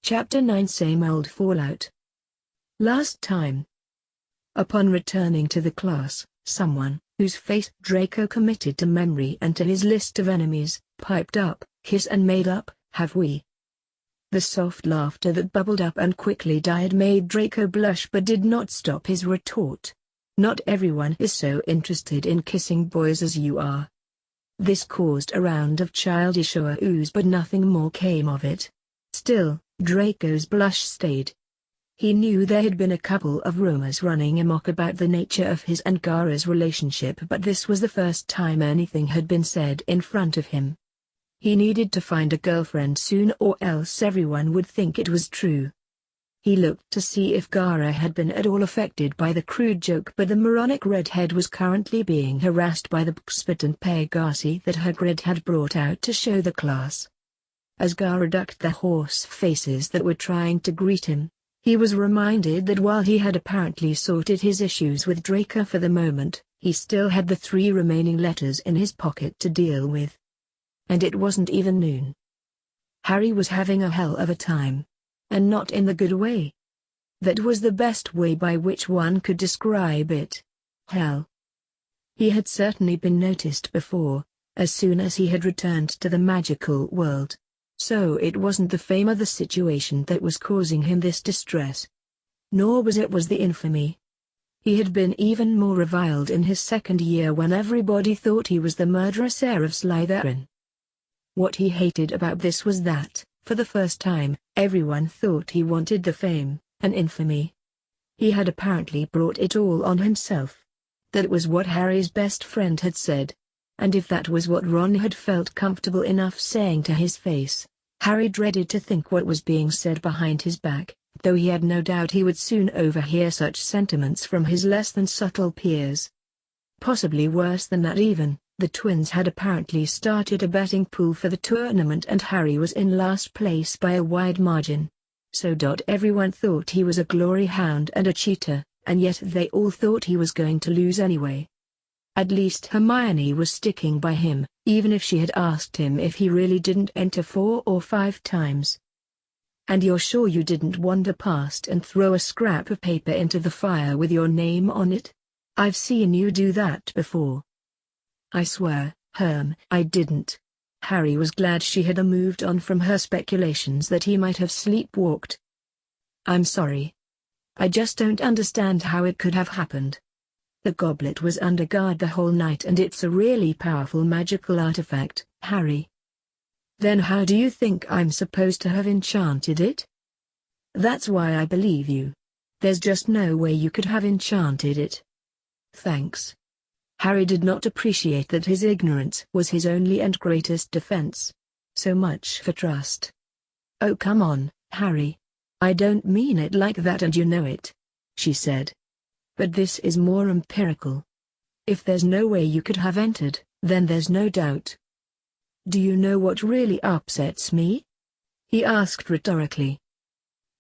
Chapter 9 Same Old Fallout. Last time. Upon returning to the class, someone, whose face Draco committed to memory and to his list of enemies, piped up, "Kiss and made up, have we?" The soft laughter that bubbled up and quickly died made Draco blush but did not stop his retort. "Not everyone is so interested in kissing boys as you are." This caused a round of childish oohs but nothing more came of it. Still, Draco's blush stayed. He knew there had been a couple of rumors running amok about the nature of his and Gaara's relationship, but this was the first time anything had been said in front of him. He needed to find a girlfriend soon or else everyone would think it was true. He looked to see if Gaara had been at all affected by the crude joke, but the moronic redhead was currently being harassed by the Bxpit and Pegasi that Hagrid had brought out to show the class. As Gaara ducked the horse faces that were trying to greet him, he was reminded that while he had apparently sorted his issues with Draco for the moment, he still had the 3 remaining letters in his pocket to deal with. And it wasn't even noon. Harry was having a hell of a time. And not in the good way. That was the best way by which one could describe it. Hell. He had certainly been noticed before, as soon as he had returned to the magical world. So it wasn't the fame of the situation that was causing him this distress. Nor was it the infamy. He had been even more reviled in his second year when everybody thought he was the murderous heir of Slytherin. What he hated about this was that, for the first time, everyone thought he wanted the fame and infamy. He had apparently brought it all on himself. That was what Harry's best friend had said. And if that was what Ron had felt comfortable enough saying to his face, Harry dreaded to think what was being said behind his back, though he had no doubt he would soon overhear such sentiments from his less than subtle peers. Possibly worse than that even, the twins had apparently started a betting pool for the tournament and Harry was in last place by a wide margin. So everyone thought he was a glory hound and a cheater, and yet they all thought he was going to lose anyway. At least Hermione was sticking by him, even if she had asked him if he really didn't enter 4 or 5 times. "And you're sure you didn't wander past and throw a scrap of paper into the fire with your name on it? I've seen you do that before." "I swear, Herm, I didn't." Harry was glad she had moved on from her speculations that he might have sleepwalked. "I'm sorry. I just don't understand how it could have happened. The goblet was under guard the whole night and it's a really powerful magical artifact, Harry." "Then how do you think I'm supposed to have enchanted it?" "That's why I believe you. There's just no way you could have enchanted it." "Thanks." Harry did not appreciate that his ignorance was his only and greatest defense. So much for trust. "Oh come on, Harry. I don't mean it like that and you know it," she said. "But this is more empirical. If there's no way you could have entered, then there's no doubt." "Do you know what really upsets me?" he asked rhetorically.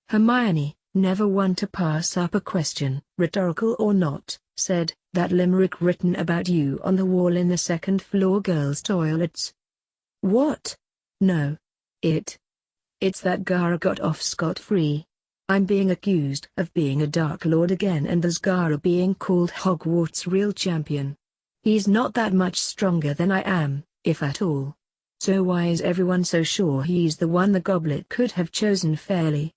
Hermione, never one to pass up a question, rhetorical or not, said, "That limerick written about you on the wall in the second-floor girls' toilets." "What?" "No. It's that Gaara got off scot-free. I'm being accused of being a Dark Lord again and there's Gaara being called Hogwarts' real champion. He's not that much stronger than I am, if at all. So why is everyone so sure he's the one the goblet could have chosen fairly?"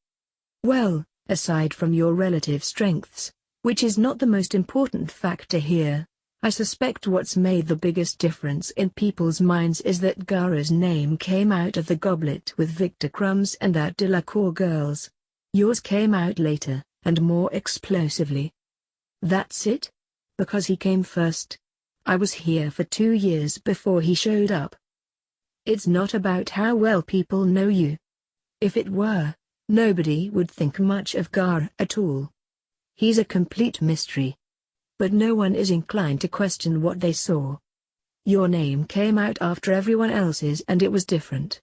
"Well, aside from your relative strengths, which is not the most important factor here, I suspect what's made the biggest difference in people's minds is that Gaara's name came out of the goblet with Victor Crumbs and that Delacour girls. Yours came out later, and more explosively." "That's it? Because he came first? I was here for 2 years before he showed up." "It's not about how well people know you. If it were, nobody would think much of Gaara at all. He's a complete mystery. But no one is inclined to question what they saw. Your name came out after everyone else's and it was different.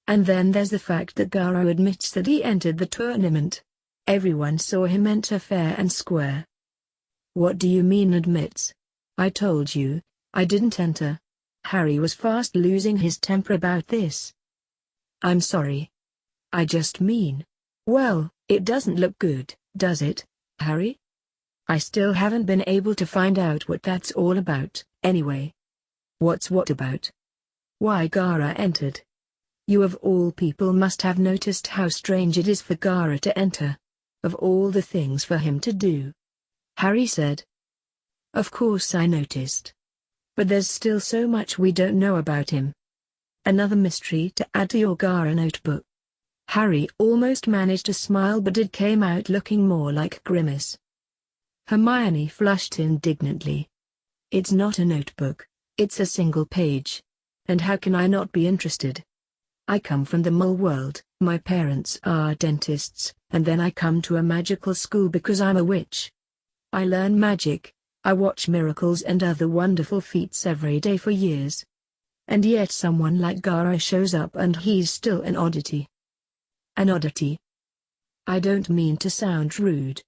And then there's the fact that Gaara admits that he entered the tournament. Everyone saw him enter fair and square. What do you mean admits? I told you, I didn't enter. Harry was fast losing his temper about this. I'm sorry. I just mean. Well, it doesn't look good, does it, Harry? I still haven't been able to find out what that's all about, anyway. What's what about? Why Gaara entered. You of all people must have noticed how strange it is for Gaara to enter. Of all the things for him to do. Harry said. Of course I noticed. But there's still so much we don't know about him. Another mystery to add to your Gaara notebook. Harry almost managed to smile, but it came out looking more like grimace. Hermione flushed indignantly. It's not a notebook, it's a single page. And how can I not be interested? I come from the mole world, my parents are dentists, and then I come to a magical school because I'm a witch. I learn magic, I watch miracles and other wonderful feats every day for years. And yet someone like Gaara shows up and he's still an oddity. An oddity? I don't mean to sound rude.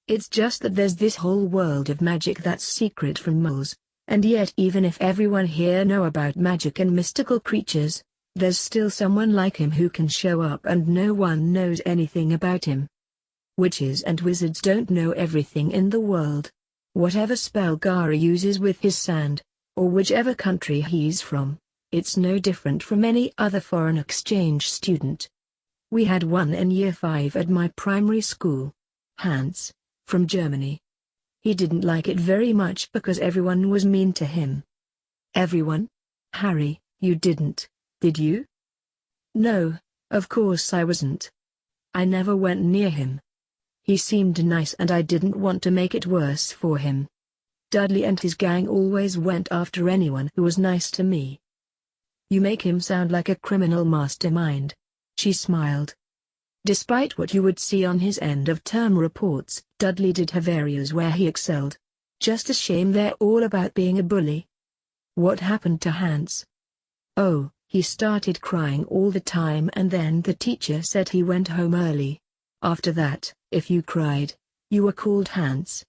It's just that there's this whole world of magic that's secret from moles, and yet even if everyone here know about magic and mystical creatures, there's still someone like him who can show up and no one knows anything about him. Witches and wizards don't know everything in the world. Whatever spell Gaara uses with his sand, or whichever country he's from, it's no different from any other foreign exchange student. We had one in year 5 at my primary school. Hans, from Germany. He didn't like it very much because everyone was mean to him. Everyone? Harry, you didn't. Did you? No, of course I wasn't. I never went near him. He seemed nice and I didn't want to make it worse for him. Dudley and his gang always went after anyone who was nice to me. You make him sound like a criminal mastermind. She smiled. Despite what you would see on his end-of-term reports, Dudley did have areas where he excelled. Just a shame they're all about being a bully. What happened to Hans? Oh. He started crying all the time and then the teacher said he went home early. After that, if you cried, you were called Hans.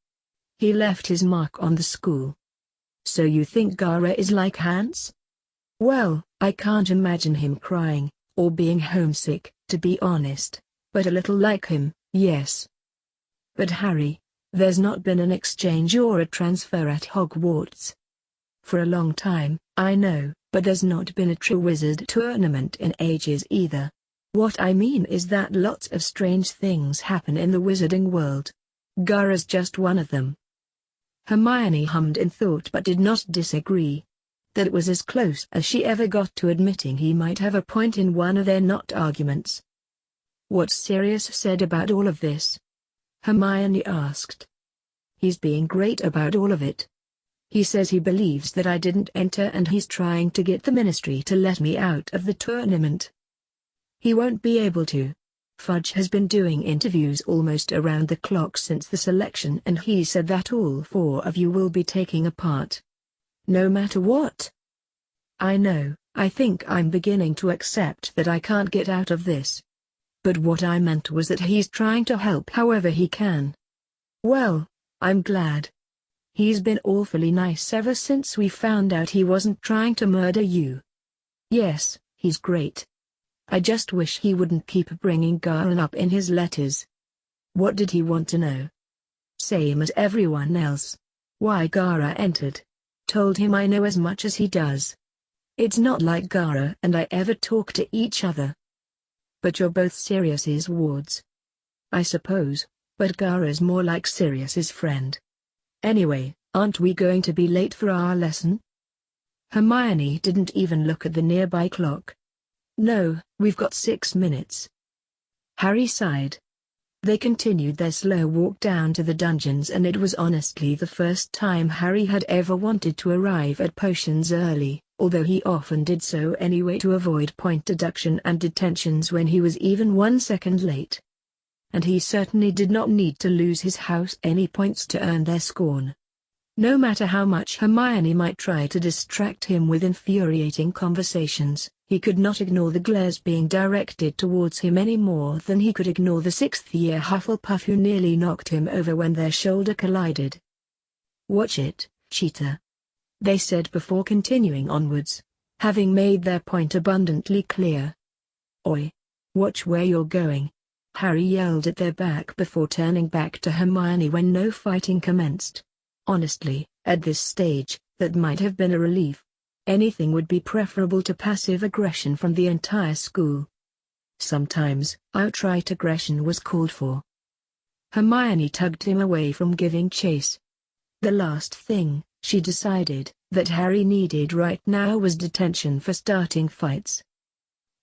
He left his mark on the school. So you think Gaara is like Hans? Well, I can't imagine him crying, or being homesick, to be honest, but a little like him, yes. But Harry, there's not been an exchange or a transfer at Hogwarts. For a long time, I know. But there's not been a true wizard tournament in ages either. What I mean is that lots of strange things happen in the wizarding world. Gaara's just one of them. Hermione hummed in thought but did not disagree. That was as close as she ever got to admitting he might have a point in one of their not arguments. What's Sirius said about all of this? Hermione asked. He's being great about all of it. He says he believes that I didn't enter and he's trying to get the ministry to let me out of the tournament. He won't be able to. Fudge has been doing interviews almost around the clock since the selection and he said that all 4 of you will be taking a part. No matter what. I know, I think I'm beginning to accept that I can't get out of this. But what I meant was that he's trying to help however he can. Well, I'm glad. He's been awfully nice ever since we found out he wasn't trying to murder you. Yes, he's great. I just wish he wouldn't keep bringing Gaara up in his letters. What did he want to know? Same as everyone else. Why Gaara entered. Told him I know as much as he does. It's not like Gaara and I ever talk to each other. But you're both Sirius's wards. I suppose, but Gaara's more like Sirius's friend. Anyway, aren't we going to be late for our lesson? Hermione didn't even look at the nearby clock. No, we've got 6 minutes. Harry sighed. They continued their slow walk down to the dungeons and it was honestly the first time Harry had ever wanted to arrive at potions early, although he often did so anyway to avoid point deduction and detentions when he was even 1 second late. And he certainly did not need to lose his house any points to earn their scorn. No matter how much Hermione might try to distract him with infuriating conversations, he could not ignore the glares being directed towards him any more than he could ignore the sixth-year Hufflepuff who nearly knocked him over when their shoulder collided. "Watch it, cheater," they said before continuing onwards, having made their point abundantly clear. "Oi! Watch where you're going," Harry yelled at their back before turning back to Hermione when no fighting commenced. Honestly, at this stage, that might have been a relief. Anything would be preferable to passive aggression from the entire school. Sometimes, outright aggression was called for. Hermione tugged him away from giving chase. The last thing, she decided, that Harry needed right now was detention for starting fights.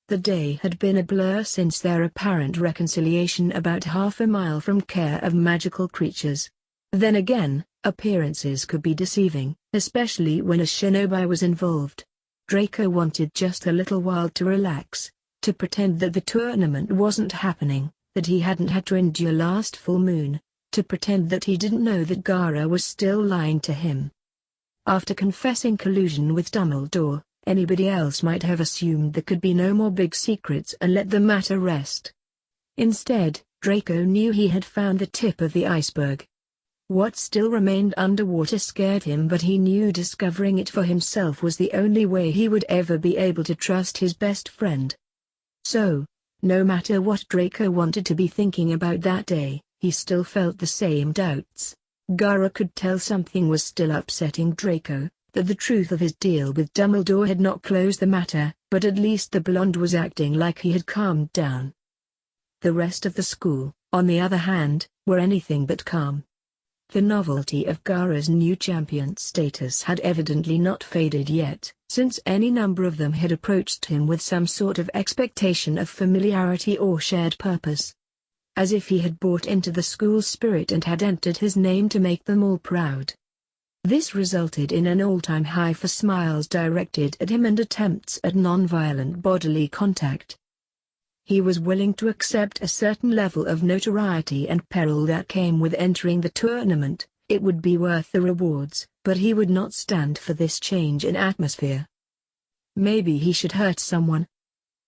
The day had been a blur since their apparent reconciliation about half a mile from care of magical creatures. Then again, appearances could be deceiving, especially when a shinobi was involved. Draco wanted just a little while to relax, to pretend that the tournament wasn't happening, that he hadn't had to endure last full moon, to pretend that he didn't know that Gara was still lying to him. After confessing collusion with Dumbledore, anybody else might have assumed there could be no more big secrets and let the matter rest. Instead, Draco knew he had found the tip of the iceberg. What still remained underwater scared him, but he knew discovering it for himself was the only way he would ever be able to trust his best friend. So, no matter what Draco wanted to be thinking about that day, he still felt the same doubts. Gara could tell something was still upsetting Draco, that the truth of his deal with Dumbledore had not closed the matter, but at least the blonde was acting like he had calmed down. The rest of the school, on the other hand, were anything but calm. The novelty of Gara's new champion status had evidently not faded yet, since any number of them had approached him with some sort of expectation of familiarity or shared purpose. As if he had bought into the school spirit and had entered his name to make them all proud. This resulted in an all-time high for smiles directed at him and attempts at non-violent bodily contact. He was willing to accept a certain level of notoriety and peril that came with entering the tournament. It would be worth the rewards, but he would not stand for this change in atmosphere. Maybe he should hurt someone.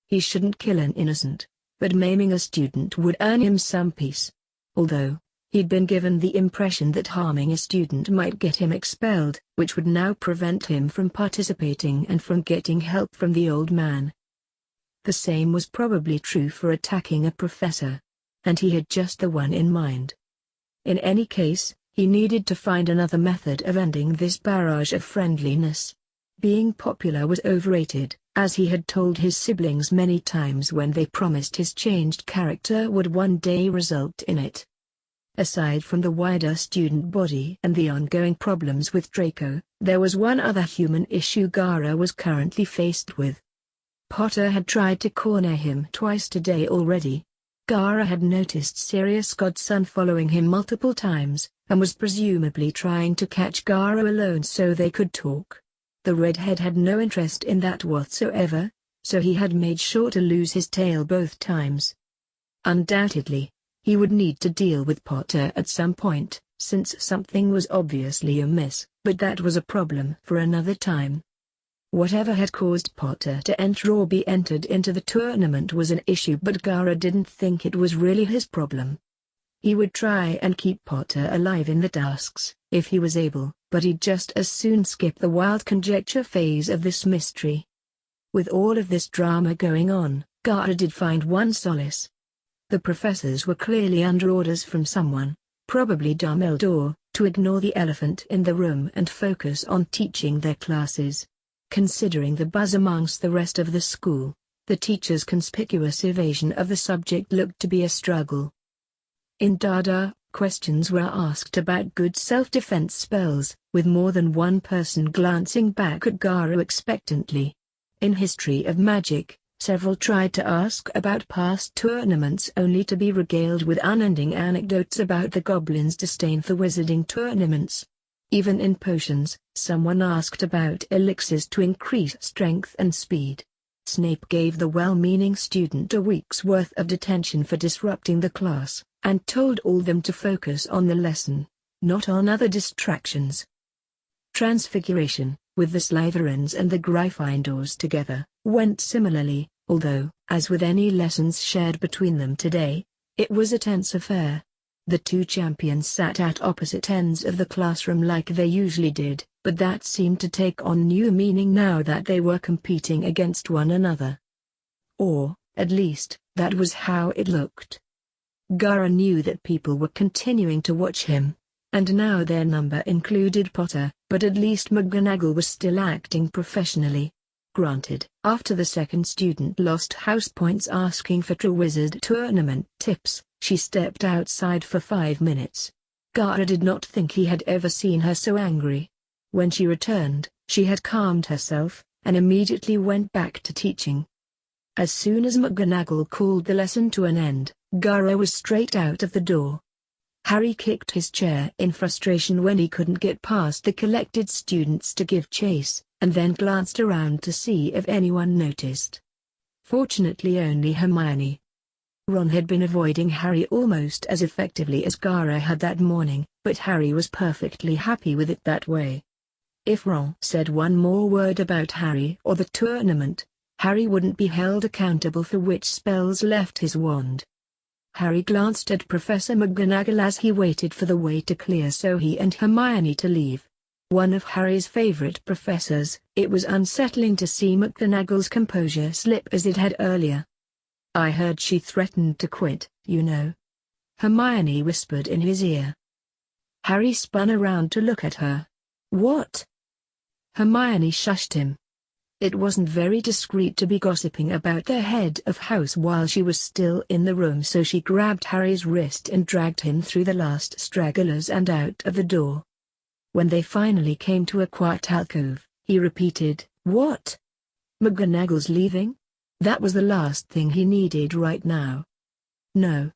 He shouldn't kill an innocent, but maiming a student would earn him some peace. Although, he'd been given the impression that harming a student might get him expelled, which would now prevent him from participating and from getting help from the old man. The same was probably true for attacking a professor. And he had just the one in mind. In any case, he needed to find another method of ending this barrage of friendliness. Being popular was overrated, as he had told his siblings many times when they promised his changed character would one day result in it. Aside from the wider student body and the ongoing problems with Draco, there was one other human issue Gara was currently faced with. Potter had tried to corner him twice today already. Gara had noticed Sirius Godson following him multiple times, and was presumably trying to catch Gara alone so they could talk. The redhead had no interest in that whatsoever, so he had made sure to lose his tail both times. Undoubtedly, he would need to deal with Potter at some point, since something was obviously amiss, but that was a problem for another time. Whatever had caused Potter to enter or be entered into the tournament was an issue, but Gara didn't think it was really his problem. He would try and keep Potter alive in the tasks, if he was able, but he'd just as soon skip the wild conjecture phase of this mystery. With all of this drama going on, Gara did find one solace. The professors were clearly under orders from someone, probably Dumbledore, to ignore the elephant in the room and focus on teaching their classes. Considering the buzz amongst the rest of the school, the teacher's conspicuous evasion of the subject looked to be a struggle. In Dada, questions were asked about good self-defense spells, with more than one person glancing back at Gara expectantly. In History of Magic, several tried to ask about past tournaments only to be regaled with unending anecdotes about the goblins' disdain for wizarding tournaments. Even in potions, someone asked about elixirs to increase strength and speed. Snape gave the well-meaning student a week's worth of detention for disrupting the class, and told all them to focus on the lesson, not on other distractions. Transfiguration, with the Slytherins and the Gryffindors together, went similarly, although, as with any lessons shared between them today, it was a tense affair. The two champions sat at opposite ends of the classroom like they usually did, but that seemed to take on new meaning now that they were competing against one another. Or, at least, that was how it looked. Gara knew that people were continuing to watch him, and now their number included Potter, but at least McGonagall was still acting professionally. Granted, after the second student lost house points asking for Triwizard Tournament tips, she stepped outside for 5 minutes. Gara did not think he had ever seen her so angry. When she returned, she had calmed herself, and immediately went back to teaching. As soon as McGonagall called the lesson to an end, Gara was straight out of the door. Harry kicked his chair in frustration when he couldn't get past the collected students to give chase, and then glanced around to see if anyone noticed. Fortunately only Hermione. Ron had been avoiding Harry almost as effectively as Gara had that morning, but Harry was perfectly happy with it that way. If Ron said one more word about Harry or the tournament, Harry wouldn't be held accountable for which spells left his wand. Harry glanced at Professor McGonagall as he waited for the way to clear so he and Hermione to leave. One of Harry's favorite professors, it was unsettling to see McGonagall's composure slip as it had earlier. "I heard she threatened to quit, you know," Hermione whispered in his ear. Harry spun around to look at her. "What?" Hermione shushed him. It wasn't very discreet to be gossiping about their head of house while she was still in the room, so she grabbed Harry's wrist and dragged him through the last stragglers and out of the door. When they finally came to a quiet alcove, he repeated, "What? McGonagall's leaving?" That was the last thing he needed right now. "No.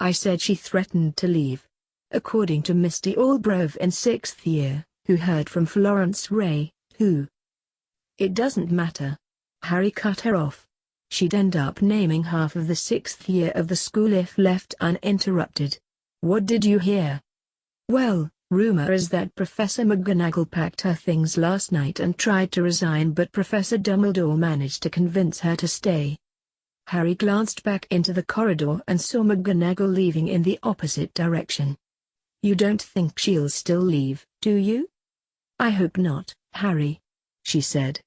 I said she threatened to leave. According to Misty Allbrove in 6th year, who heard from Florence Ray, who..." "It doesn't matter." Harry cut her off. She'd end up naming half of the 6th year of the school if left uninterrupted. "What did you hear?" "Well, rumor is that Professor McGonagall packed her things last night and tried to resign, but Professor Dumbledore managed to convince her to stay." Harry glanced back into the corridor and saw McGonagall leaving in the opposite direction. "You don't think she'll still leave, do you?" "I hope not, Harry," she said.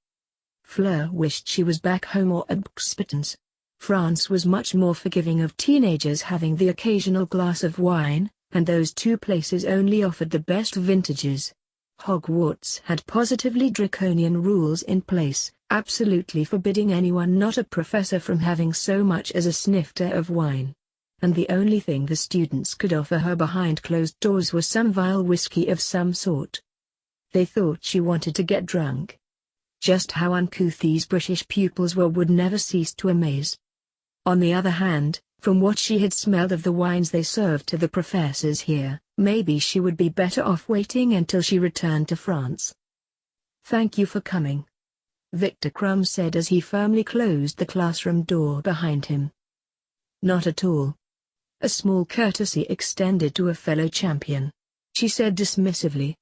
Fleur wished she was back home or at Buxbaton's. France was much more forgiving of teenagers having the occasional glass of wine, and those two places only offered the best vintages. Hogwarts had positively draconian rules in place, absolutely forbidding anyone not a professor from having so much as a snifter of wine. And the only thing the students could offer her behind closed doors was some vile whiskey of some sort. They thought she wanted to get drunk. Just how uncouth these British pupils were would never cease to amaze. On the other hand, from what she had smelled of the wines they served to the professors here, maybe she would be better off waiting until she returned to France. "Thank you for coming," Victor Crumb said as he firmly closed the classroom door behind him. "Not at all." A small courtesy extended to a fellow champion, she said dismissively.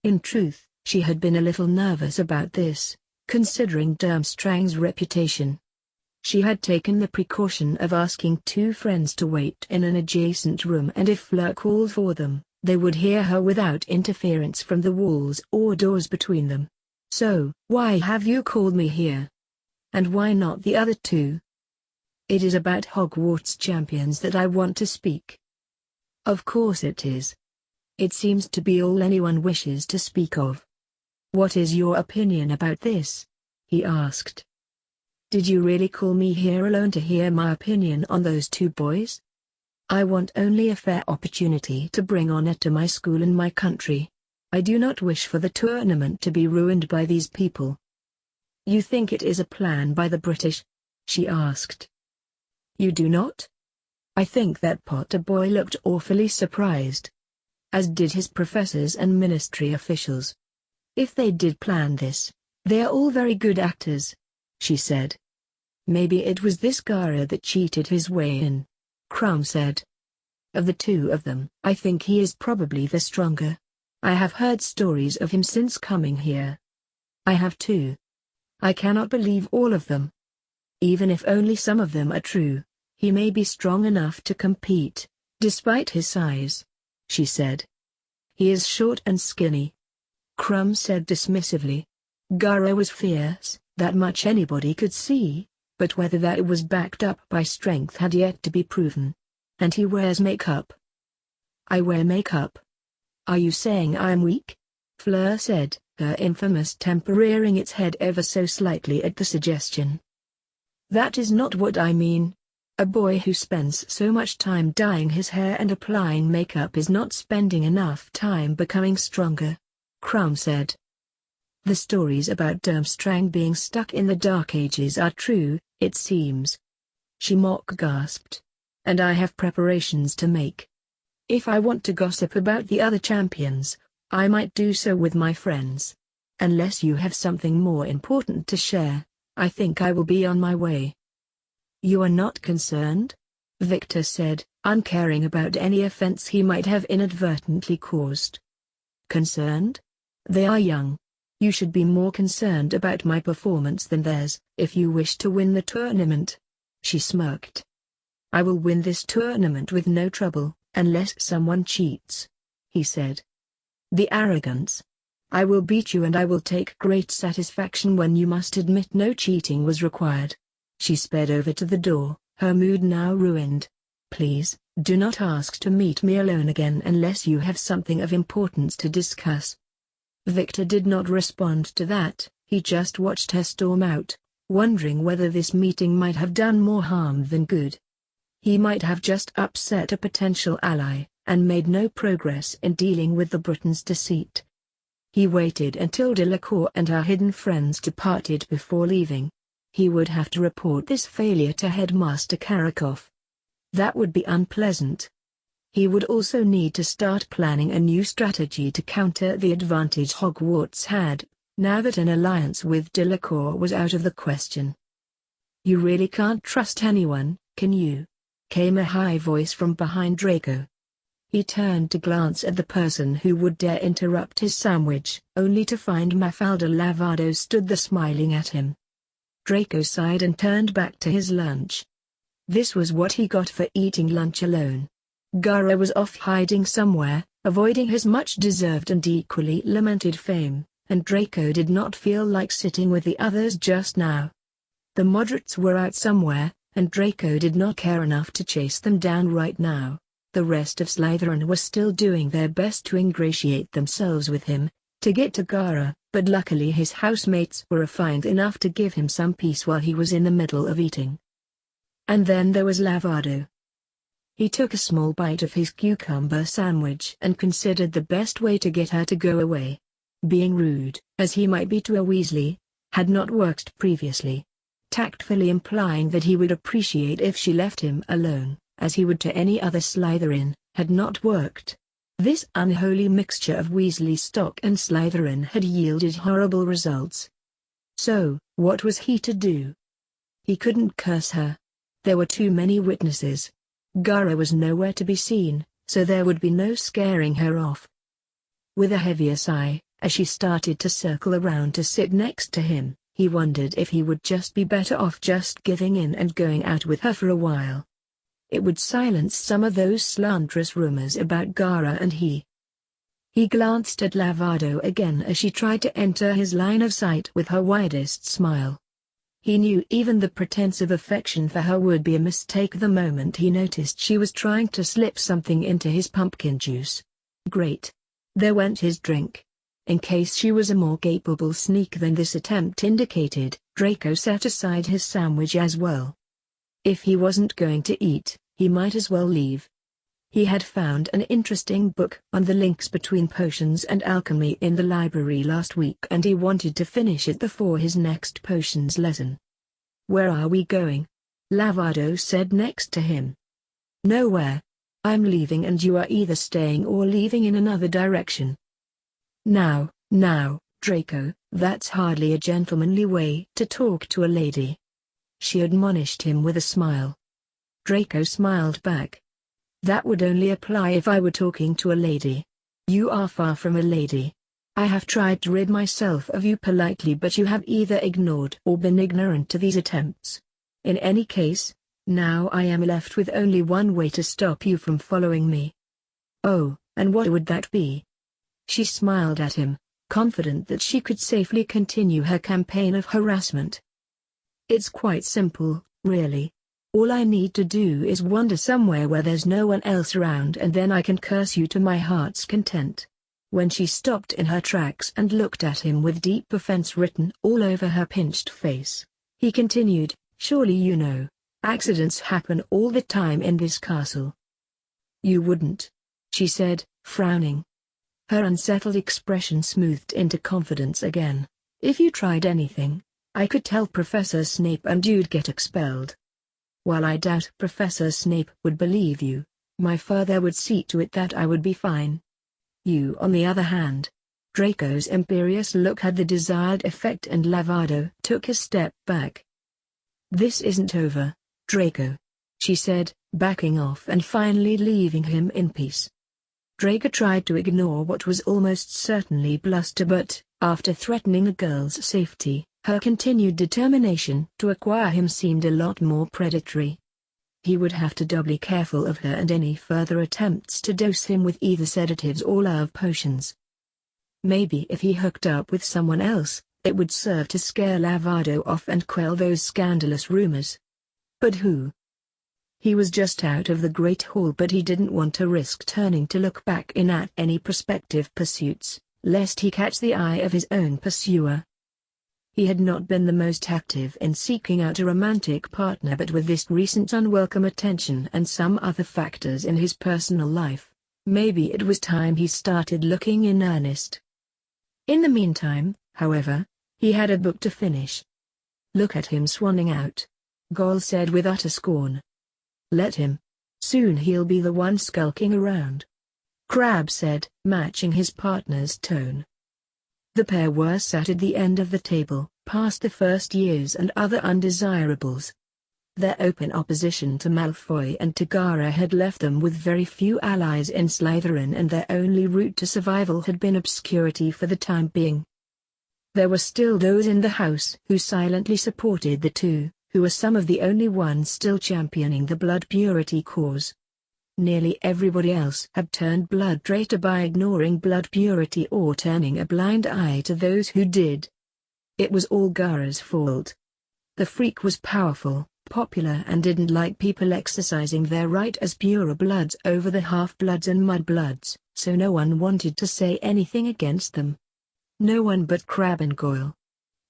In truth, she had been a little nervous about this, considering Durmstrang's reputation. She had taken the precaution of asking two friends to wait in an adjacent room, and if Fleur called for them, they would hear her without interference from the walls or doors between them. "So, why have you called me here? And why not the other two?" "It is about Hogwarts champions that I want to speak." "Of course it is. It seems to be all anyone wishes to speak of." "What is your opinion about this?" he asked. "Did you really call me here alone to hear my opinion on those two boys? I want only a fair opportunity to bring honor to my school and my country. I do not wish for the tournament to be ruined by these people." "You think it is a plan by the British?" she asked. "You do not?" I think that Potter boy looked awfully surprised. As did his professors and ministry officials. "If they did plan this, they are all very good actors," she said. "Maybe it was this Gara that cheated his way in," Crumb said. "Of the two of them, I think he is probably the stronger. I have heard stories of him since coming here. I have too. I cannot believe all of them. Even if only some of them are true, he may be strong enough to compete, despite his size, she said. He is short and skinny, Crumb said dismissively. Gaara was fierce, that much anybody could see, but whether that was backed up by strength had yet to be proven. And he wears makeup. I wear makeup. Are you saying I am weak? Fleur said, her infamous temper rearing its head ever so slightly at the suggestion. That is not what I mean. A boy who spends so much time dyeing his hair and applying makeup is not spending enough time becoming stronger, Crumb said. The stories about Durmstrang being stuck in the Dark Ages are true, it seems. She gasped. And I have preparations to make. If I want to gossip about the other champions, I might do so with my friends. Unless you have something more important to share, I think I will be on my way. You are not concerned? Victor said, uncaring about any offense he might have inadvertently caused. Concerned? They are young. You should be more concerned about my performance than theirs, if you wish to win the tournament. She smirked. I will win this tournament with no trouble, unless someone cheats, he said. The arrogance. I will beat you and I will take great satisfaction when you must admit no cheating was required. She sped over to the door, her mood now ruined. Please, do not ask to meet me alone again unless you have something of importance to discuss. Victor did not respond to that, he just watched her storm out, wondering whether this meeting might have done more harm than good. He might have just upset a potential ally, and made no progress in dealing with the Briton's deceit. He waited until Delacour and her hidden friends departed before leaving. He would have to report this failure to Headmaster Karakov. That would be unpleasant. He would also need to start planning a new strategy to counter the advantage Hogwarts had, now that an alliance with Delacour was out of the question. You really can't trust anyone, can you? Came a high voice from behind Draco. He turned to glance at the person who would dare interrupt his sandwich, only to find Mafalda Lavado stood there smiling at him. Draco sighed and turned back to his lunch. This was what he got for eating lunch alone. Gaara was off hiding somewhere, avoiding his much-deserved and equally lamented fame, and Draco did not feel like sitting with the others just now. The moderates were out somewhere, and Draco did not care enough to chase them down right now. The rest of Slytherin was still doing their best to ingratiate themselves with him, to get to Gaara, but luckily his housemates were refined enough to give him some peace while he was in the middle of eating. And then there was Lavado. He took a small bite of his cucumber sandwich and considered the best way to get her to go away. Being rude, as he might be to a Weasley, had not worked previously. Tactfully implying that he would appreciate if she left him alone, as he would to any other Slytherin, had not worked. This unholy mixture of Weasley stock and Slytherin had yielded horrible results. So, what was he to do? He couldn't curse her. There were too many witnesses. Gaara was nowhere to be seen, so there would be no scaring her off. With a heavier sigh, as she started to circle around to sit next to him, he wondered if he would just be better off just giving in and going out with her for a while. It would silence some of those slanderous rumors about Gaara and he. He glanced at Lavado again as she tried to enter his line of sight with her widest smile. He knew even the pretense of affection for her would be a mistake the moment he noticed she was trying to slip something into his pumpkin juice. Great. There went his drink. In case she was a more capable sneak than this attempt indicated, Draco set aside his sandwich as well. If he wasn't going to eat, he might as well leave. He had found an interesting book on the links between potions and alchemy in the library last week and he wanted to finish it before his next potions lesson. Where are we going? Lavado said next to him. Nowhere. I'm leaving and you are either staying or leaving in another direction. Now, Draco, that's hardly a gentlemanly way to talk to a lady. She admonished him with a smile. Draco smiled back. That would only apply if I were talking to a lady. You are far from a lady. I have tried to rid myself of you politely, but you have either ignored or been ignorant to these attempts. In any case, now I am left with only one way to stop you from following me. Oh, and what would that be? She smiled at him, confident that she could safely continue her campaign of harassment. It's quite simple, really. All I need to do is wander somewhere where there's no one else around, and then I can curse you to my heart's content. When she stopped in her tracks and looked at him with deep offense written all over her pinched face, he continued, surely you know, accidents happen all the time in this castle. You wouldn't, she said, frowning. Her unsettled expression smoothed into confidence again. If you tried anything, I could tell Professor Snape and you'd get expelled. While I doubt Professor Snape would believe you, my father would see to it that I would be fine. You, on the other hand. Draco's imperious look had the desired effect, and Lavado took a step back. This isn't over, Draco, she said, backing off and finally leaving him in peace. Draco tried to ignore what was almost certainly bluster, but, after threatening the girl's safety, her continued determination to acquire him seemed a lot more predatory. He would have to doubly careful of her and any further attempts to dose him with either sedatives or love potions. Maybe if he hooked up with someone else, it would serve to scare Lavado off and quell those scandalous rumors. But who? He was just out of the Great Hall, but he didn't want to risk turning to look back in at any prospective pursuits, lest he catch the eye of his own pursuer. He had not been the most active in seeking out a romantic partner, but with this recent unwelcome attention and some other factors in his personal life, maybe it was time he started looking in earnest. In the meantime, however, he had a book to finish. Look at him swanning out, Goll said with utter scorn. Let him. Soon he'll be the one skulking around. Crabbe said, matching his partner's tone. The pair were sat at the end of the table, past the first years and other undesirables. Their open opposition to Malfoy and to Gara had left them with very few allies in Slytherin, and their only route to survival had been obscurity for the time being. There were still those in the house who silently supported the two, who were some of the only ones still championing the blood purity cause. Nearly everybody else had turned blood traitor by ignoring blood purity or turning a blind eye to those who did. It was all Gara's fault. The freak was powerful, popular, and didn't like people exercising their right as purebloods over the half-bloods and mudbloods, so no one wanted to say anything against them. No one but Crabbe and Goyle.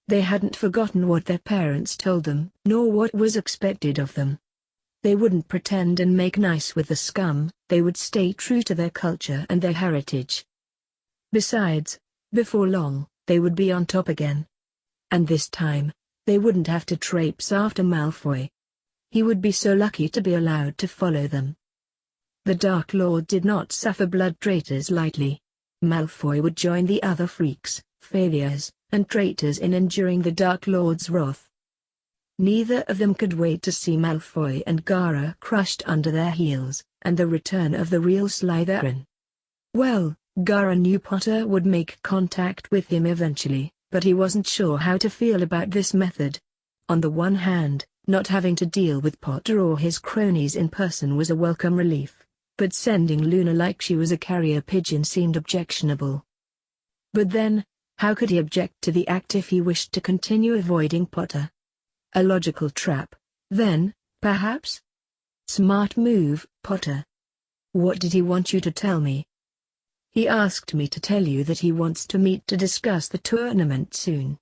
They hadn't forgotten what their parents told them, nor what was expected of them. They wouldn't pretend and make nice with the scum, they would stay true to their culture and their heritage. Besides, before long, they would be on top again. And this time, they wouldn't have to traipse after Malfoy. He would be so lucky to be allowed to follow them. The Dark Lord did not suffer blood traitors lightly. Malfoy would join the other freaks, failures, and traitors in enduring the Dark Lord's wrath. Neither of them could wait to see Malfoy and Gara crushed under their heels, and the return of the real Slytherin. Well, Gara knew Potter would make contact with him eventually, but he wasn't sure how to feel about this method. On the one hand, not having to deal with Potter or his cronies in person was a welcome relief, but sending Luna like she was a carrier pigeon seemed objectionable. But then, how could he object to the act if he wished to continue avoiding Potter? A logical trap, then, perhaps? Smart move, Potter. What did he want you to tell me? He asked me to tell you that he wants to meet to discuss the tournament soon.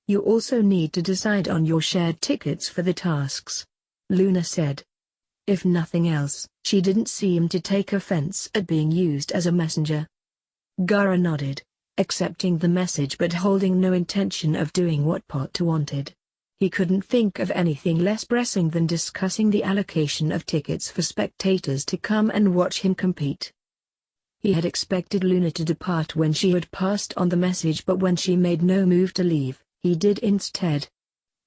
You also need to decide on your shared tickets for the tasks, Luna said. If nothing else, she didn't seem to take offense at being used as a messenger. Gara nodded, accepting the message but holding no intention of doing what Potter wanted. He couldn't think of anything less pressing than discussing the allocation of tickets for spectators to come and watch him compete. He had expected Luna to depart when she had passed on the message, but when she made no move to leave, he did instead.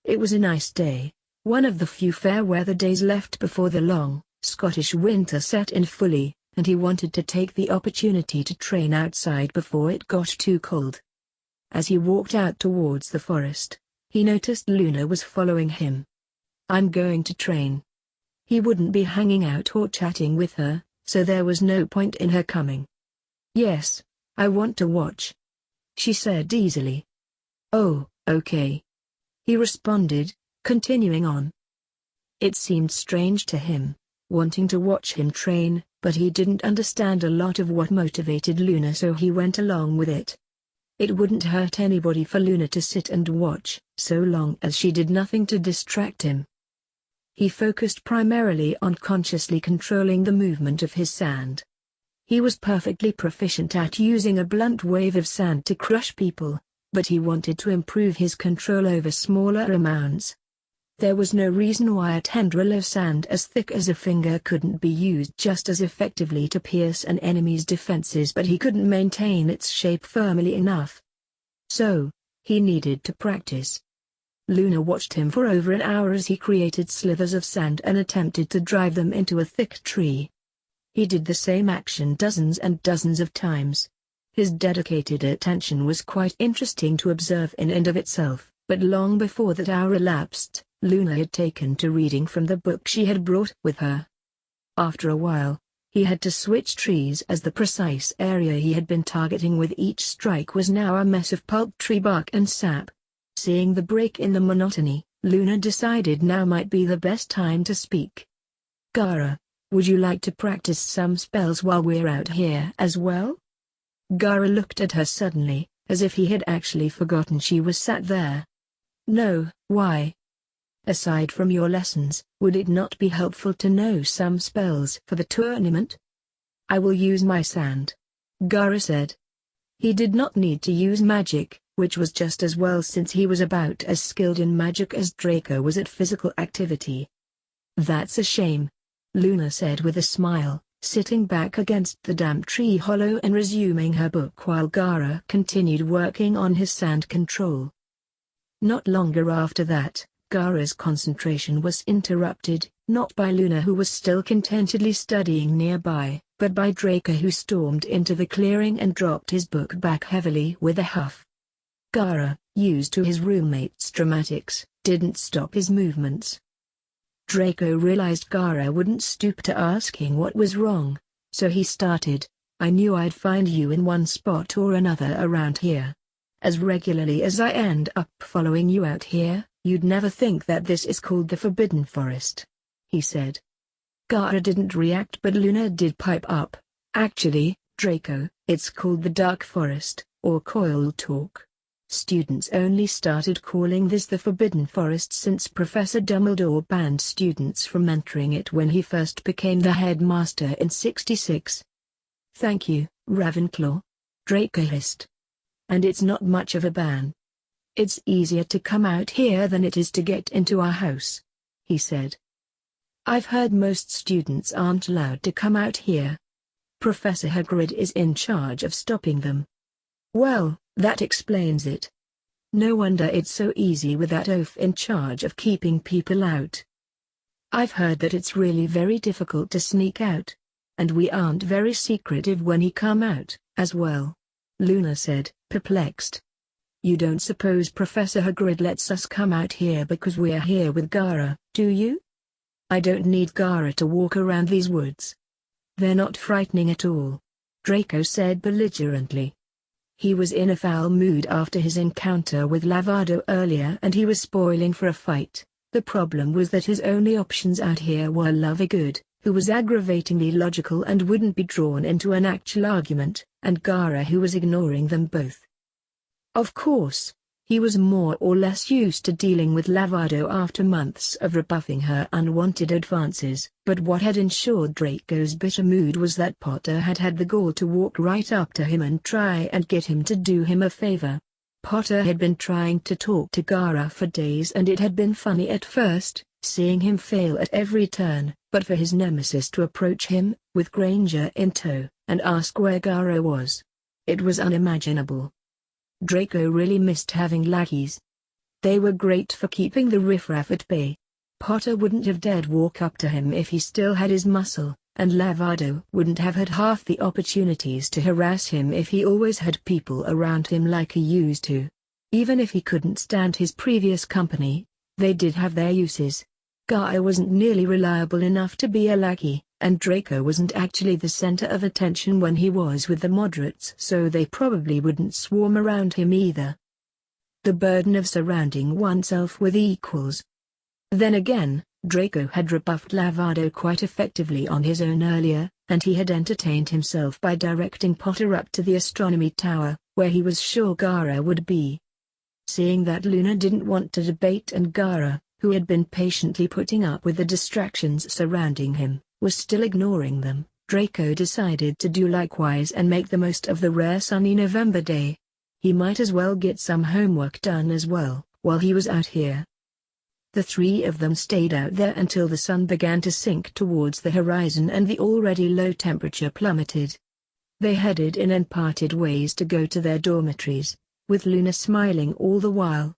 It was a nice day, one of the few fair weather days left before the long, Scottish winter set in fully, and he wanted to take the opportunity to train outside before it got too cold. As he walked out towards the forest, he noticed Luna was following him. "I'm going to train." He wouldn't be hanging out or chatting with her, so there was no point in her coming. "Yes, I want to watch," she said easily. "Oh, okay," he responded, continuing on. It seemed strange to him, wanting to watch him train, but he didn't understand a lot of what motivated Luna, so he went along with it. It wouldn't hurt anybody for Luna to sit and watch, so long as she did nothing to distract him. He focused primarily on consciously controlling the movement of his sand. He was perfectly proficient at using a blunt wave of sand to crush people, but he wanted to improve his control over smaller amounts. There was no reason why a tendril of sand as thick as a finger couldn't be used just as effectively to pierce an enemy's defenses, but he couldn't maintain its shape firmly enough. So, he needed to practice. Luna watched him for over an hour as he created slithers of sand and attempted to drive them into a thick tree. He did the same action dozens and dozens of times. His dedicated attention was quite interesting to observe in and of itself, but long before that hour elapsed, Luna had taken to reading from the book she had brought with her. After a while, he had to switch trees as the precise area he had been targeting with each strike was now a mess of pulp tree bark and sap. Seeing the break in the monotony, Luna decided now might be the best time to speak. "Gaara, would you like to practice some spells while we're out here as well?" Gaara looked at her suddenly, as if he had actually forgotten she was sat there. "No, why?" "Aside from your lessons, would it not be helpful to know some spells for the tournament?" "I will use my sand," Gaara said. He did not need to use magic, which was just as well since he was about as skilled in magic as Draco was at physical activity. "That's a shame," Luna said with a smile, sitting back against the damp tree hollow and resuming her book while Gaara continued working on his sand control. Not longer after that, Gaara's concentration was interrupted, not by Luna who was still contentedly studying nearby, but by Draco who stormed into the clearing and dropped his book back heavily with a huff. Gaara, used to his roommate's dramatics, didn't stop his movements. Draco realized Gaara wouldn't stoop to asking what was wrong, so he started, "I knew I'd find you in one spot or another around here. As regularly as I end up following you out here, you'd never think that this is called the Forbidden Forest," he said. Gaara didn't react, but Luna did pipe up, "Actually, Draco, it's called the Dark Forest, or Coil Talk. Students only started calling this the Forbidden Forest since Professor Dumbledore banned students from entering it when he first became the headmaster in '66. "Thank you, Ravenclaw," Draco hissed. "And it's not much of a ban. It's easier to come out here than it is to get into our house," he said. "I've heard most students aren't allowed to come out here. Professor Hagrid is in charge of stopping them." "Well, that explains it. No wonder it's so easy with that oaf in charge of keeping people out. I've heard that it's really very difficult to sneak out. And we aren't very secretive when he come out, as well," Luna said, perplexed. "You don't suppose Professor Hagrid lets us come out here because we're here with Gaara, do you? I don't need Gaara to walk around these woods. They're not frightening at all," Draco said belligerently. He was in a foul mood after his encounter with Lavado earlier and he was spoiling for a fight. The problem was that his only options out here were Lovegood, who was aggravatingly logical and wouldn't be drawn into an actual argument, and Gaara who was ignoring them both. Of course, he was more or less used to dealing with Lavado after months of rebuffing her unwanted advances, but what had ensured Draco's bitter mood was that Potter had had the gall to walk right up to him and try and get him to do him a favor. Potter had been trying to talk to Gaara for days and it had been funny at first, seeing him fail at every turn, but for his nemesis to approach him, with Granger in tow, and ask where Gaara was, it was unimaginable. Draco really missed having lackeys. They were great for keeping the riffraff at bay. Potter wouldn't have dared walk up to him if he still had his muscle, and Lavado wouldn't have had half the opportunities to harass him if he always had people around him like he used to. Even if he couldn't stand his previous company, they did have their uses. Gaara wasn't nearly reliable enough to be a lackey, and Draco wasn't actually the center of attention when he was with the moderates, so they probably wouldn't swarm around him either. The burden of surrounding oneself with equals. Then again, Draco had rebuffed Lavado quite effectively on his own earlier, and he had entertained himself by directing Potter up to the astronomy tower, where he was sure Gaara would be. Seeing that Luna didn't want to debate and Gaara, who had been patiently putting up with the distractions surrounding him, was still ignoring them, Draco decided to do likewise and make the most of the rare sunny November day. He might as well get some homework done as well, while he was out here. The three of them stayed out there until the sun began to sink towards the horizon and the already low temperature plummeted. They headed in and parted ways to go to their dormitories, with Luna smiling all the while.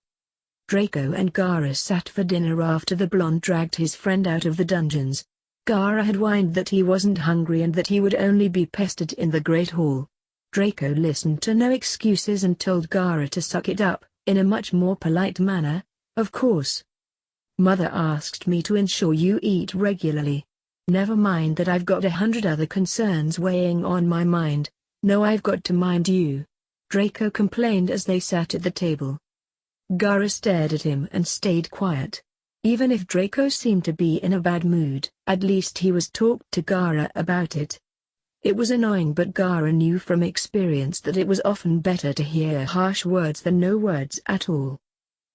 Draco and Gaara sat for dinner after the blonde dragged his friend out of the dungeons. Gaara had whined that he wasn't hungry and that he would only be pestered in the Great Hall. Draco listened to no excuses and told Gaara to suck it up, in a much more polite manner. Of course. Mother asked me to ensure you eat regularly. Never mind that I've got 100 other concerns weighing on my mind. No, I've got to mind you. Draco complained as they sat at the table. Gaara stared at him and stayed quiet. Even if Draco seemed to be in a bad mood, at least he was talked to Gaara about it. It was annoying, but Gaara knew from experience that it was often better to hear harsh words than no words at all.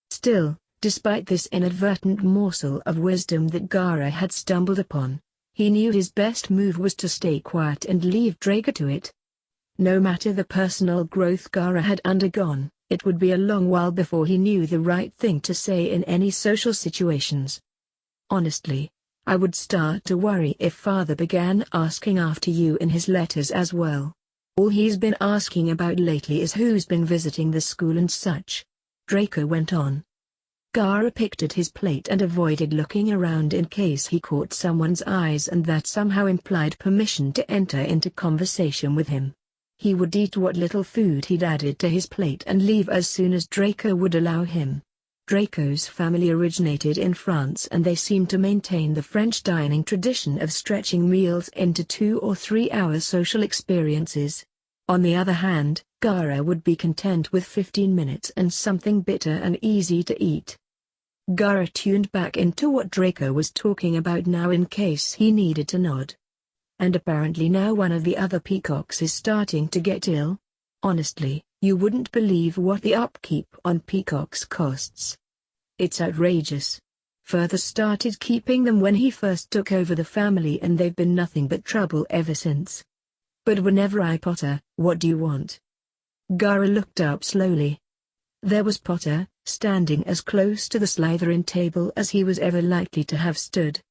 Still, despite this inadvertent morsel of wisdom that Gaara had stumbled upon, he knew his best move was to stay quiet and leave Draco to it. No matter the personal growth Gaara had undergone, it would be a long while before he knew the right thing to say in any social situations. Honestly, I would start to worry if Father began asking after you in his letters as well. All he's been asking about lately is who's been visiting the school and such. Draco went on. Gaara picked at his plate and avoided looking around in case he caught someone's eyes, and that somehow implied permission to enter into conversation with him. He would eat what little food he'd added to his plate and leave as soon as Draco would allow him. Draco's family originated in France and they seemed to maintain the French dining tradition of stretching meals into 2 or 3 hour social experiences. On the other hand, Gaara would be content with 15 minutes and something bitter and easy to eat. Gaara tuned back into what Draco was talking about now in case he needed to nod. And apparently now one of the other peacocks is starting to get ill. Honestly, you wouldn't believe what the upkeep on peacocks costs. It's outrageous. Father started keeping them when he first took over the family and they've been nothing but trouble ever since. But whenever I Potter, what do you want? Gaara looked up slowly. There was Potter, standing as close to the Slytherin table as he was ever likely to have stood.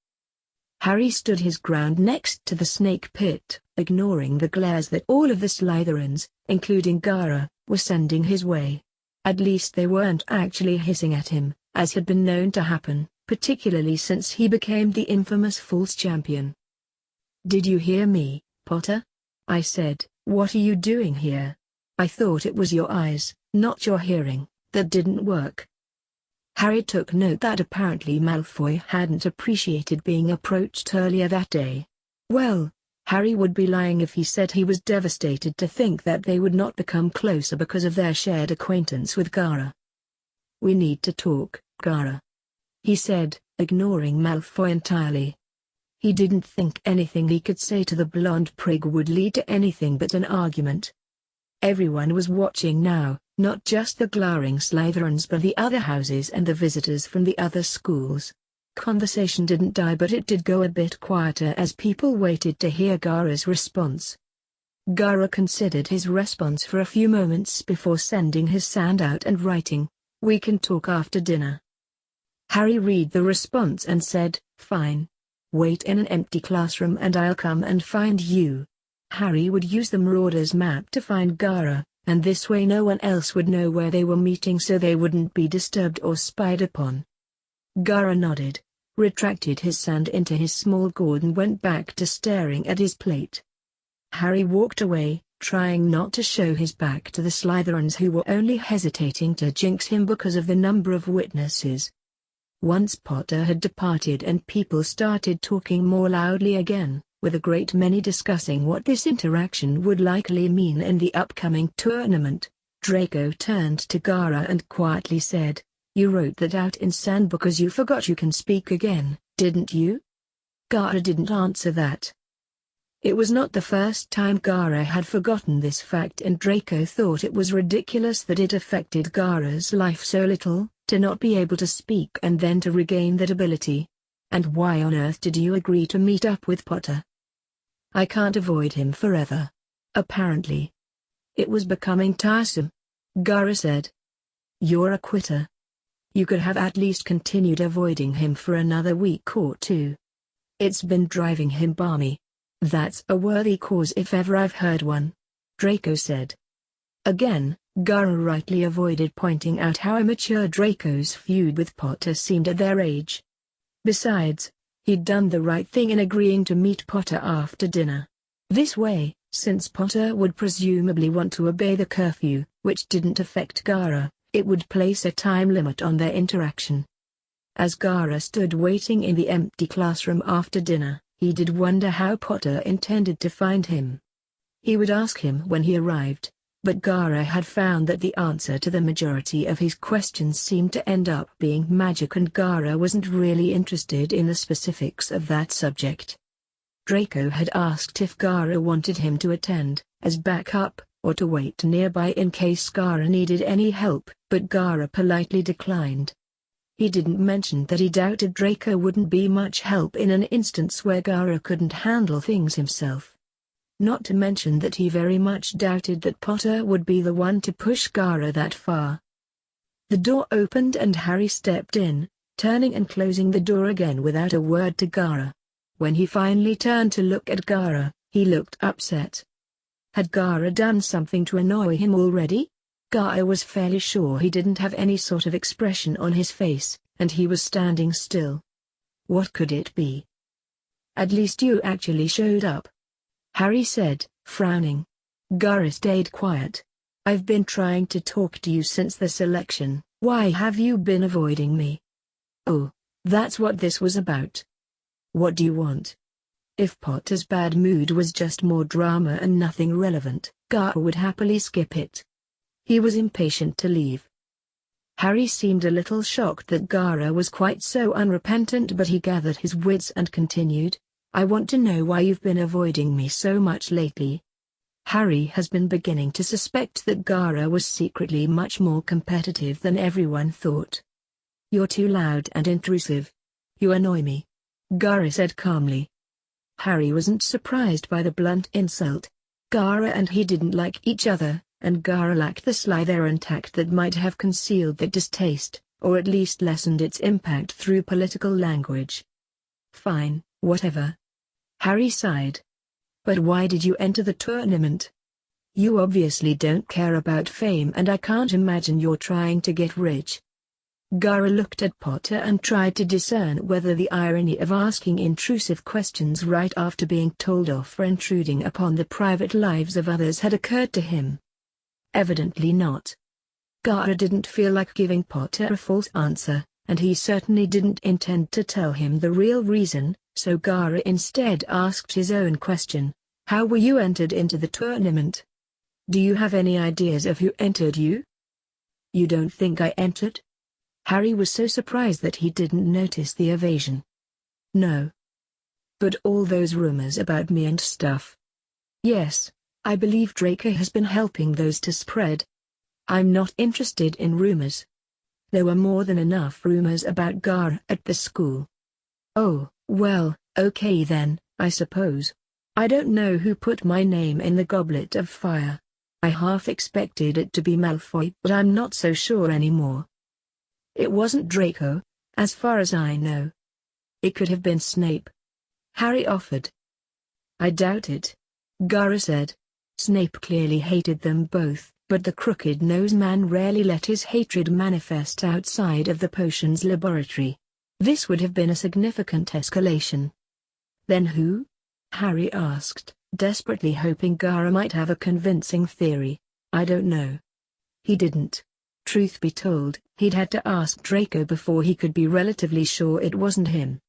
Harry stood his ground next to the snake pit, ignoring the glares that all of the Slytherins, including Gaara, were sending his way. At least they weren't actually hissing at him, as had been known to happen, particularly since he became the infamous false champion. "Did you hear me, Potter?" I said. "What are you doing here? I thought it was your eyes, not your hearing, that didn't work." Harry took note that apparently Malfoy hadn't appreciated being approached earlier that day. Well, Harry would be lying if he said he was devastated to think that they would not become closer because of their shared acquaintance with Gaara. "We need to talk, Gaara," he said, ignoring Malfoy entirely. He didn't think anything he could say to the blonde prig would lead to anything but an argument. Everyone was watching now, not just the glowering Slytherins but the other houses and the visitors from the other schools. Conversation didn't die, but it did go a bit quieter as people waited to hear Gaara's response. Gaara considered his response for a few moments before sending his sand out and writing, "We can talk after dinner." Harry read the response and said, "Fine. Wait in an empty classroom and I'll come and find you." Harry would use the Marauder's map to find Gaara, and this way no one else would know where they were meeting so they wouldn't be disturbed or spied upon. Gaara nodded, retracted his sand into his small gourd and went back to staring at his plate. Harry walked away, trying not to show his back to the Slytherins who were only hesitating to jinx him because of the number of witnesses. Once Potter had departed and people started talking more loudly again, with a great many discussing what this interaction would likely mean in the upcoming tournament, Draco turned to Gara and quietly said, "You wrote that out in sand because you forgot you can speak again, didn't you?" Gara didn't answer that. It was not the first time Gara had forgotten this fact, and Draco thought it was ridiculous that it affected Gara's life so little, to not be able to speak and then to regain that ability. "And why on earth did you agree to meet up with Potter?" "I can't avoid him forever. Apparently. It was becoming tiresome," Gara said. "You're a quitter. You could have at least continued avoiding him for another week or two. It's been driving him balmy." "That's a worthy cause if ever I've heard one," Draco said. Again, Gara rightly avoided pointing out how immature Draco's feud with Potter seemed at their age. Besides, he'd done the right thing in agreeing to meet Potter after dinner. This way, since Potter would presumably want to obey the curfew, which didn't affect Gara, it would place a time limit on their interaction. As Gara stood waiting in the empty classroom after dinner, he did wonder how Potter intended to find him. He would ask him when he arrived, but Gara had found that the answer to the majority of his questions seemed to end up being magic, and Gara wasn't really interested in the specifics of that subject. Draco had asked if Gara wanted him to attend, as backup, or to wait nearby in case Gara needed any help, but Gara politely declined. He didn't mention that he doubted Draco wouldn't be much help in an instance where Gara couldn't handle things himself. Not to mention that he very much doubted that Potter would be the one to push Gara that far. The door opened and Harry stepped in, turning and closing the door again without a word to Gara. When he finally turned to look at Gara, he looked upset. Had Gara done something to annoy him already? Gara was fairly sure he didn't have any sort of expression on his face, and he was standing still. What could it be? "At least you actually showed up," Harry said, frowning. Gara stayed quiet. "I've been trying to talk to you since the selection. Why have you been avoiding me?" "Oh, that's what this was about. What do you want?" If Potter's bad mood was just more drama and nothing relevant, Gara would happily skip it. He was impatient to leave. Harry seemed a little shocked that Gara was quite so unrepentant, but he gathered his wits and continued, "I want to know why you've been avoiding me so much lately." Harry has been beginning to suspect that Gara was secretly much more competitive than everyone thought. "You're too loud and intrusive. You annoy me," Gara said calmly. Harry wasn't surprised by the blunt insult. Gara and he didn't like each other, and Gara lacked the Slytherin tact that might have concealed that distaste, or at least lessened its impact through political language. "Fine, whatever." Harry sighed. "But why did you enter the tournament? You obviously don't care about fame, and I can't imagine you're trying to get rich." Gara looked at Potter and tried to discern whether the irony of asking intrusive questions right after being told off for intruding upon the private lives of others had occurred to him. Evidently not. Gara didn't feel like giving Potter a false answer, and he certainly didn't intend to tell him the real reason, so Gara instead asked his own question, "How were you entered into the tournament? Do you have any ideas of who entered you?" "You don't think I entered?" Harry was so surprised that he didn't notice the evasion. "No. But all those rumors about me and stuff." "Yes, I believe Draco has been helping those to spread." "I'm not interested in rumors. There were more than enough rumors about Gara at the school." "Oh, well, okay then, I suppose. I don't know who put my name in the Goblet of Fire. I half expected it to be Malfoy, but I'm not so sure anymore." "It wasn't Draco, as far as I know." "It could have been Snape," Harry offered. "I doubt it," Gara said. Snape clearly hated them both, but the crooked-nosed man rarely let his hatred manifest outside of the potions laboratory. This would have been a significant escalation. Then who? Harry asked, desperately hoping Gara might have a convincing theory. I don't know. He didn't. Truth be told, he'd had to ask Draco before he could be relatively sure it wasn't him.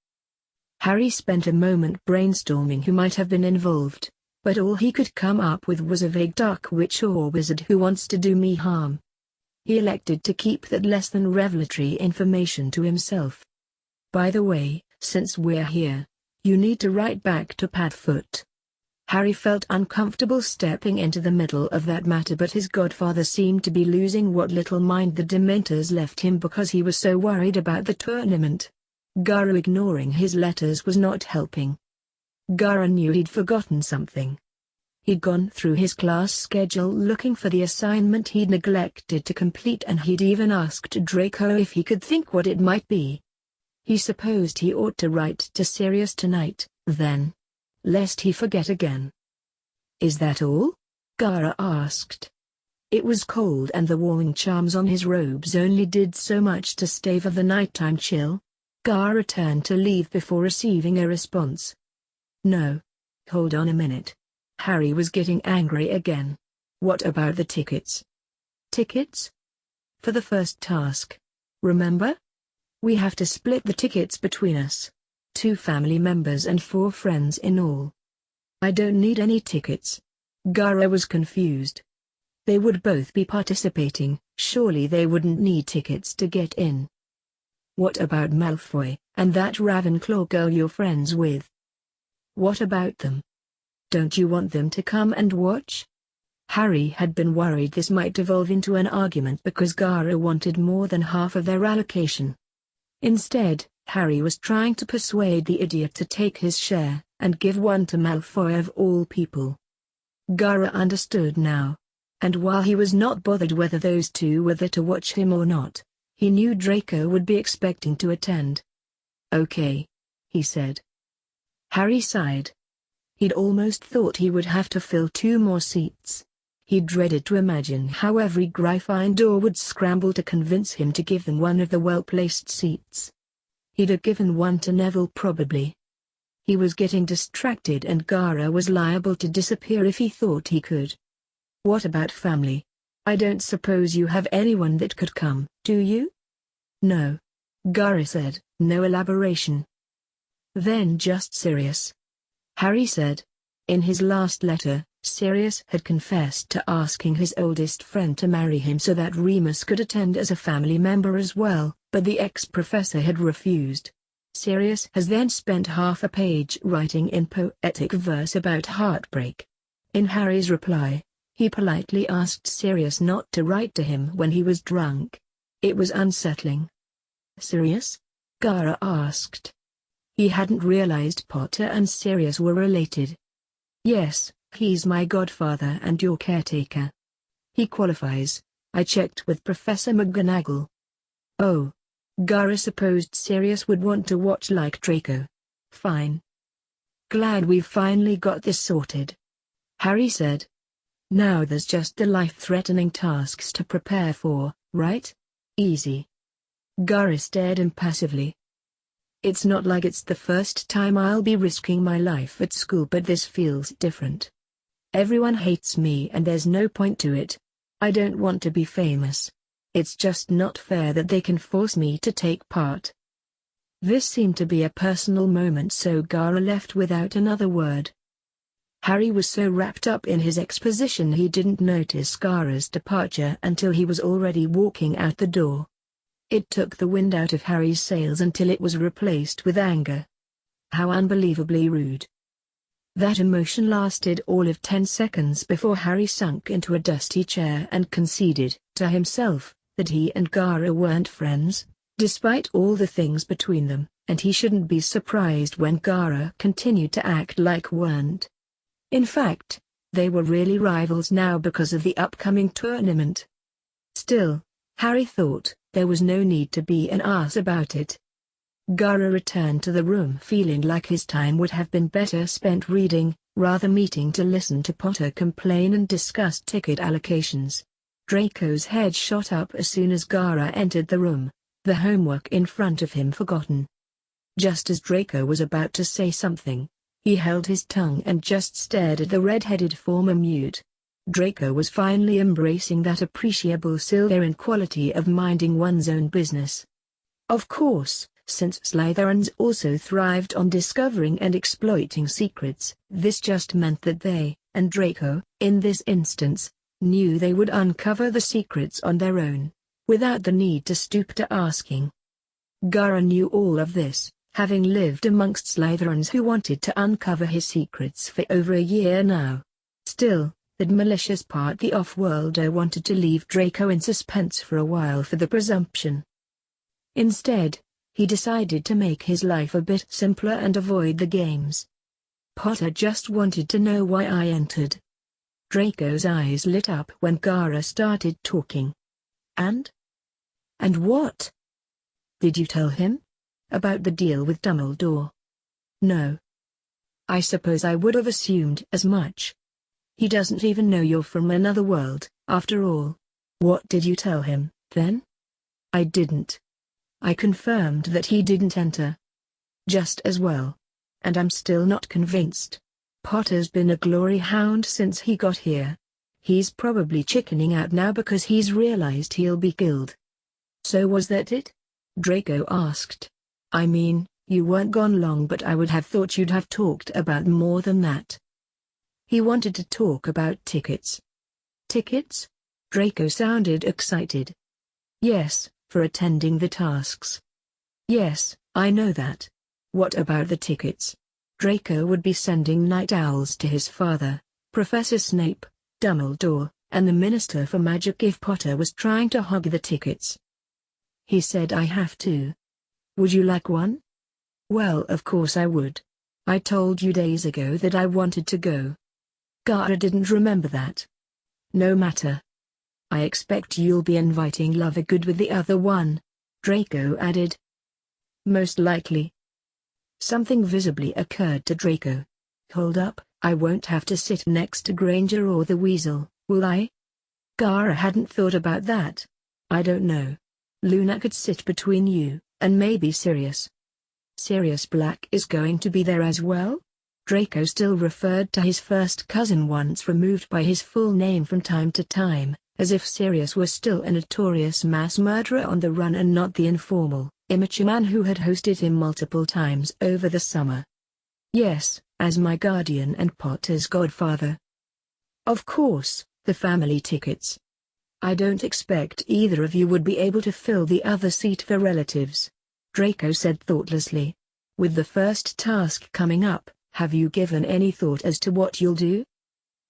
Harry spent a moment brainstorming who might have been involved, but all he could come up with was a vague dark witch or wizard who wants to do me harm. He elected to keep that less than revelatory information to himself. By the way, since we're here, you need to write back to Padfoot. Harry felt uncomfortable stepping into the middle of that matter, but his godfather seemed to be losing what little mind the Dementors left him because he was so worried about the tournament. Gara ignoring his letters was not helping. Gara knew he'd forgotten something. He'd gone through his class schedule looking for the assignment he'd neglected to complete, and he'd even asked Draco if he could think what it might be. He supposed he ought to write to Sirius tonight, then, lest he forget again. Is that all? Gara asked. It was cold and the warming charms on his robes only did so much to stave off the nighttime chill. Gara turned to leave before receiving a response. No. Hold on a minute. Harry was getting angry again. What about the tickets? Tickets? For the first task. Remember? We have to split the tickets between us. 2 family members and 4 friends in all. I don't need any tickets. Gara was confused. They would both be participating, surely they wouldn't need tickets to get in. What about Malfoy, and that Ravenclaw girl you're friends with? What about them? Don't you want them to come and watch? Harry had been worried this might devolve into an argument because Gara wanted more than half of their allocation. Instead, Harry was trying to persuade the idiot to take his share, and give one to Malfoy of all people. Gara understood now. And while he was not bothered whether those 2 were there to watch him or not, he knew Draco would be expecting to attend. Okay, he said. Harry sighed. He'd almost thought he would have to fill 2 more seats. He dreaded to imagine how every Gryffindor would scramble to convince him to give them one of the well-placed seats. He'd have given one to Neville probably. He was getting distracted and Gara was liable to disappear if he thought he could. What about family? I don't suppose you have anyone that could come, do you? No. Gara said, no elaboration. Then just Sirius. Harry said. In his last letter, Sirius had confessed to asking his oldest friend to marry him so that Remus could attend as a family member as well, but the ex-professor had refused. Sirius has then spent half a page writing in poetic verse about heartbreak. In Harry's reply, he politely asked Sirius not to write to him when he was drunk. It was unsettling. Sirius? Gara asked. He hadn't realized Potter and Sirius were related. Yes, he's my godfather and your caretaker. He qualifies. I checked with Professor McGonagall. Oh. Gara supposed Sirius would want to watch like Draco. Fine. Glad we've finally got this sorted. Harry said. Now there's just the life-threatening tasks to prepare for, right? Easy. Gara stared impassively. It's not like it's the first time I'll be risking my life at school, but this feels different. Everyone hates me and there's no point to it. I don't want to be famous. It's just not fair that they can force me to take part. This seemed to be a personal moment, so Gara left without another word. Harry was so wrapped up in his exposition he didn't notice Gara's departure until he was already walking out the door. It took the wind out of Harry's sails until it was replaced with anger. How unbelievably rude. That emotion lasted all of 10 seconds before Harry sunk into a dusty chair and conceded, to himself, that he and Gara weren't friends, despite all the things between them, and he shouldn't be surprised when Gara continued to act like weren't. In fact, they were really rivals now because of the upcoming tournament. Still, Harry thought, there was no need to be an ass about it. Gara returned to the room feeling like his time would have been better spent reading, rather meeting to listen to Potter complain and discuss ticket allocations. Draco's head shot up as soon as Gara entered the room, the homework in front of him forgotten. Just as Draco was about to say something, he held his tongue and just stared at the red-headed former mute. Draco was finally embracing that appreciable Slytherin quality of minding one's own business. Of course, since Slytherins also thrived on discovering and exploiting secrets, this just meant that they, and Draco, in this instance, knew they would uncover the secrets on their own, without the need to stoop to asking. Gara knew all of this, having lived amongst Slytherins who wanted to uncover his secrets for over a year now. Still, that malicious part, the off-worlder, wanted to leave Draco in suspense for a while for the presumption. Instead, he decided to make his life a bit simpler and avoid the games. Potter just wanted to know why I entered. Draco's eyes lit up when Gara started talking. And what? Did you tell him? About the deal with Dumbledore? No. I suppose I would have assumed as much. He doesn't even know you're from another world, after all. What did you tell him, then? I didn't. I confirmed that he didn't enter. Just as well. And I'm still not convinced. Potter's been a glory hound since he got here. He's probably chickening out now because he's realized he'll be killed. So was that it? Draco asked. I mean, you weren't gone long, but I would have thought you'd have talked about more than that. He wanted to talk about tickets. Tickets? Draco sounded excited. Yes, for attending the tasks. Yes, I know that. What about the tickets? Draco would be sending night owls to his father, Professor Snape, Dumbledore, and the Minister for Magic if Potter was trying to hog the tickets. He said I have to. Would you like one? Well, of course I would. I told you days ago that I wanted to go. Gara didn't remember that. No matter. I expect you'll be inviting Lovergood with the other one, Draco added. Most likely. Something visibly occurred to Draco. Hold up, I won't have to sit next to Granger or the Weasel, will I? Gara hadn't thought about that. I don't know. Luna could sit between you, and maybe Sirius. Sirius Black is going to be there as well? Draco still referred to his first cousin once removed by his full name from time to time, as if Sirius were still a notorious mass murderer on the run and not the informal, immature man who had hosted him multiple times over the summer. Yes, as my guardian and Potter's godfather. Of course, the family tickets. I don't expect either of you would be able to fill the other seat for relatives, Draco said thoughtlessly. With the first task coming up, have you given any thought as to what you'll do?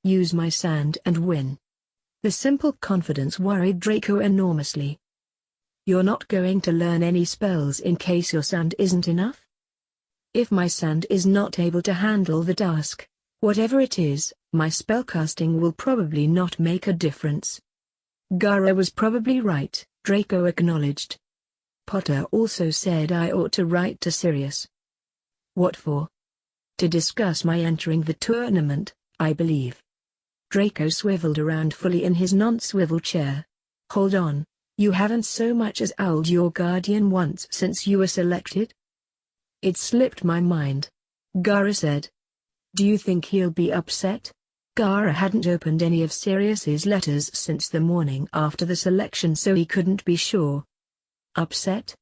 Use my sand and win. The simple confidence worried Draco enormously. You're not going to learn any spells in case your sand isn't enough? If my sand is not able to handle the task, whatever it is, my spellcasting will probably not make a difference. Gara was probably right, Draco acknowledged. Potter also said I ought to write to Sirius. What for? To discuss my entering the tournament, I believe. Draco swiveled around fully in his non-swivel chair. Hold on, you haven't so much as owled your guardian once since you were selected? It slipped my mind. Gara said. Do you think he'll be upset? Gara hadn't opened any of Sirius's letters since the morning after the selection, so he couldn't be sure. Upset?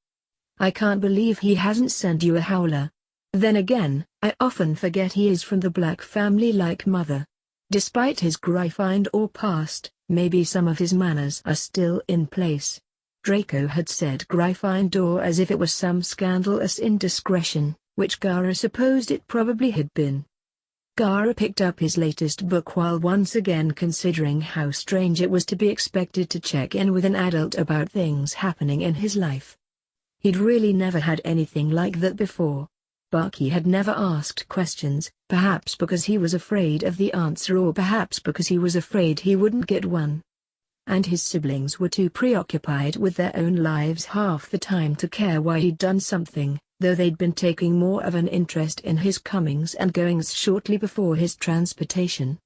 I can't believe he hasn't sent you a howler. Then again, I often forget he is from the Black family like Mother. Despite his Gryffindor past, maybe some of his manners are still in place. Draco had said Gryffindor as if it was some scandalous indiscretion, which Gara supposed it probably had been. Gara picked up his latest book while once again considering how strange it was to be expected to check in with an adult about things happening in his life. He'd really never had anything like that before. Bucky had never asked questions, perhaps because he was afraid of the answer or perhaps because he was afraid he wouldn't get one. And his siblings were too preoccupied with their own lives half the time to care why he'd done something, though they'd been taking more of an interest in his comings and goings shortly before his transportation.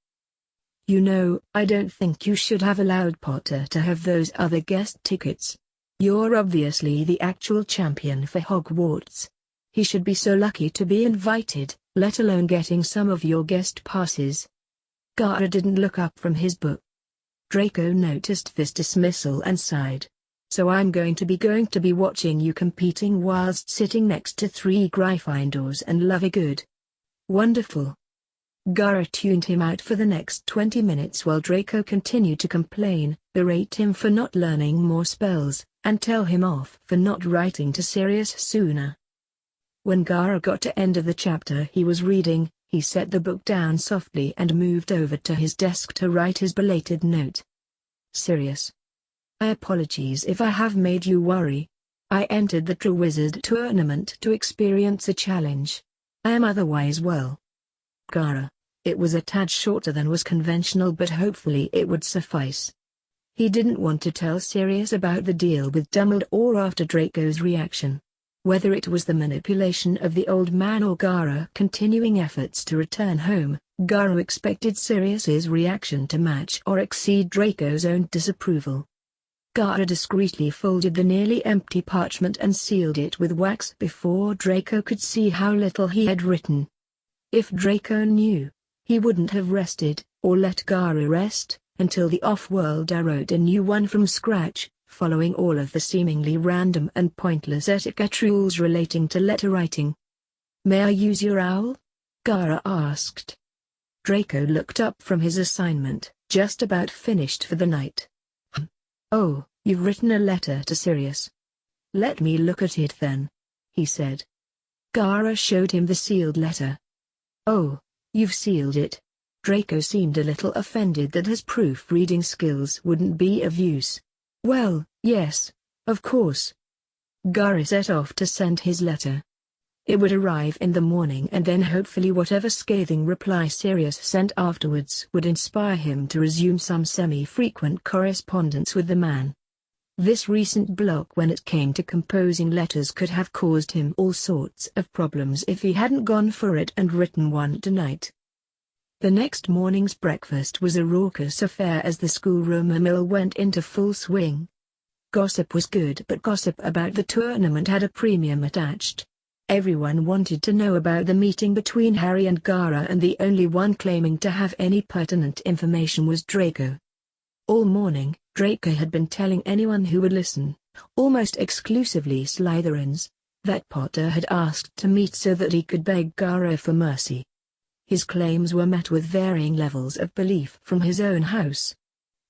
You know, I don't think you should have allowed Potter to have those other guest tickets. You're obviously the actual champion for Hogwarts. He should be so lucky to be invited, let alone getting some of your guest passes. Gaara didn't look up from his book. Draco noticed this dismissal and sighed. So I'm going to be watching you competing whilst sitting next to 3 Gryffindors and Lovegood. Wonderful. Gaara tuned him out for the next 20 minutes while Draco continued to complain, berate him for not learning more spells, and tell him off for not writing to Sirius sooner. When Gaara got to end of the chapter he was reading, he set the book down softly and moved over to his desk to write his belated note. Sirius. I apologize if I have made you worry. I entered the True Wizard tournament to experience a challenge. I am otherwise well. Gaara. It was a tad shorter than was conventional, but hopefully it would suffice. He didn't want to tell Sirius about the deal with Dumbledore after Draco's reaction. Whether it was the manipulation of the old man or Gaara's continuing efforts to return home, Gaara expected Sirius's reaction to match or exceed Draco's own disapproval. Gaara discreetly folded the nearly empty parchment and sealed it with wax before Draco could see how little he had written. If Draco knew, he wouldn't have rested, or let Gaara rest, until the off-world wrote a new one from scratch, following all of the seemingly random and pointless etiquette rules relating to letter writing. May I use your owl? Gaara asked. Draco looked up from his assignment, just about finished for the night. Oh, you've written a letter to Sirius. Let me look at it then, he said. Gaara showed him the sealed letter. Oh, you've sealed it. Draco seemed a little offended that his proofreading skills wouldn't be of use. Well, yes, of course. Gaara set off to send his letter. It would arrive in the morning, and then hopefully whatever scathing reply Sirius sent afterwards would inspire him to resume some semi-frequent correspondence with the man. This recent block when it came to composing letters could have caused him all sorts of problems if he hadn't gone for it and written one tonight. The next morning's breakfast was a raucous affair as the schoolroom mill went into full swing. Gossip was good, but gossip about the tournament had a premium attached. Everyone wanted to know about the meeting between Harry and Gaara, and the only one claiming to have any pertinent information was Draco. All morning, Draco had been telling anyone who would listen, almost exclusively Slytherins, that Potter had asked to meet so that he could beg Gaara for mercy. His claims were met with varying levels of belief from his own house.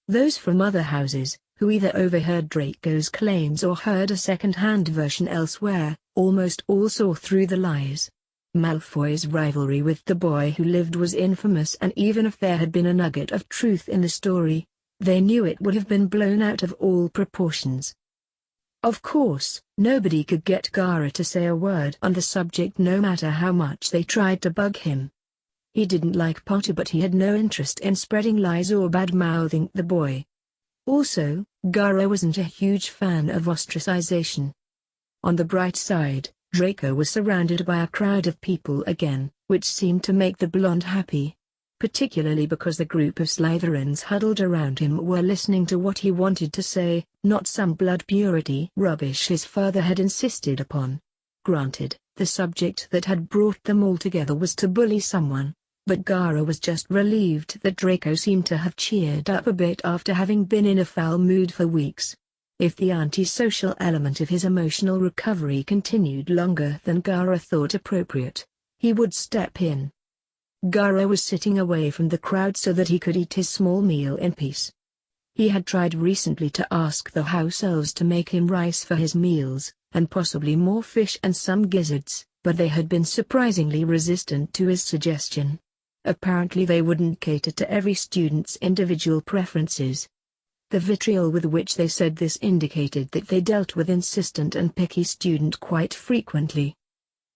Those from other houses, who either overheard Draco's claims or heard a second-hand version elsewhere, almost all saw through the lies. Malfoy's rivalry with the boy who lived was infamous, and even if there had been a nugget of truth in the story, they knew it would have been blown out of all proportions. Of course, nobody could get Gaara to say a word on the subject no matter how much they tried to bug him. He didn't like Potter, but he had no interest in spreading lies or bad-mouthing the boy. Also, Gaara wasn't a huge fan of ostracization. On the bright side, Draco was surrounded by a crowd of people again, which seemed to make the blonde happy. Particularly because the group of Slytherins huddled around him were listening to what he wanted to say, not some blood purity rubbish his father had insisted upon. Granted, the subject that had brought them all together was to bully someone, but Gaara was just relieved that Draco seemed to have cheered up a bit after having been in a foul mood for weeks. If the antisocial element of his emotional recovery continued longer than Gaara thought appropriate, he would step in. Gaara was sitting away from the crowd so that he could eat his small meal in peace. He had tried recently to ask the house elves to make him rice for his meals, and possibly more fish and some gizzards, but they had been surprisingly resistant to his suggestion. Apparently they wouldn't cater to every student's individual preferences. The vitriol with which they said this indicated that they dealt with insistent and picky student quite frequently.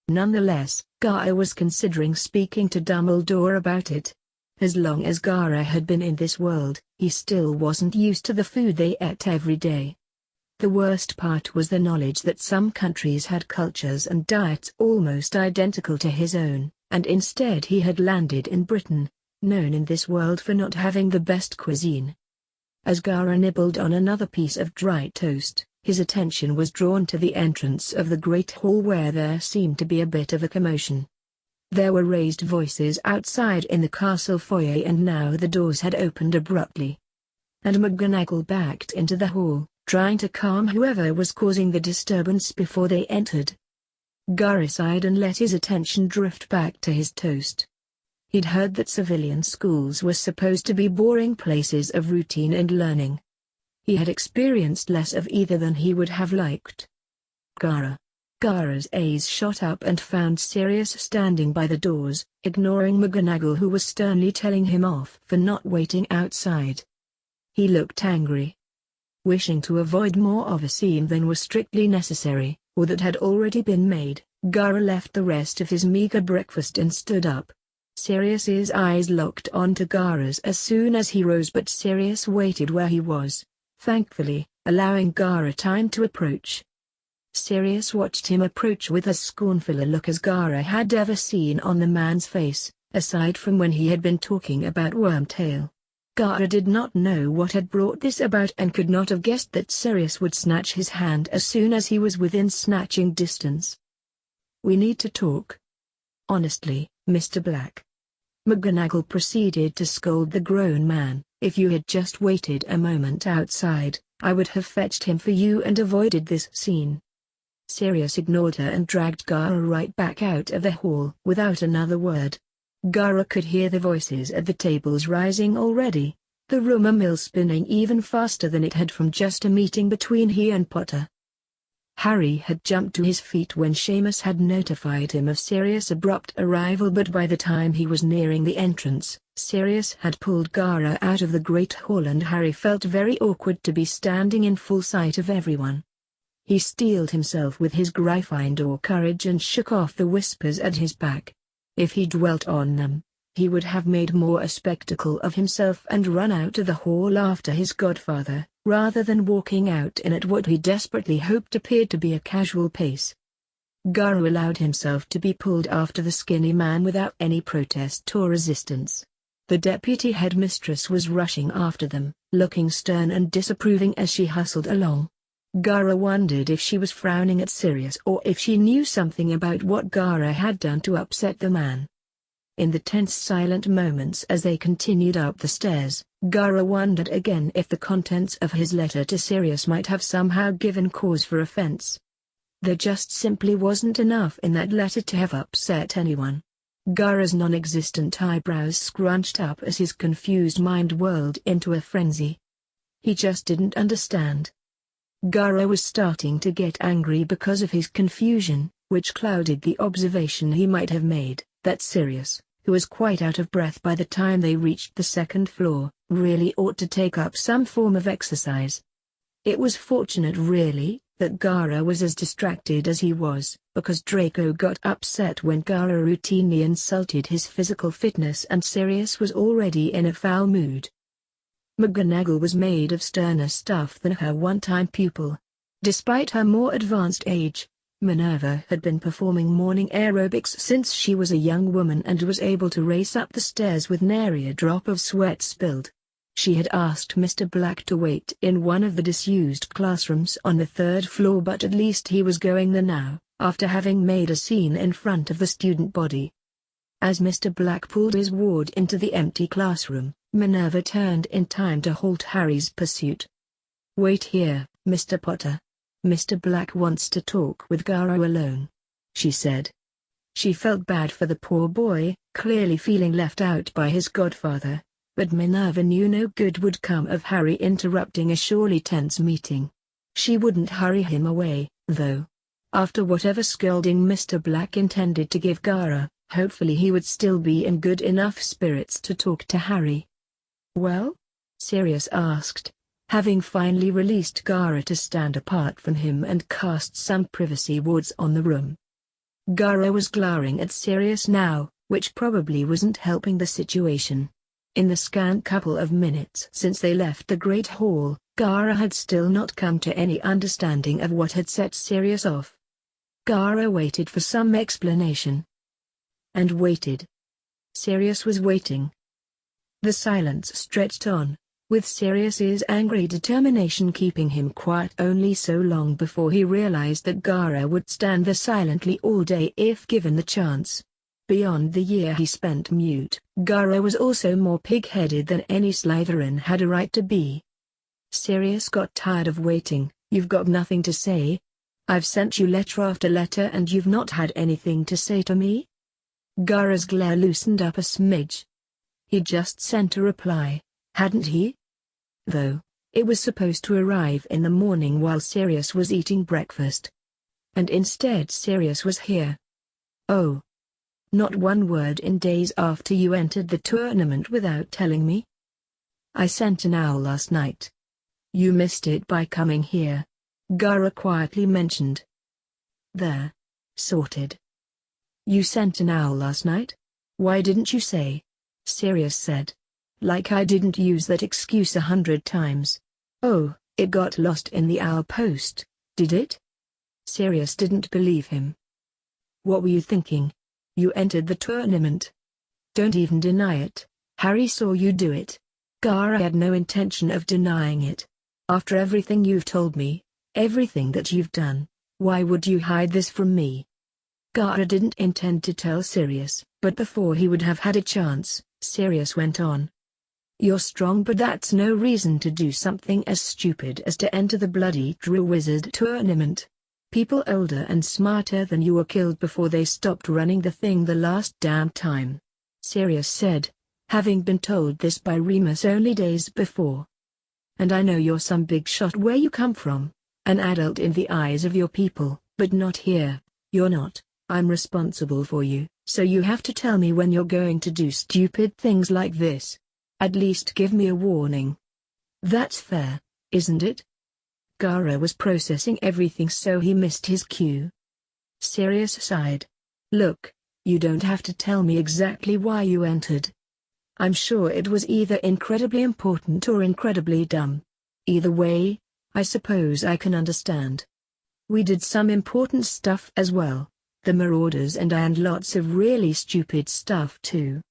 Nonetheless, Gaara was considering speaking to Dumbledore about it. As long as Gaara had been in this world, he still wasn't used to the food they ate every day. The worst part was the knowledge that some countries had cultures and diets almost identical to his own, and instead he had landed in Britain, known in this world for not having the best cuisine. As Gaara nibbled on another piece of dry toast, his attention was drawn to the entrance of the great hall where there seemed to be a bit of a commotion. There were raised voices outside in the castle foyer and now the doors had opened abruptly. And McGonagall backed into the hall, trying to calm whoever was causing the disturbance before they entered. Gara sighed and let his attention drift back to his toast. He'd heard that civilian schools were supposed to be boring places of routine and learning. He had experienced less of either than he would have liked. Gara's eyes shot up and found Sirius standing by the doors, ignoring McGonagall who was sternly telling him off for not waiting outside. He looked angry. Wishing to avoid more of a scene than was strictly necessary, or that had already been made, Gara left the rest of his meager breakfast and stood up. Sirius's eyes locked onto Gara's as soon as he rose, but Sirius waited where he was, thankfully, allowing Gara time to approach. Sirius watched him approach with as scornful a look as Gara had ever seen on the man's face, aside from when he had been talking about Wormtail. Gara did not know what had brought this about and could not have guessed that Sirius would snatch his hand as soon as he was within snatching distance. "We need to talk. Honestly, Mr. Black." McGonagall proceeded to scold the grown man. "If you had just waited a moment outside, I would have fetched him for you and avoided this scene." Sirius ignored her and dragged Gara right back out of the hall without another word. Gara could hear the voices at the tables rising already, the rumor mill spinning even faster than it had from just a meeting between he and Potter. Harry had jumped to his feet when Seamus had notified him of Sirius' abrupt arrival, but by the time he was nearing the entrance, Sirius had pulled Gara out of the Great Hall and Harry felt very awkward to be standing in full sight of everyone. He steeled himself with his Gryffindor courage and shook off the whispers at his back. If he dwelt on them, he would have made more a spectacle of himself and run out of the hall after his godfather, rather than walking out in at what he desperately hoped appeared to be a casual pace. Gara allowed himself to be pulled after the skinny man without any protest or resistance. The deputy headmistress was rushing after them, looking stern and disapproving as she hustled along. Gara wondered if she was frowning at Sirius or if she knew something about what Gara had done to upset the man. In the tense silent moments as they continued up the stairs, Gara wondered again if the contents of his letter to Sirius might have somehow given cause for offense. There just simply wasn't enough in that letter to have upset anyone. Gara's non-existent eyebrows scrunched up as his confused mind whirled into a frenzy. He just didn't understand. Gara was starting to get angry because of his confusion, which clouded the observation he might have made, that Sirius, who was quite out of breath by the time they reached the second floor, really ought to take up some form of exercise. It was fortunate really, that Gara was as distracted as he was, because Draco got upset when Gara routinely insulted his physical fitness and Sirius was already in a foul mood. McGonagall was made of sterner stuff than her one-time pupil. Despite her more advanced age, Minerva had been performing morning aerobics since she was a young woman and was able to race up the stairs with nary a drop of sweat spilled. She had asked Mr. Black to wait in one of the disused classrooms on the third floor, but at least he was going there now, after having made a scene in front of the student body. As Mr. Black pulled his ward into the empty classroom, Minerva turned in time to halt Harry's pursuit. "Wait here, Mr. Potter. Mr. Black wants to talk with Gara alone," she said. She felt bad for the poor boy, clearly feeling left out by his godfather, but Minerva knew no good would come of Harry interrupting a surely tense meeting. She wouldn't hurry him away, though. After whatever scolding Mr. Black intended to give Gara, hopefully he would still be in good enough spirits to talk to Harry. "Well?" Sirius asked, having finally released Gara to stand apart from him and cast some privacy wards on the room. Gara was glowering at Sirius now, which probably wasn't helping the situation. In the scant couple of minutes since they left the Great Hall, Gara had still not come to any understanding of what had set Sirius off. Gara waited for some explanation. And waited. Sirius was waiting. The silence stretched on, with Sirius's angry determination keeping him quiet only so long before he realized that Gaara would stand there silently all day if given the chance. Beyond the year he spent mute, Gaara was also more pig-headed than any Slytherin had a right to be. Sirius got tired of waiting. You've got nothing to say? I've sent you letter after letter and you've not had anything to say to me? Gaara's glare loosened up a smidge. He'd just sent a reply, hadn't he? Though, it was supposed to arrive in the morning while Sirius was eating breakfast. And instead Sirius was here. Oh. Not one word in days after you entered the tournament without telling me? I sent an owl last night. You missed it by coming here. Gaara quietly mentioned. There. Sorted. You sent an owl last night? Why didn't you say? Sirius said. Like I didn't use that excuse 100 times. Oh, it got lost in the owl post, did it? Sirius didn't believe him. What were you thinking? You entered the tournament. Don't even deny it. Harry saw you do it. Gaara had no intention of denying it. After everything you've told me, everything that you've done, why would you hide this from me? Gaara didn't intend to tell Sirius, but before he would have had a chance, Sirius went on. You're strong, but that's no reason to do something as stupid as to enter the bloody True Wizard tournament. People older and smarter than you were killed before they stopped running the thing the last damn time. Sirius said, having been told this by Remus only days before. And I know you're some big shot where you come from, an adult in the eyes of your people, but not here. You're not. I'm responsible for you, so you have to tell me when you're going to do stupid things like this. At least give me a warning. That's fair, isn't it? Gaara was processing everything, so he missed his cue. Sirius sighed. Look, you don't have to tell me exactly why you entered. I'm sure it was either incredibly important or incredibly dumb. Either way, I suppose I can understand. We did some important stuff as well, the Marauders and I, and lots of really stupid stuff too.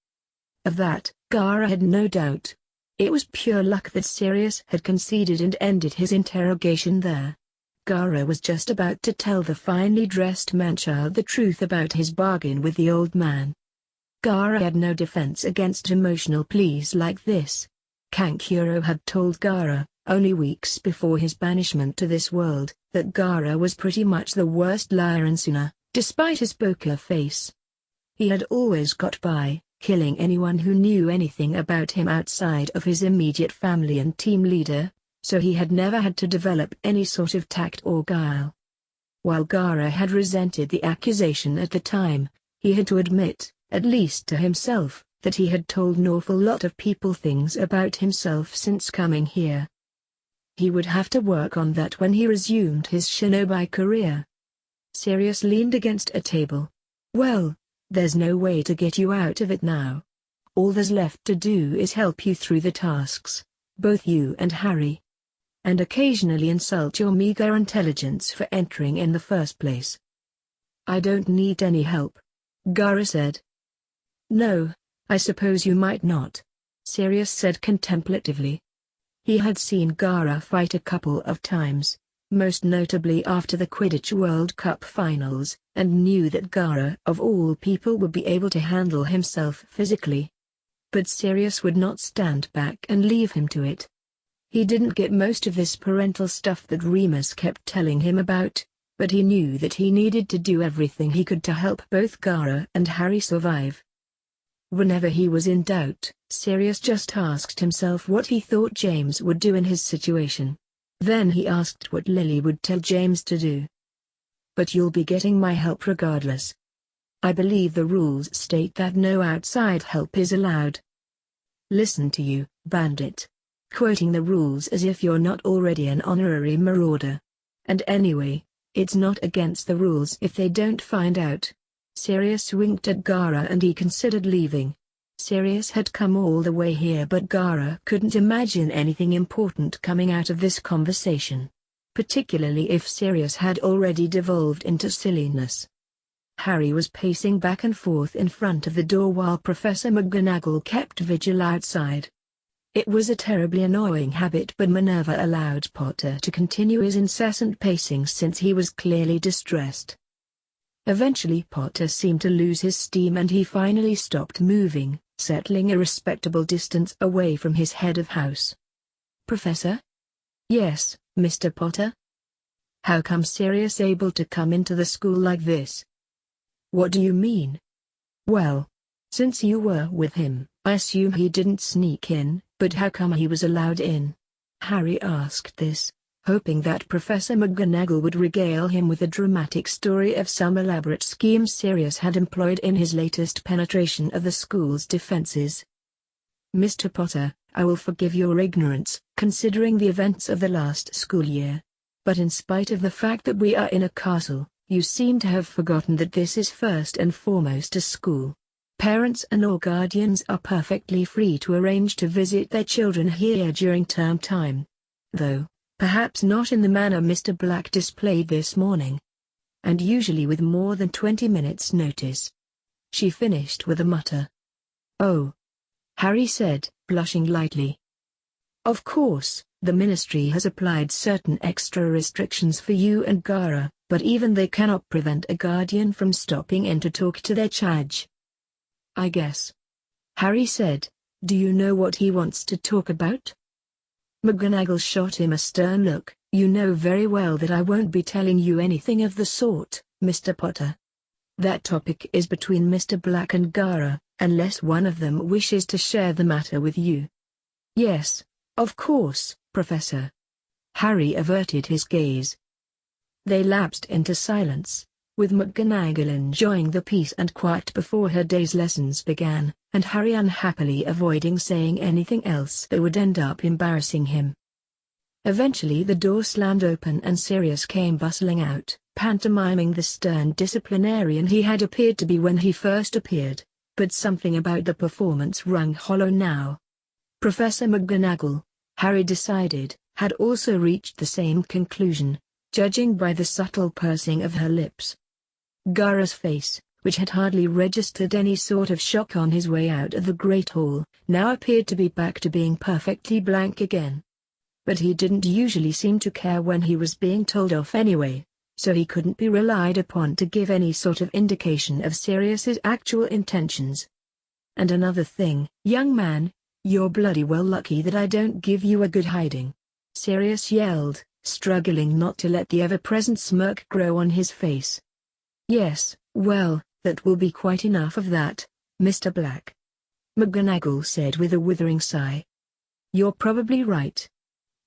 Of that, Gaara had no doubt. It was pure luck that Sirius had conceded and ended his interrogation there. Gaara was just about to tell the finely dressed man-child the truth about his bargain with the old man. Gaara had no defense against emotional pleas like this. Kankuro had told Gaara, only weeks before his banishment to this world, that Gaara was pretty much the worst liar in Suna, despite his poker face. He had always got by, killing anyone who knew anything about him outside of his immediate family and team leader, so he had never had to develop any sort of tact or guile. While Gaara had resented the accusation at the time, he had to admit, at least to himself, that he had told an awful lot of people things about himself since coming here. He would have to work on that when he resumed his shinobi career. Sirius leaned against a table. Well, there's no way to get you out of it now. All there's left to do is help you through the tasks, both you and Harry. And occasionally insult your meager intelligence for entering in the first place. I don't need any help, Gaara said. No, I suppose you might not, Sirius said contemplatively. He had seen Gaara fight a couple of times, most notably after the Quidditch World Cup finals, and knew that Gaara of all people would be able to handle himself physically. But Sirius would not stand back and leave him to it. He didn't get most of this parental stuff that Remus kept telling him about, but he knew that he needed to do everything he could to help both Gaara and Harry survive. Whenever he was in doubt, Sirius just asked himself what he thought James would do in his situation. Then he asked what Lily would tell James to do. But you'll be getting my help regardless. I believe the rules state that no outside help is allowed. Listen to you, Bandit. Quoting the rules as if you're not already an honorary marauder. And anyway, it's not against the rules if they don't find out. Sirius winked at Gaara and he considered leaving. Sirius had come all the way here, but Gaara couldn't imagine anything important coming out of this conversation. Particularly if Sirius had already devolved into silliness. Harry was pacing back and forth in front of the door while Professor McGonagall kept vigil outside. It was a terribly annoying habit, but Minerva allowed Potter to continue his incessant pacing since he was clearly distressed. Eventually Potter seemed to lose his steam and he finally stopped moving, settling a respectable distance away from his head of house. "Professor?" "Yes, Mr. Potter?" "How come Sirius able to come into the school like this?" "What do you mean?" "Well, since you were with him, I assume he didn't sneak in, but how come he was allowed in?" Harry asked this, hoping that Professor McGonagall would regale him with a dramatic story of some elaborate scheme Sirius had employed in his latest penetration of the school's defenses. "Mr. Potter, I will forgive your ignorance, considering the events of the last school year. But in spite of the fact that we are in a castle, you seem to have forgotten that this is first and foremost a school. Parents and all guardians are perfectly free to arrange to visit their children here during term time. Though, perhaps not in the manner Mr. Black displayed this morning. And usually with more than 20 minutes' notice." She finished with a mutter. "Oh," Harry said, blushing lightly. "Of course, the Ministry has applied certain extra restrictions for you and Gara, but even they cannot prevent a guardian from stopping in to talk to their charge." "I guess," Harry said. "Do you know what he wants to talk about?" McGonagall shot him a stern look. "You know very well that I won't be telling you anything of the sort, Mr. Potter. That topic is between Mr. Black and Gara, unless one of them wishes to share the matter with you." "Yes, of course, Professor." Harry averted his gaze. They lapsed into silence, with McGonagall enjoying the peace and quiet before her day's lessons began, and Harry unhappily avoiding saying anything else that would end up embarrassing him. Eventually the door slammed open and Sirius came bustling out, pantomiming the stern disciplinarian he had appeared to be when he first appeared, but something about the performance rang hollow now. Professor McGonagall, Harry decided, had also reached the same conclusion, judging by the subtle pursing of her lips. Gara's face, which had hardly registered any sort of shock on his way out of the Great Hall, now appeared to be back to being perfectly blank again. But he didn't usually seem to care when he was being told off anyway, so he couldn't be relied upon to give any sort of indication of Sirius's actual intentions. "And another thing, young man, you're bloody well lucky that I don't give you a good hiding," Sirius yelled, struggling not to let the ever-present smirk grow on his face. "Yes, well, that will be quite enough of that, Mr. Black," McGonagall said with a withering sigh. "You're probably right.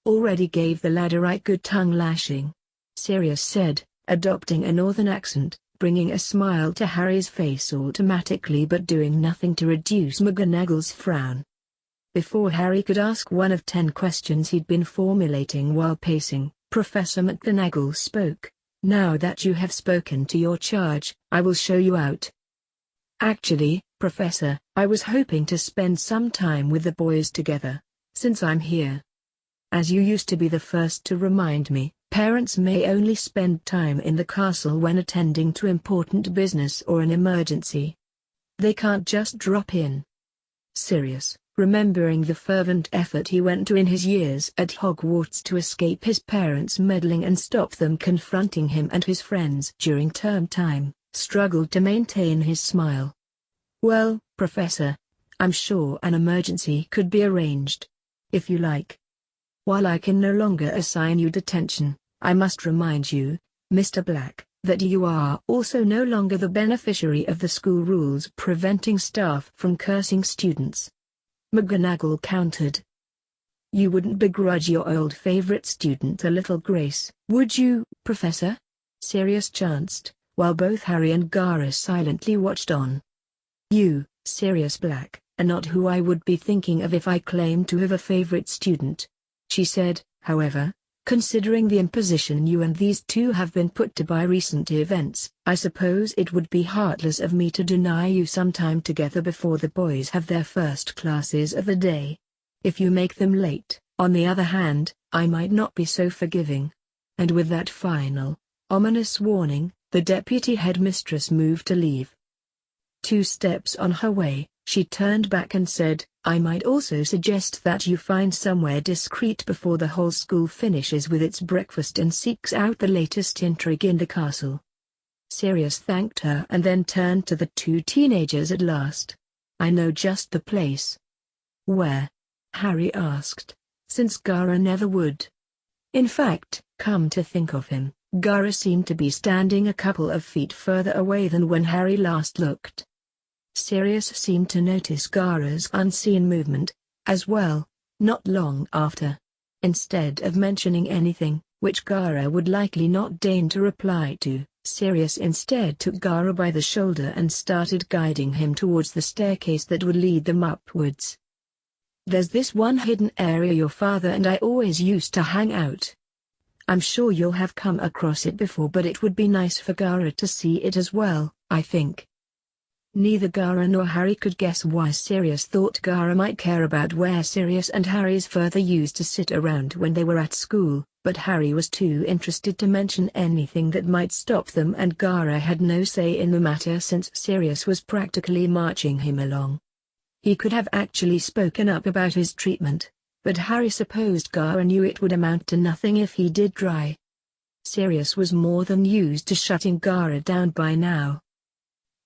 Already gave the lad a right good tongue lashing," Sirius said, adopting a northern accent, bringing a smile to Harry's face automatically but doing nothing to reduce McGonagall's frown. Before Harry could ask one of 10 questions he'd been formulating while pacing, Professor McGonagall spoke. "Now that you have spoken to your charge, I will show you out." "Actually, Professor, I was hoping to spend some time with the boys together, since I'm here. As you used to be the first to remind me, parents may only spend time in the castle when attending to important business or an emergency. They can't just drop in." Sirius, remembering the fervent effort he went to in his years at Hogwarts to escape his parents' meddling and stop them confronting him and his friends during term time, struggled to maintain his smile. "Well, Professor, I'm sure an emergency could be arranged. If you like. While I can no longer assign you detention, I must remind you, Mr. Black, that you are also no longer the beneficiary of the school rules preventing staff from cursing students," McGonagall countered. "You wouldn't begrudge your old favorite student a little grace, would you, Professor?" Sirius chanced, while both Harry and Gara silently watched on. "You, Sirius Black, are not who I would be thinking of if I claimed to have a favorite student," she said. "However, considering the imposition you and these two have been put to by recent events, I suppose it would be heartless of me to deny you some time together before the boys have their first classes of the day. If you make them late, on the other hand, I might not be so forgiving." And with that final, ominous warning, the deputy headmistress moved to leave. 2 steps on her way, she turned back and said, I might also suggest that you find somewhere discreet before the whole school finishes with its breakfast and seeks out the latest intrigue in the castle." Sirius thanked her and then turned to the two teenagers at last. "I know just the place." "Where?" Harry asked, since Gaara never would. In fact, come to think of him, Gaara seemed to be standing a couple of feet further away than when Harry last looked. Sirius seemed to notice Gaara's unseen movement, as well, not long after. Instead of mentioning anything, which Gaara would likely not deign to reply to, Sirius instead took Gaara by the shoulder and started guiding him towards the staircase that would lead them upwards. "There's this one hidden area your father and I always used to hang out. I'm sure you'll have come across it before, but it would be nice for Gaara to see it as well, I think." Neither Gaara nor Harry could guess why Sirius thought Gaara might care about where Sirius and Harry's father used to sit around when they were at school, but Harry was too interested to mention anything that might stop them, and Gaara had no say in the matter since Sirius was practically marching him along. He could have actually spoken up about his treatment, but Harry supposed Gaara knew it would amount to nothing if he did try. Sirius was more than used to shutting Gaara down by now.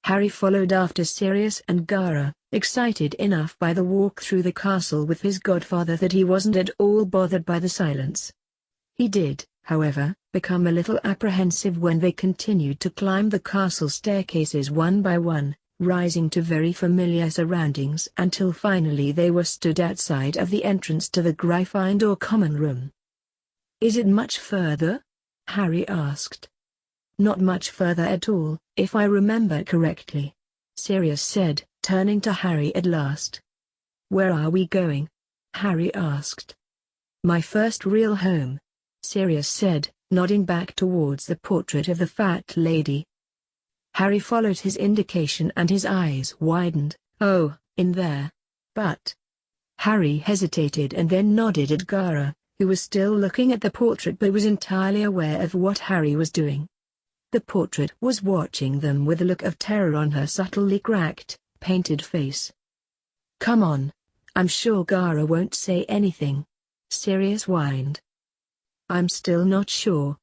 Harry followed after Sirius and Gaara, excited enough by the walk through the castle with his godfather that he wasn't at all bothered by the silence. He did, however, become a little apprehensive when they continued to climb the castle staircases one by one, rising to very familiar surroundings until finally they were stood outside of the entrance to the Gryffindor or common room. "Is it much further?" Harry asked. "Not much further at all, if I remember correctly," Sirius said, turning to Harry at last. "Where are we going?" Harry asked. "My first real home," Sirius said, nodding back towards the portrait of the fat lady. Harry followed his indication and his eyes widened. "Oh, in there. But..." Harry hesitated and then nodded at Gaara, who was still looking at the portrait but was entirely aware of what Harry was doing. The portrait was watching them with a look of terror on her subtly cracked, painted face. "Come on. I'm sure Gaara won't say anything," Sirius whined. "I'm still not sure,"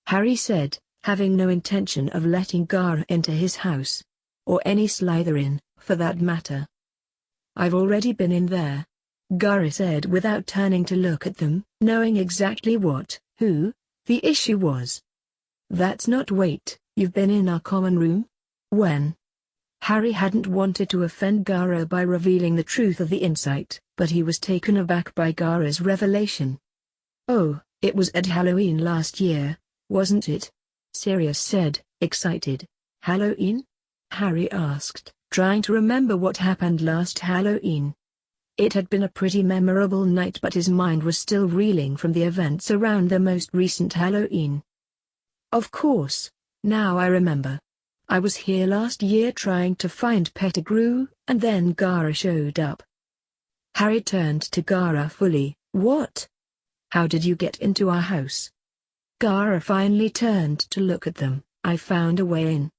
Harry said, having no intention of letting Gaara into his house. Or any Slytherin, for that matter. "I've already been in there," Gaara said without turning to look at them, knowing exactly who the issue was. "That's not wait, you've been in our common room? When?" Harry hadn't wanted to offend Gaara by revealing the truth of the insight, but he was taken aback by Gaara's revelation. "Oh, it was at Halloween last year, wasn't it?" Sirius said, excited. "Halloween?" Harry asked, trying to remember what happened last Halloween. It had been a pretty memorable night, but his mind was still reeling from the events around the most recent Halloween. "Of course, now I remember. I was here last year trying to find Pettigrew, and then Gaara showed up." Harry turned to Gaara fully. "What? How did you get into our house?" Gaara finally turned to look at them. "I found a way in."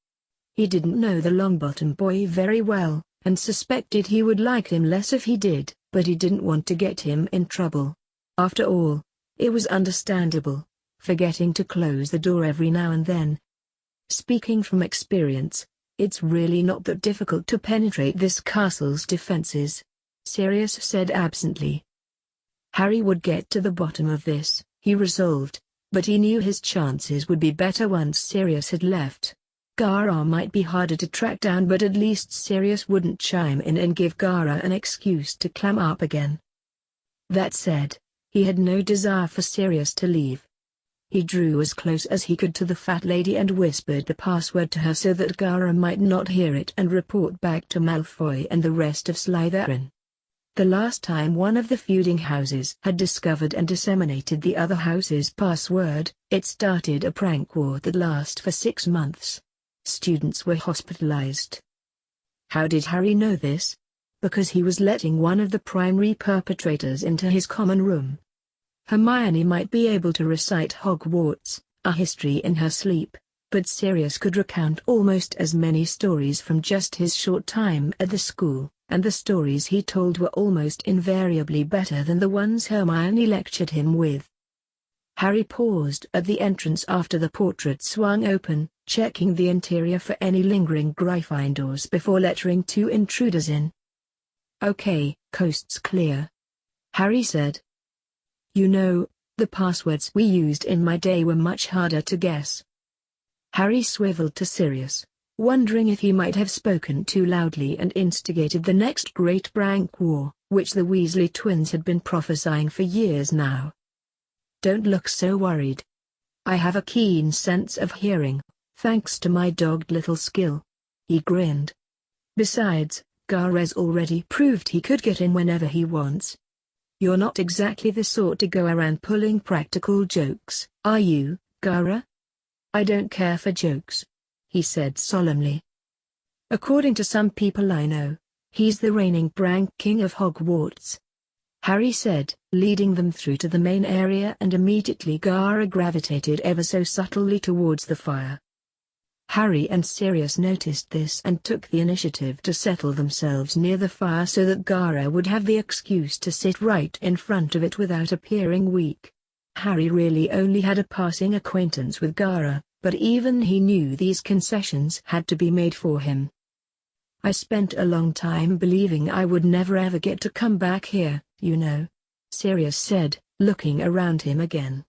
He didn't know the Longbottom boy very well, and suspected he would like him less if he did, but he didn't want to get him in trouble. After all, it was understandable, forgetting to close the door every now and then. "Speaking from experience, it's really not that difficult to penetrate this castle's defenses," Sirius said absently. Harry would get to the bottom of this, he resolved, but he knew his chances would be better once Sirius had left. Gaara might be harder to track down, but at least Sirius wouldn't chime in and give Gaara an excuse to clam up again. That said, he had no desire for Sirius to leave. He drew as close as he could to the fat lady and whispered the password to her so that Gaara might not hear it and report back to Malfoy and the rest of Slytherin. The last time one of the feuding houses had discovered and disseminated the other house's password, it started a prank war that lasted for 6 months. Students were hospitalized. How did Harry know this? Because he was letting one of the primary perpetrators into his common room. Hermione might be able to recite Hogwarts, a history in her sleep, but Sirius could recount almost as many stories from just his short time at the school, and the stories he told were almost invariably better than the ones Hermione lectured him with. Harry paused at the entrance after the portrait swung open, checking the interior for any lingering Gryffindors before letting two intruders in. "Okay, coast's clear," Harry said. "You know, the passwords we used in my day were much harder to guess." Harry swiveled to Sirius, wondering if he might have spoken too loudly and instigated the next great prank war, which the Weasley twins had been prophesying for years now. "Don't look so worried. I have a keen sense of hearing, thanks to my dogged little skill." He grinned. "Besides, Gaara's already proved he could get in whenever he wants. You're not exactly the sort to go around pulling practical jokes, are you, Gaara?" "I don't care for jokes," he said solemnly. "According to some people I know, he's the reigning prank king of Hogwarts," Harry said, leading them through to the main area, and immediately Gaara gravitated ever so subtly towards the fire. Harry and Sirius noticed this and took the initiative to settle themselves near the fire so that Gaara would have the excuse to sit right in front of it without appearing weak. Harry really only had a passing acquaintance with Gaara, but even he knew these concessions had to be made for him. "I spent a long time believing I would never ever get to come back here, you know," Sirius said, looking around him again.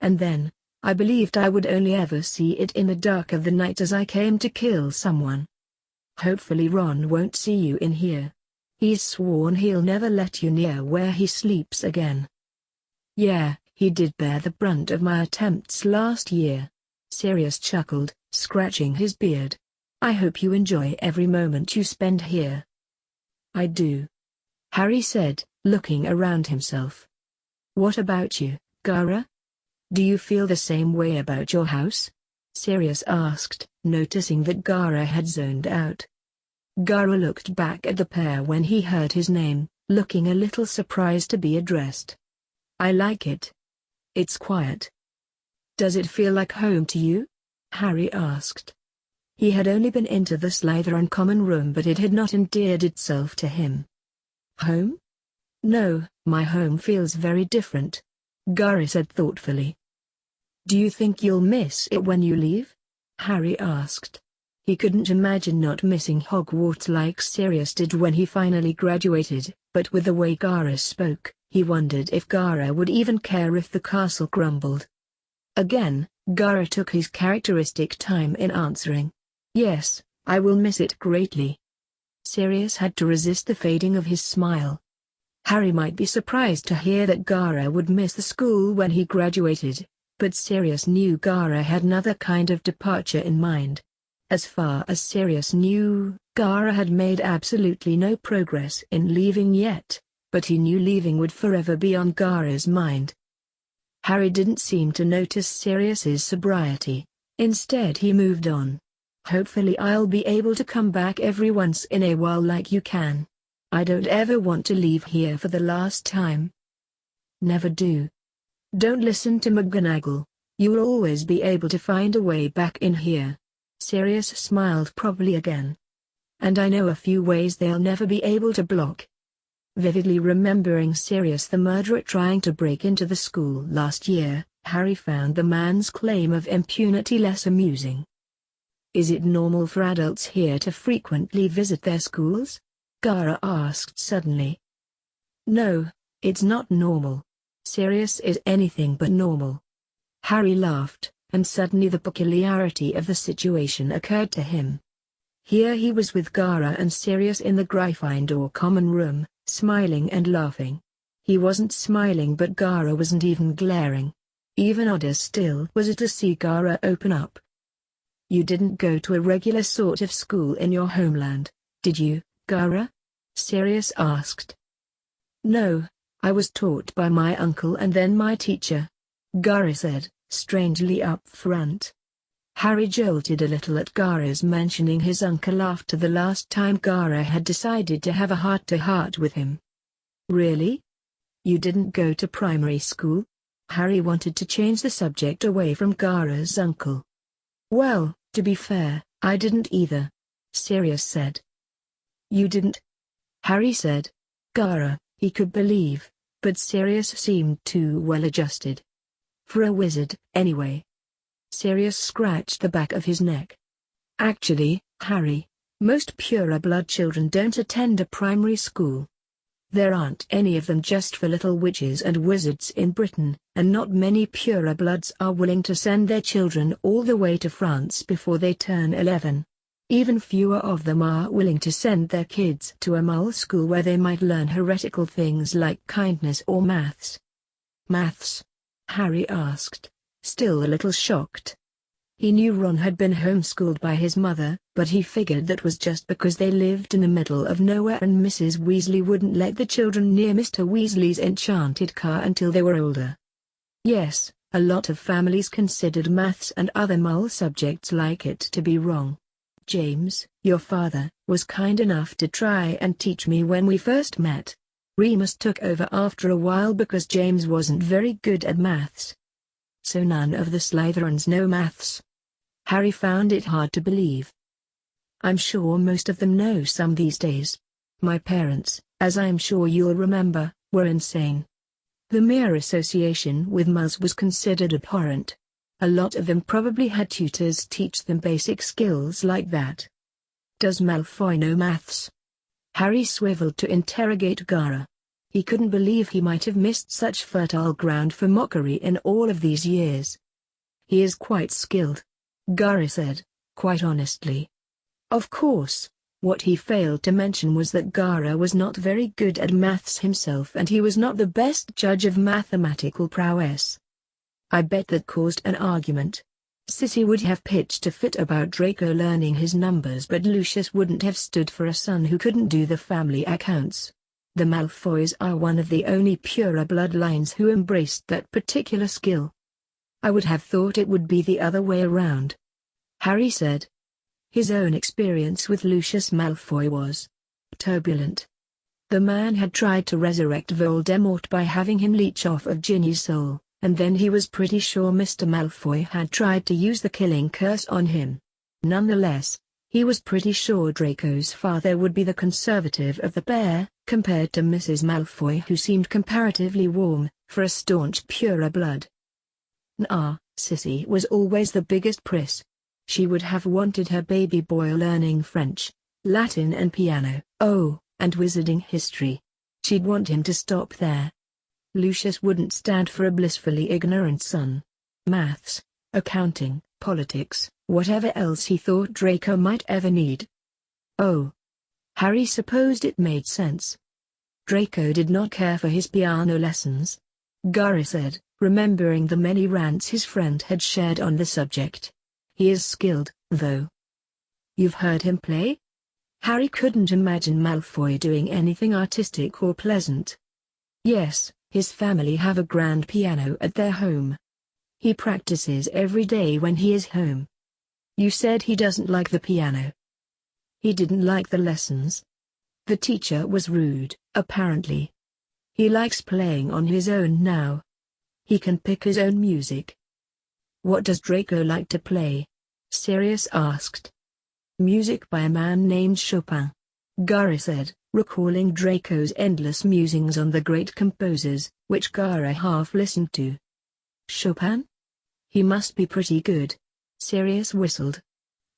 "And then, I believed I would only ever see it in the dark of the night as I came to kill someone. Hopefully Ron won't see you in here. He's sworn he'll never let you near where he sleeps again." "Yeah, he did bear the brunt of my attempts last year," Sirius chuckled, scratching his beard. "I hope you enjoy every moment you spend here." "I do," Harry said, looking around himself. "What about you, Gaara? Do you feel the same way about your house?" Sirius asked, noticing that Gaara had zoned out. Gaara looked back at the pair when he heard his name, looking a little surprised to be addressed. "I like it. It's quiet." "Does it feel like home to you?" Harry asked. He had only been into the Slytherin common room, but it had not endeared itself to him. "Home? No, my home feels very different," Gaara said thoughtfully. "Do you think you'll miss it when you leave?" Harry asked. He couldn't imagine not missing Hogwarts like Sirius did when he finally graduated, but with the way Gaara spoke, he wondered if Gaara would even care if the castle crumbled. Again, Gaara took his characteristic time in answering. "Yes, I will miss it greatly." Sirius had to resist the fading of his smile. Harry might be surprised to hear that Gaara would miss the school when he graduated, but Sirius knew Gaara had another kind of departure in mind. As far as Sirius knew, Gaara had made absolutely no progress in leaving yet, but he knew leaving would forever be on Gaara's mind. Harry didn't seem to notice Sirius's sobriety. Instead he moved on. "Hopefully I'll be able to come back every once in a while like you can. I don't ever want to leave here for the last time." "Never do. Don't listen to McGonagall. You'll always be able to find a way back in here." Sirius smiled properly again. "And I know a few ways they'll never be able to block." Vividly remembering Sirius the murderer trying to break into the school last year, Harry found the man's claim of impunity less amusing. "Is it normal for adults here to frequently visit their schools?" Gaara asked suddenly. "No, it's not normal. Sirius is anything but normal." Harry laughed, and suddenly the peculiarity of the situation occurred to him. Here he was with Gaara and Sirius in the Gryffindor common room, smiling and laughing. He wasn't smiling, but Gaara wasn't even glaring. Even odder still was it to see Gaara open up. "You didn't go to a regular sort of school in your homeland, did you, Gaara?" Sirius asked. "No, I was taught by my uncle and then my teacher," Gaara said, strangely upfront. Harry jolted a little at Gaara's mentioning his uncle after the last time Gaara had decided to have a heart-to-heart with him. "Really? You didn't go to primary school?" Harry wanted to change the subject away from Gaara's uncle. Well, to be fair, I didn't either, Sirius said. You didn't? Harry said. Gara, he could believe, but Sirius seemed too well adjusted. For a wizard, anyway. Sirius scratched the back of his neck. Actually, Harry, most pure-blood children don't attend a primary school. There aren't any of them just for little witches and wizards in Britain, and not many pure-bloods are willing to send their children all the way to France before they turn 11. Even fewer of them are willing to send their kids to a mule school where they might learn heretical things like kindness or maths. Maths? Harry asked, still a little shocked. He knew Ron had been homeschooled by his mother, but he figured that was just because they lived in the middle of nowhere and Mrs. Weasley wouldn't let the children near Mr. Weasley's enchanted car until they were older. Yes, a lot of families considered maths and other mule subjects like it to be wrong. James, your father, was kind enough to try and teach me when we first met. Remus took over after a while because James wasn't very good at maths. So none of the Slytherins know maths. Harry found it hard to believe. I'm sure most of them know some these days. My parents, as I'm sure you'll remember, were insane. The mere association with muggles was considered abhorrent. A lot of them probably had tutors teach them basic skills like that. Does Malfoy know maths? Harry swiveled to interrogate Gara. He couldn't believe he might have missed such fertile ground for mockery in all of these years. He is quite skilled, Gara said, quite honestly. Of course, what he failed to mention was that Gara was not very good at maths himself and he was not the best judge of mathematical prowess. I bet that caused an argument. Sissy would have pitched a fit about Draco learning his numbers, but Lucius wouldn't have stood for a son who couldn't do the family accounts. The Malfoys are one of the only purer bloodlines who embraced that particular skill. I would have thought it would be the other way around, Harry said. His own experience with Lucius Malfoy was turbulent. The man had tried to resurrect Voldemort by having him leech off of Ginny's soul, and then he was pretty sure Mr. Malfoy had tried to use the killing curse on him. Nonetheless, he was pretty sure Draco's father would be the conservative of the pair, compared to Mrs. Malfoy, who seemed comparatively warm, for a staunch purer blood. Sissy was always the biggest priss. She would have wanted her baby boy learning French, Latin and piano, and wizarding history. She'd want him to stop there. Lucius wouldn't stand for a blissfully ignorant son. Maths, accounting, politics, whatever else he thought Draco might ever need. Oh. Harry supposed it made sense. Draco did not care for his piano lessons, Gara said, remembering the many rants his friend had shared on the subject. He is skilled, though. You've heard him play? Harry couldn't imagine Malfoy doing anything artistic or pleasant. Yes, his family have a grand piano at their home. He practices every day when he is home. You said he doesn't like the piano. He didn't like the lessons. The teacher was rude, apparently. He likes playing on his own now. He can pick his own music. What does Draco like to play? Sirius asked. Music by a man named Chopin, Gara said, recalling Draco's endless musings on the great composers, which Gara half listened to. Chopin? He must be pretty good. Sirius whistled.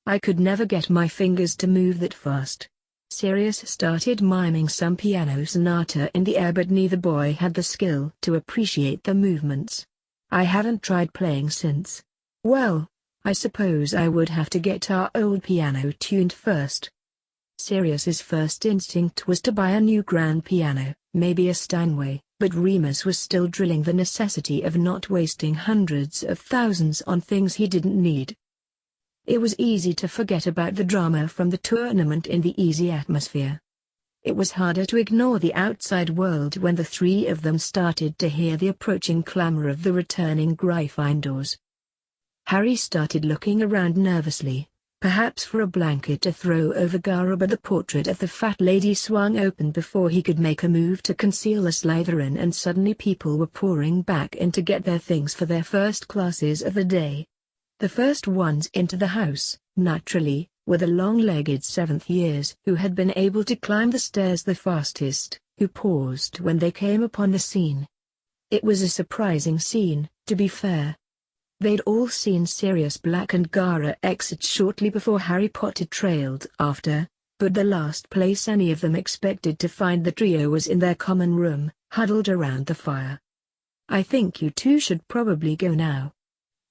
I could never get my fingers to move that fast. Sirius started miming some piano sonata in the air, but neither boy had the skill to appreciate the movements. I haven't tried playing since. Well, I suppose I would have to get our old piano tuned first. Sirius's first instinct was to buy a new grand piano, maybe a Steinway, but Remus was still drilling the necessity of not wasting hundreds of thousands on things he didn't need. It was easy to forget about the drama from the tournament in the easy atmosphere. It was harder to ignore the outside world when the three of them started to hear the approaching clamor of the returning Gryffindors. Harry started looking around nervously, perhaps for a blanket to throw over Gara, but the portrait of the fat lady swung open before he could make a move to conceal a Slytherin, and suddenly people were pouring back in to get their things for their first classes of the day. The first ones into the house, naturally, were the long-legged 7th years who had been able to climb the stairs the fastest, who paused when they came upon the scene. It was a surprising scene, to be fair. They'd all seen Sirius Black and Gaara exit shortly before Harry Potter trailed after, but the last place any of them expected to find the trio was in their common room, huddled around the fire. "I think you two should probably go now,"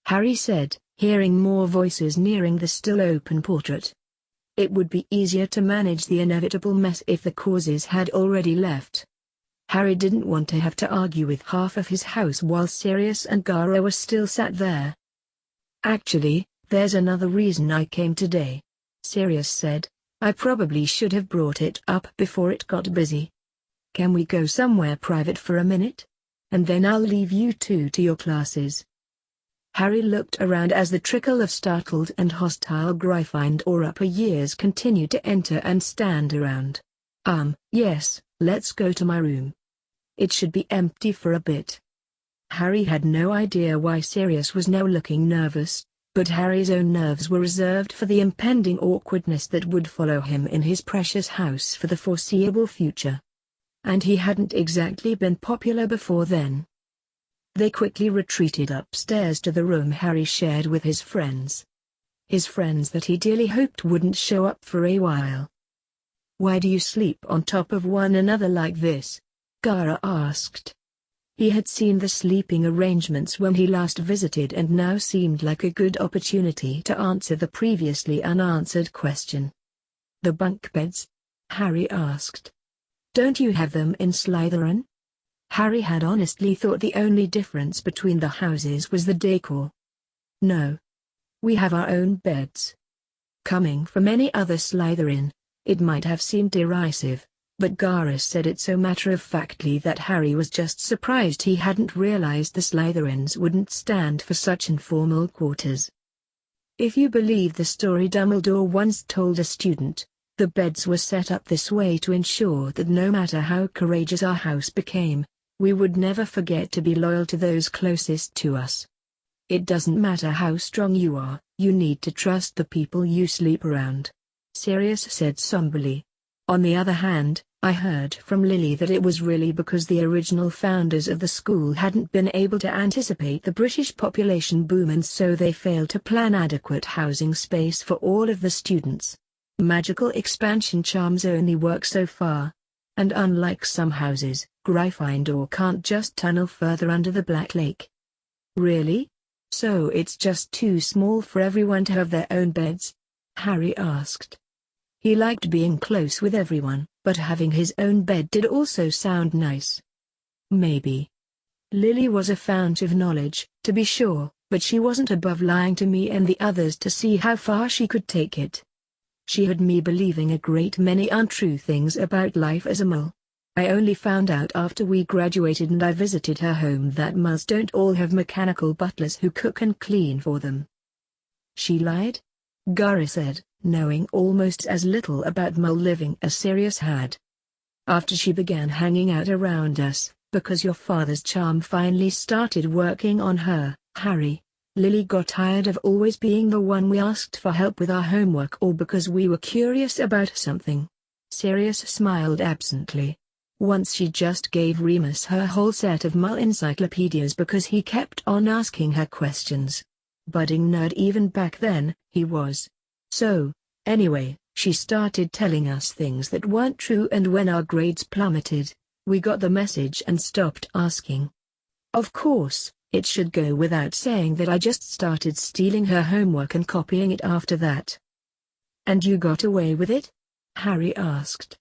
Harry said, hearing more voices nearing the still-open portrait. It would be easier to manage the inevitable mess if the causes had already left. Harry didn't want to have to argue with half of his house while Sirius and Gaara were still sat there. "Actually, there's another reason I came today," Sirius said. "I probably should have brought it up before it got busy. Can we go somewhere private for a minute? And then I'll leave you two to your classes." Harry looked around as the trickle of startled and hostile Gryffindor upper years continued to enter and stand around. Yes, let's go to my room. It should be empty for a bit." Harry had no idea why Sirius was now looking nervous, but Harry's own nerves were reserved for the impending awkwardness that would follow him in his precious house for the foreseeable future. And he hadn't exactly been popular before then. They quickly retreated upstairs to the room Harry shared with his friends. His friends that he dearly hoped wouldn't show up for a while. "Why do you sleep on top of one another like this?" Gaara asked. He had seen the sleeping arrangements when he last visited and now seemed like a good opportunity to answer the previously unanswered question. "The bunk beds?" Harry asked. "Don't you have them in Slytherin?" Harry had honestly thought the only difference between the houses was the decor. "No. We have our own beds." Coming from any other Slytherin, it might have seemed derisive, but Gaara said it so matter-of-factly that Harry was just surprised he hadn't realized the Slytherins wouldn't stand for such informal quarters. If you believe the story Dumbledore once told a student, the beds were set up this way to ensure that no matter how courageous our house became, we would never forget to be loyal to those closest to us. It doesn't matter how strong you are, you need to trust the people you sleep around," Sirius said somberly. "On the other hand, I heard from Lily that it was really because the original founders of the school hadn't been able to anticipate the British population boom and so they failed to plan adequate housing space for all of the students. Magical expansion charms only work so far. And unlike some houses, Gryffindor can't just tunnel further under the Black Lake." "Really? So it's just too small for everyone to have their own beds?" Harry asked. He liked being close with everyone, but having his own bed did also sound nice. "Maybe." Lily was a fount of knowledge, to be sure, but she wasn't above lying to me and the others to see how far she could take it. She had me believing a great many untrue things about life as a mole. I only found out after we graduated and I visited her home that moles don't all have mechanical butlers who cook and clean for them. "She lied?" Gaara said, knowing almost as little about mole living as Sirius had. "After she began hanging out around us, because your father's charm finally started working on her, Harry, Lily got tired of always being the one we asked for help with our homework or because we were curious about something." Sirius smiled absently. "Once she just gave Remus her whole set of mole encyclopedias because he kept on asking her questions. Budding nerd even back then, he was. So, anyway, she started telling us things that weren't true and when our grades plummeted, we got the message and stopped asking. Of course, it should go without saying that I just started stealing her homework and copying it after that." "And you got away with it?" Harry asked.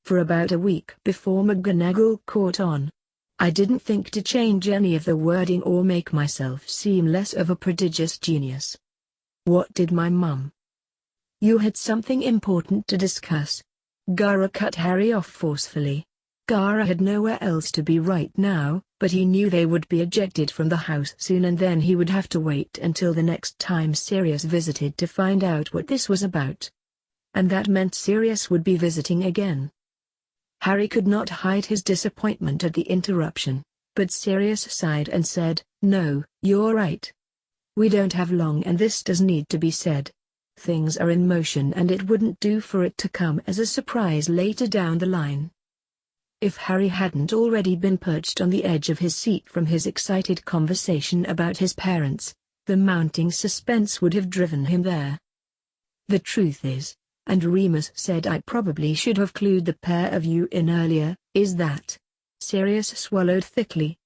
"For about a week before McGonagall caught on. I didn't think to change any of the wording or make myself seem less of a prodigious genius." "What did my mum?" "You had something important to discuss." Gaara cut Harry off forcefully. Gaara had nowhere else to be right now, but he knew they would be ejected from the house soon and then he would have to wait until the next time Sirius visited to find out what this was about. And that meant Sirius would be visiting again. Harry could not hide his disappointment at the interruption, but Sirius sighed and said, "No, you're right. We don't have long and this does need to be said. Things are in motion and it wouldn't do for it to come as a surprise later down the line. If Harry hadn't already been perched on the edge of his seat from his excited conversation about his parents, the mounting suspense would have driven him there. The truth is, and Remus said I probably should have clued the pair of you in earlier, is that. Sirius swallowed thickly.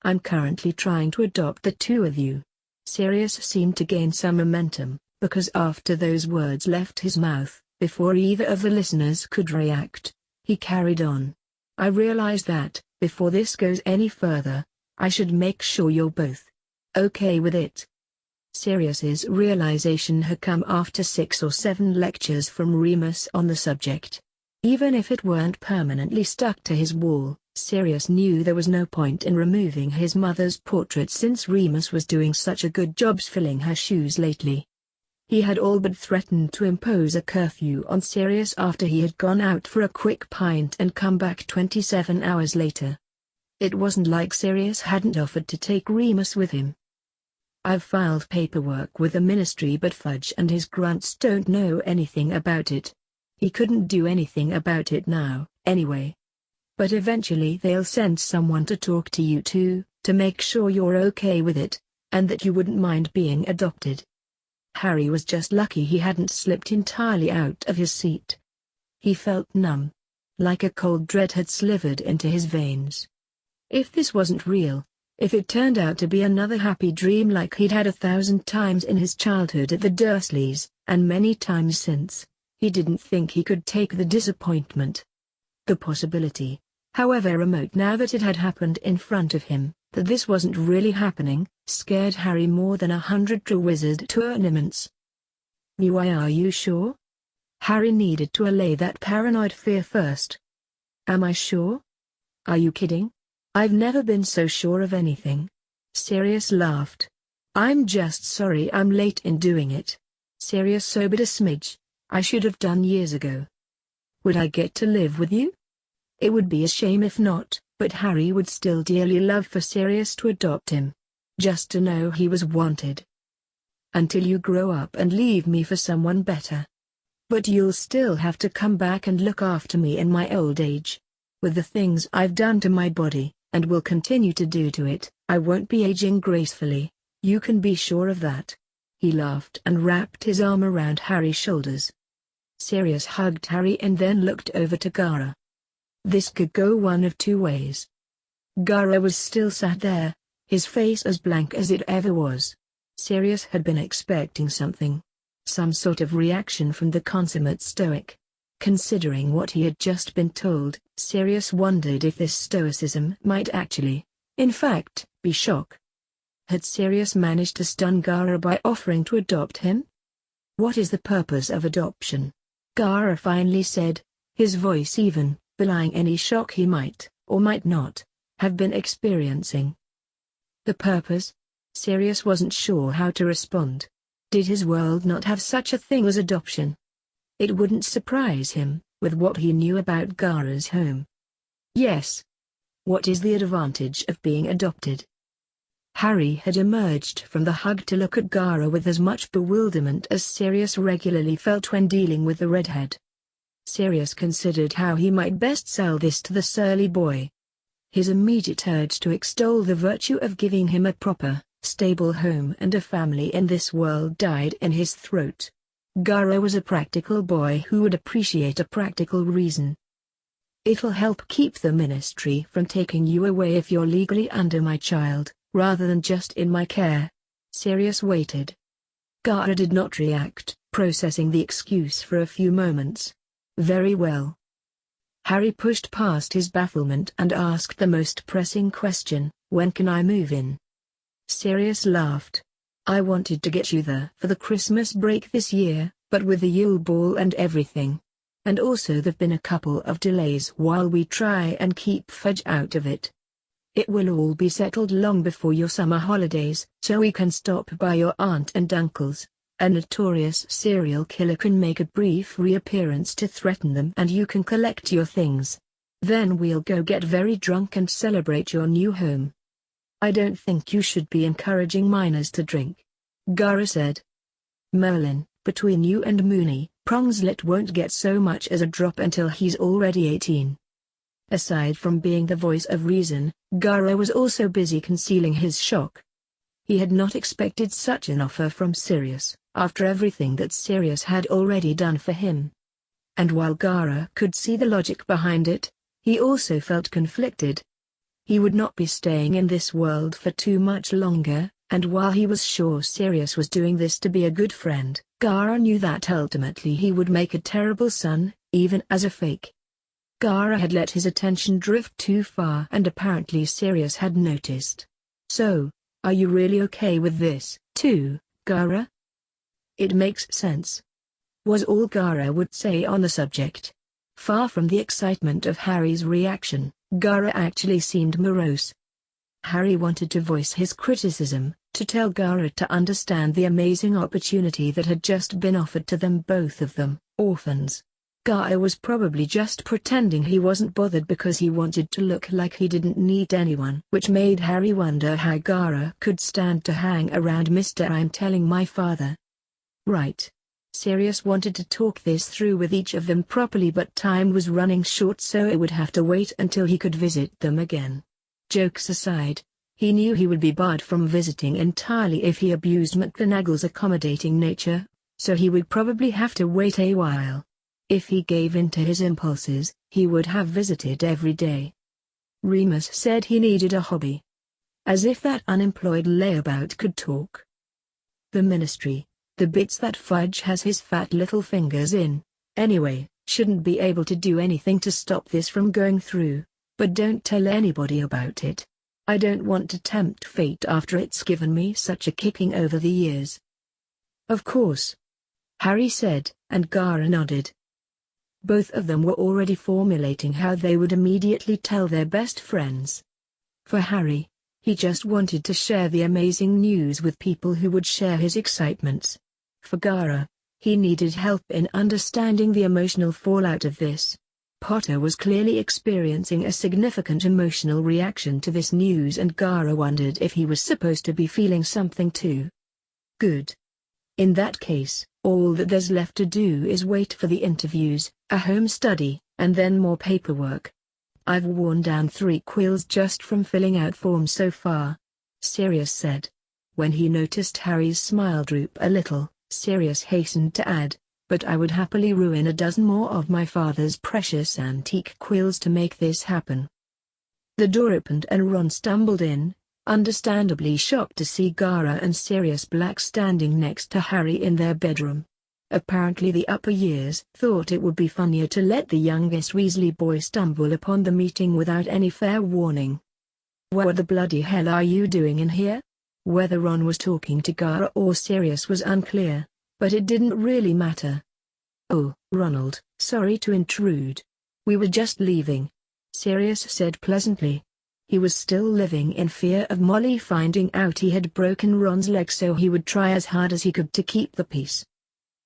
I'm currently trying to adopt the two of you. Sirius seemed to gain some momentum, because after those words left his mouth, before either of the listeners could react, he carried on. I realize that, before this goes any further, I should make sure you're both okay with it. Sirius's realization had come after 6 or 7 lectures from Remus on the subject. Even if it weren't permanently stuck to his wall, Sirius knew there was no point in removing his mother's portrait since Remus was doing such a good job filling her shoes lately. He had all but threatened to impose a curfew on Sirius after he had gone out for a quick pint and come back 27 hours later. It wasn't like Sirius hadn't offered to take Remus with him. I've filed paperwork with the ministry but Fudge and his grunts don't know anything about it. He couldn't do anything about it now, anyway. But eventually they'll send someone to talk to you two, to make sure you're okay with it, and that you wouldn't mind being adopted. Harry was just lucky he hadn't slipped entirely out of his seat. He felt numb. Like a cold dread had slivered into his veins. If this wasn't real, if it turned out to be another happy dream like he'd had 1,000 times in his childhood at the Dursleys, and many times since, he didn't think he could take the disappointment. The possibility, however remote now that it had happened in front of him, that this wasn't really happening, scared Harry more than 100 true wizard tournaments. Why are you sure? Harry needed to allay that paranoid fear first. Am I sure? Are you kidding? I've never been so sure of anything. Sirius laughed. I'm just sorry I'm late in doing it. Sirius sobered a smidge. I should have done years ago. Would I get to live with you? It would be a shame if not, but Harry would still dearly love for Sirius to adopt him. Just to know he was wanted. Until you grow up and leave me for someone better. But you'll still have to come back and look after me in my old age. With the things I've done to my body, and will continue to do to it, I won't be aging gracefully, you can be sure of that. He laughed and wrapped his arm around Harry's shoulders. Sirius hugged Harry and then looked over to Gara. This could go one of two ways. Gara was still sat there, his face as blank as it ever was. Sirius had been expecting something. Some sort of reaction from the consummate stoic. Considering what he had just been told, Sirius wondered if this stoicism might actually, in fact, be shock. Had Sirius managed to stun Gara by offering to adopt him? What is the purpose of adoption? Gara finally said, his voice even, belying any shock he might, or might not, have been experiencing. The purpose? Sirius wasn't sure how to respond. Did his world not have such a thing as adoption? It wouldn't surprise him, with what he knew about Gara's home. Yes. What is the advantage of being adopted? Harry had emerged from the hug to look at Gara with as much bewilderment as Sirius regularly felt when dealing with the redhead. Sirius considered how he might best sell this to the surly boy. His immediate urge to extol the virtue of giving him a proper, stable home and a family in this world died in his throat. Gara was a practical boy who would appreciate a practical reason. It'll help keep the ministry from taking you away if you're legally under my child, rather than just in my care. Sirius waited. Gara did not react, processing the excuse for a few moments. Very well. Harry pushed past his bafflement and asked the most pressing question, when can I move in? Sirius laughed. I wanted to get you there for the Christmas break this year, but with the Yule Ball and everything. And also there've been a couple of delays while we try and keep Fudge out of it. It will all be settled long before your summer holidays, so we can stop by your aunt and uncle's. A notorious serial killer can make a brief reappearance to threaten them and you can collect your things. Then we'll go get very drunk and celebrate your new home. I don't think you should be encouraging minors to drink. Gaara said. Merlin, between you and Mooney, Prongslet won't get so much as a drop until he's already 18. Aside from being the voice of reason, Gaara was also busy concealing his shock. He had not expected such an offer from Sirius, after everything that Sirius had already done for him. And while Gaara could see the logic behind it, he also felt conflicted. He would not be staying in this world for too much longer, and while he was sure Sirius was doing this to be a good friend, Gaara knew that ultimately he would make a terrible son, even as a fake. Gaara had let his attention drift too far and apparently Sirius had noticed. So, are you really okay with this, too, Gaara? It makes sense, was all Gaara would say on the subject. Far from the excitement of Harry's reaction, Gaara actually seemed morose. Harry wanted to voice his criticism, to tell Gaara to understand the amazing opportunity that had just been offered to them, both of them, orphans. Gaara was probably just pretending he wasn't bothered because he wanted to look like he didn't need anyone, which made Harry wonder how Gaara could stand to hang around Mr. I'm telling my father. Right. Sirius wanted to talk this through with each of them properly, but time was running short, so it would have to wait until he could visit them again. Jokes aside, he knew he would be barred from visiting entirely if he abused McGonagall's accommodating nature, so he would probably have to wait a while. If he gave in to his impulses, he would have visited every day. Remus said he needed a hobby. As if that unemployed layabout could talk. The Ministry, the bits that Fudge has his fat little fingers in, anyway, shouldn't be able to do anything to stop this from going through, but don't tell anybody about it. I don't want to tempt fate after it's given me such a kicking over the years. Of course, Harry said, and Gaara nodded. Both of them were already formulating how they would immediately tell their best friends. For Harry, he just wanted to share the amazing news with people who would share his excitements. For Gaara, he needed help in understanding the emotional fallout of this. Potter was clearly experiencing a significant emotional reaction to this news, and Gaara wondered if he was supposed to be feeling something too. Good. In that case, all that there's left to do is wait for the interviews, a home study, and then more paperwork. I've worn down 3 quills just from filling out forms so far, Sirius said. When he noticed Harry's smile droop a little, Sirius hastened to add, but I would happily ruin a dozen more of my father's precious antique quills to make this happen. The door opened and Ron stumbled in, understandably shocked to see Gaara and Sirius Black standing next to Harry in their bedroom. Apparently the upper years thought it would be funnier to let the youngest Weasley boy stumble upon the meeting without any fair warning. What the bloody hell are you doing in here? Whether Ron was talking to Gaara or Sirius was unclear, but it didn't really matter. Oh, Ronald, sorry to intrude. We were just leaving, Sirius said pleasantly. He was still living in fear of Molly finding out he had broken Ron's leg, so he would try as hard as he could to keep the peace.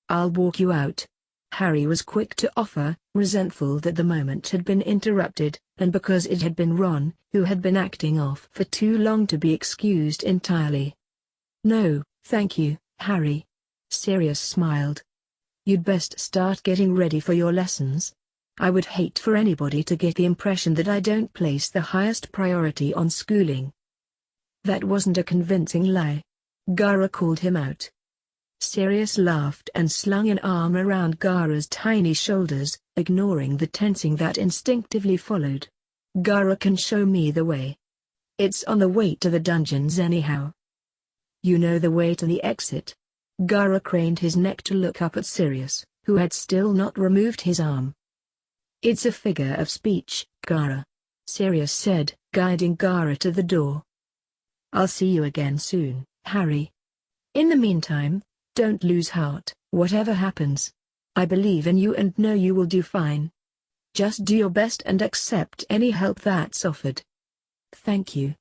I'll walk you out, Harry was quick to offer, resentful that the moment had been interrupted, and because it had been Ron who had been acting off for too long to be excused entirely. No, thank you, Harry. Sirius smiled. You'd best start getting ready for your lessons. I would hate for anybody to get the impression that I don't place the highest priority on schooling. That wasn't a convincing lie. Gaara called him out. Sirius laughed and slung an arm around Gaara's tiny shoulders, ignoring the tensing that instinctively followed. Gaara can show me the way. It's on the way to the dungeons anyhow. You know the way to the exit. Gaara craned his neck to look up at Sirius, who had still not removed his arm. It's a figure of speech, Gaara, Sirius said, guiding Gaara to the door. I'll see you again soon, Harry. In the meantime, don't lose heart, whatever happens. I believe in you and know you will do fine. Just do your best and accept any help that's offered. Thank you,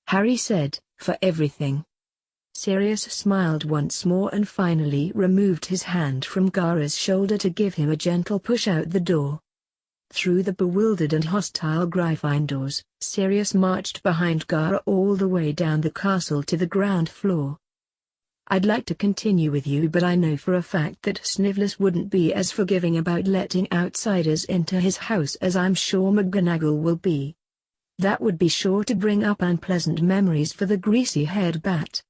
Harry said, for everything. Sirius smiled once more and finally removed his hand from Gaara's shoulder to give him a gentle push out the door. Through the bewildered and hostile Gryffindors, Sirius marched behind Gaara all the way down the castle to the ground floor. I'd like to continue with you, but I know for a fact that Snivellus wouldn't be as forgiving about letting outsiders into his house as I'm sure McGonagall will be. That would be sure to bring up unpleasant memories for the greasy-haired bat."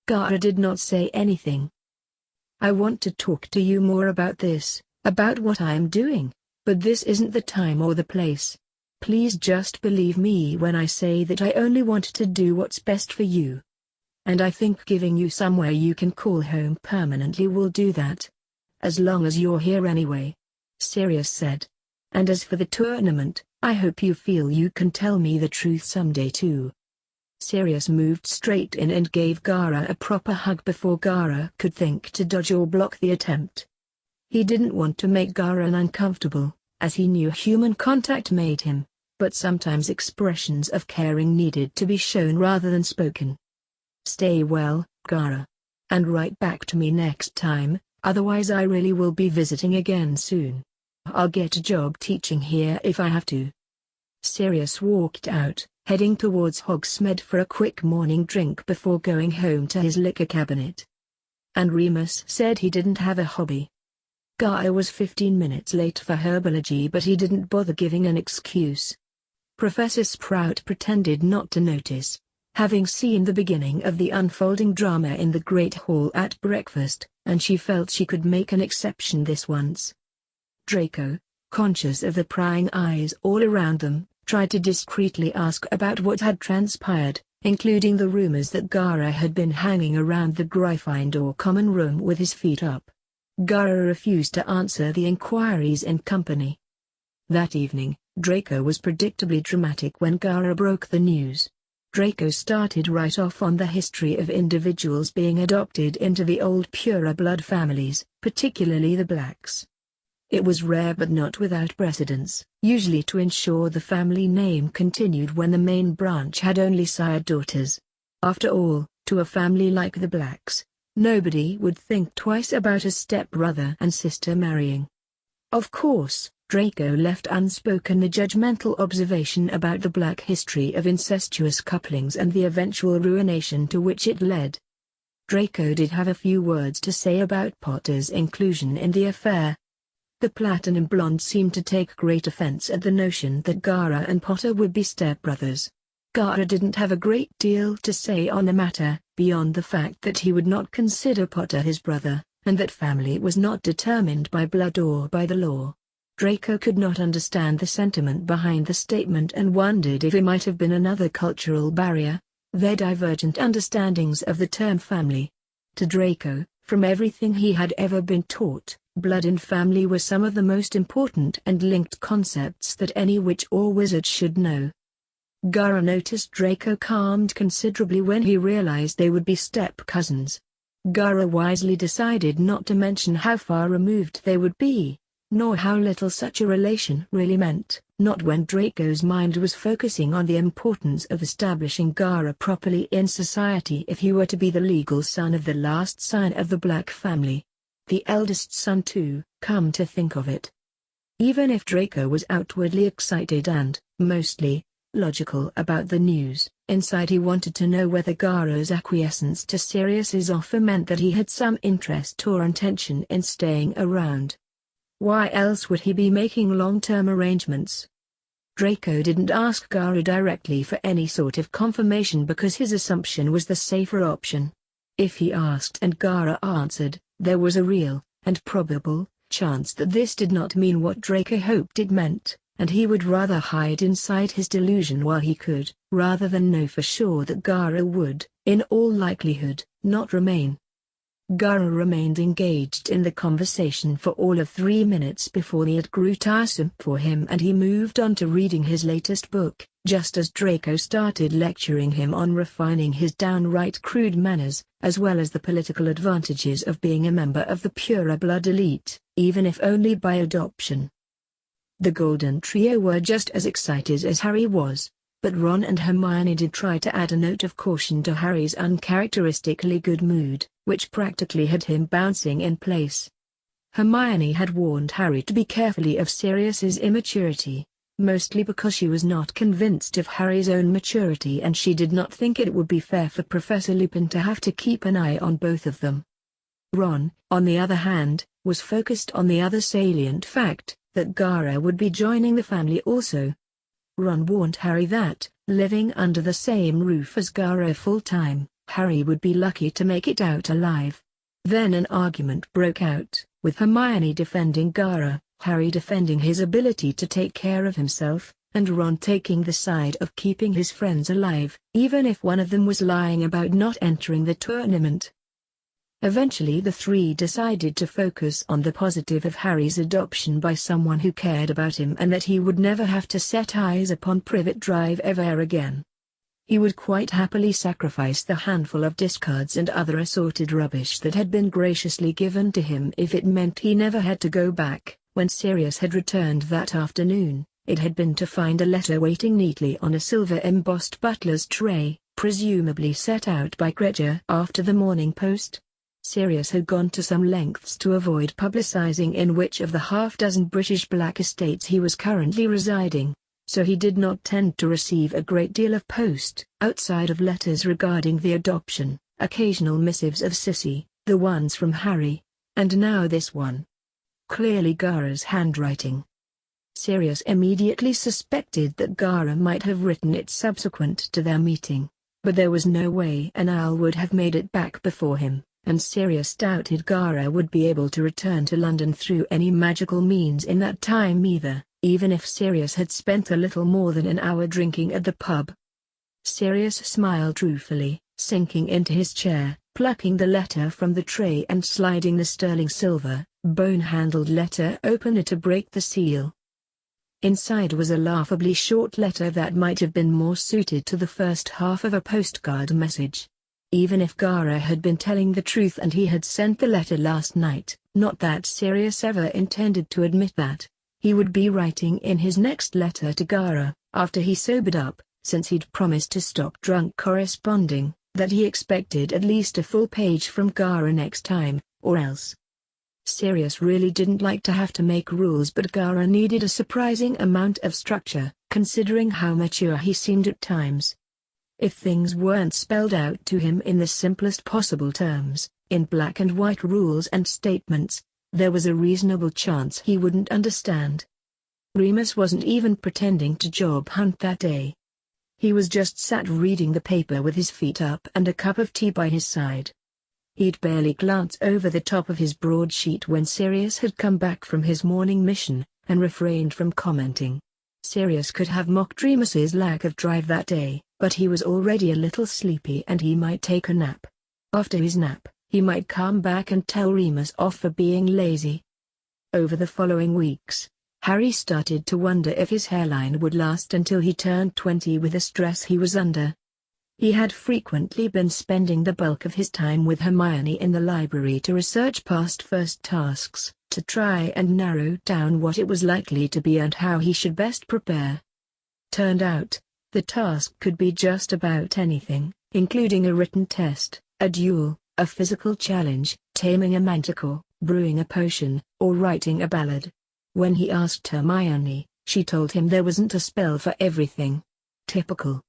Gara did not say anything. "I want to talk to you more about this, about what I am doing, but this isn't the time or the place. Please just believe me when I say that I only want to do what's best for you. And I think giving you somewhere you can call home permanently will do that. As long as you're here anyway," Sirius said. "And as for the tournament, I hope you feel you can tell me the truth someday too." Sirius moved straight in and gave Gara a proper hug before Gara could think to dodge or block the attempt. He didn't want to make Gara uncomfortable, as he knew human contact made him, but sometimes expressions of caring needed to be shown rather than spoken. "Stay well, Gara. And write back to me next time, otherwise I really will be visiting again soon. I'll get a job teaching here if I have to." Sirius walked out, heading towards Hogsmeade for a quick morning drink before going home to his liquor cabinet. And Remus said he didn't have a hobby. Gara was 15 minutes late for herbology, but he didn't bother giving an excuse. Professor Sprout pretended not to notice, having seen the beginning of the unfolding drama in the Great Hall at breakfast, and she felt she could make an exception this once. Draco, conscious of the prying eyes all around them, tried to discreetly ask about what had transpired, including the rumors that Gara had been hanging around the Gryffindor common room with his feet up. Gara refused to answer the inquiries in company. That evening, Draco was predictably dramatic when Gara broke the news. Draco started right off on the history of individuals being adopted into the old purer blood families, particularly the Blacks. It was rare but not without precedence, usually to ensure the family name continued when the main branch had only sired daughters. After all, to a family like the Blacks, nobody would think twice about a stepbrother and sister marrying. Of course, Draco left unspoken the judgmental observation about the Black history of incestuous couplings and the eventual ruination to which it led. Draco did have a few words to say about Potter's inclusion in the affair. The platinum blonde seemed to take great offense at the notion that Gara and Potter would be stepbrothers. Gara didn't have a great deal to say on the matter, beyond the fact that he would not consider Potter his brother, and that family was not determined by blood or by the law. Draco could not understand the sentiment behind the statement and wondered if it might have been another cultural barrier, their divergent understandings of the term family. To Draco, from everything he had ever been taught, blood and family were some of the most important and linked concepts that any witch or wizard should know. Gara noticed Draco calmed considerably when he realized they would be step-cousins. Gara wisely decided not to mention how far removed they would be, nor how little such a relation really meant, not when Draco's mind was focusing on the importance of establishing Gara properly in society if he were to be the legal son of the last scion of the Black family. The eldest son too, come to think of it. Even if Draco was outwardly excited and, mostly, logical about the news, inside he wanted to know whether Gara's acquiescence to Sirius's offer meant that he had some interest or intention in staying around. Why else would he be making long-term arrangements? Draco didn't ask Gara directly for any sort of confirmation because his assumption was the safer option. If he asked and Gara answered, there was a real, and probable, chance that this did not mean what Draco hoped it meant, and he would rather hide inside his delusion while he could, rather than know for sure that Gara would, in all likelihood, not remain. Gara remained engaged in the conversation for all of 3 minutes before it grew tiresome for him and he moved on to reading his latest book, just as Draco started lecturing him on refining his downright crude manners, as well as the political advantages of being a member of the purer blood elite, even if only by adoption. The Golden Trio were just as excited as Harry was, but Ron and Hermione did try to add a note of caution to Harry's uncharacteristically good mood, which practically had him bouncing in place. Hermione had warned Harry to be careful of Sirius's immaturity, mostly because she was not convinced of Harry's own maturity and she did not think it would be fair for Professor Lupin to have to keep an eye on both of them. Ron, on the other hand, was focused on the other salient fact, that Gara would be joining the family also. Ron warned Harry that, living under the same roof as Gara full-time, Harry would be lucky to make it out alive. Then an argument broke out, with Hermione defending Gara, Harry defending his ability to take care of himself, and Ron taking the side of keeping his friends alive, even if one of them was lying about not entering the tournament. Eventually the three decided to focus on the positive of Harry's adoption by someone who cared about him and that he would never have to set eyes upon Privet Drive ever again. He would quite happily sacrifice the handful of discards and other assorted rubbish that had been graciously given to him if it meant he never had to go back. When Sirius had returned that afternoon, it had been to find a letter waiting neatly on a silver-embossed butler's tray, presumably set out by Gregor after the Morning Post. Sirius had gone to some lengths to avoid publicizing in which of the half-dozen British Black estates he was currently residing, so he did not tend to receive a great deal of post, outside of letters regarding the adoption, occasional missives of Sissy, the ones from Harry, and now this one. Clearly Gara's handwriting. Sirius immediately suspected that Gara might have written it subsequent to their meeting, but there was no way an owl would have made it back before him. And Sirius doubted Gara would be able to return to London through any magical means in that time either, even if Sirius had spent a little more than an hour drinking at the pub. Sirius smiled ruefully, sinking into his chair, plucking the letter from the tray and sliding the sterling silver, bone-handled letter opener to break the seal. Inside was a laughably short letter that might have been more suited to the first half of a postcard message. Even if Gara had been telling the truth and he had sent the letter last night, not that Sirius ever intended to admit that, he would be writing in his next letter to Gara, after he sobered up, since he'd promised to stop drunk corresponding, that he expected at least a full page from Gara next time, or else. Sirius really didn't like to have to make rules, but Gara needed a surprising amount of structure, considering how mature he seemed at times. If things weren't spelled out to him in the simplest possible terms, in black and white rules and statements, there was a reasonable chance he wouldn't understand. Remus wasn't even pretending to job hunt that day. He was just sat reading the paper with his feet up and a cup of tea by his side. He'd barely glanced over the top of his broadsheet when Sirius had come back from his morning mission, and refrained from commenting. Sirius could have mocked Remus's lack of drive that day, but he was already a little sleepy and he might take a nap. After his nap, he might come back and tell Remus off for being lazy. Over the following weeks, Harry started to wonder if his hairline would last until he turned 20 with the stress he was under. He had frequently been spending the bulk of his time with Hermione in the library to research past first tasks, to try and narrow down what it was likely to be and how he should best prepare. Turned out, the task could be just about anything, including a written test, a duel, a physical challenge, taming a manticore, brewing a potion, or writing a ballad. When he asked Hermione, she told him there wasn't a spell for everything. Typical.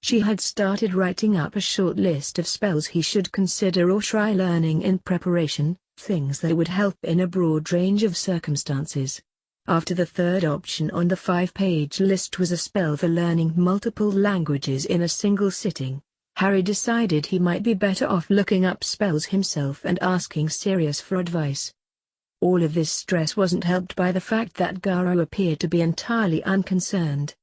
She had started writing up a short list of spells he should consider or try learning in preparation, things that would help in a broad range of circumstances. After the third option on the 5-page list was a spell for learning multiple languages in a single sitting, Harry decided he might be better off looking up spells himself and asking Sirius for advice. All of this stress wasn't helped by the fact that Gara appeared to be entirely unconcerned.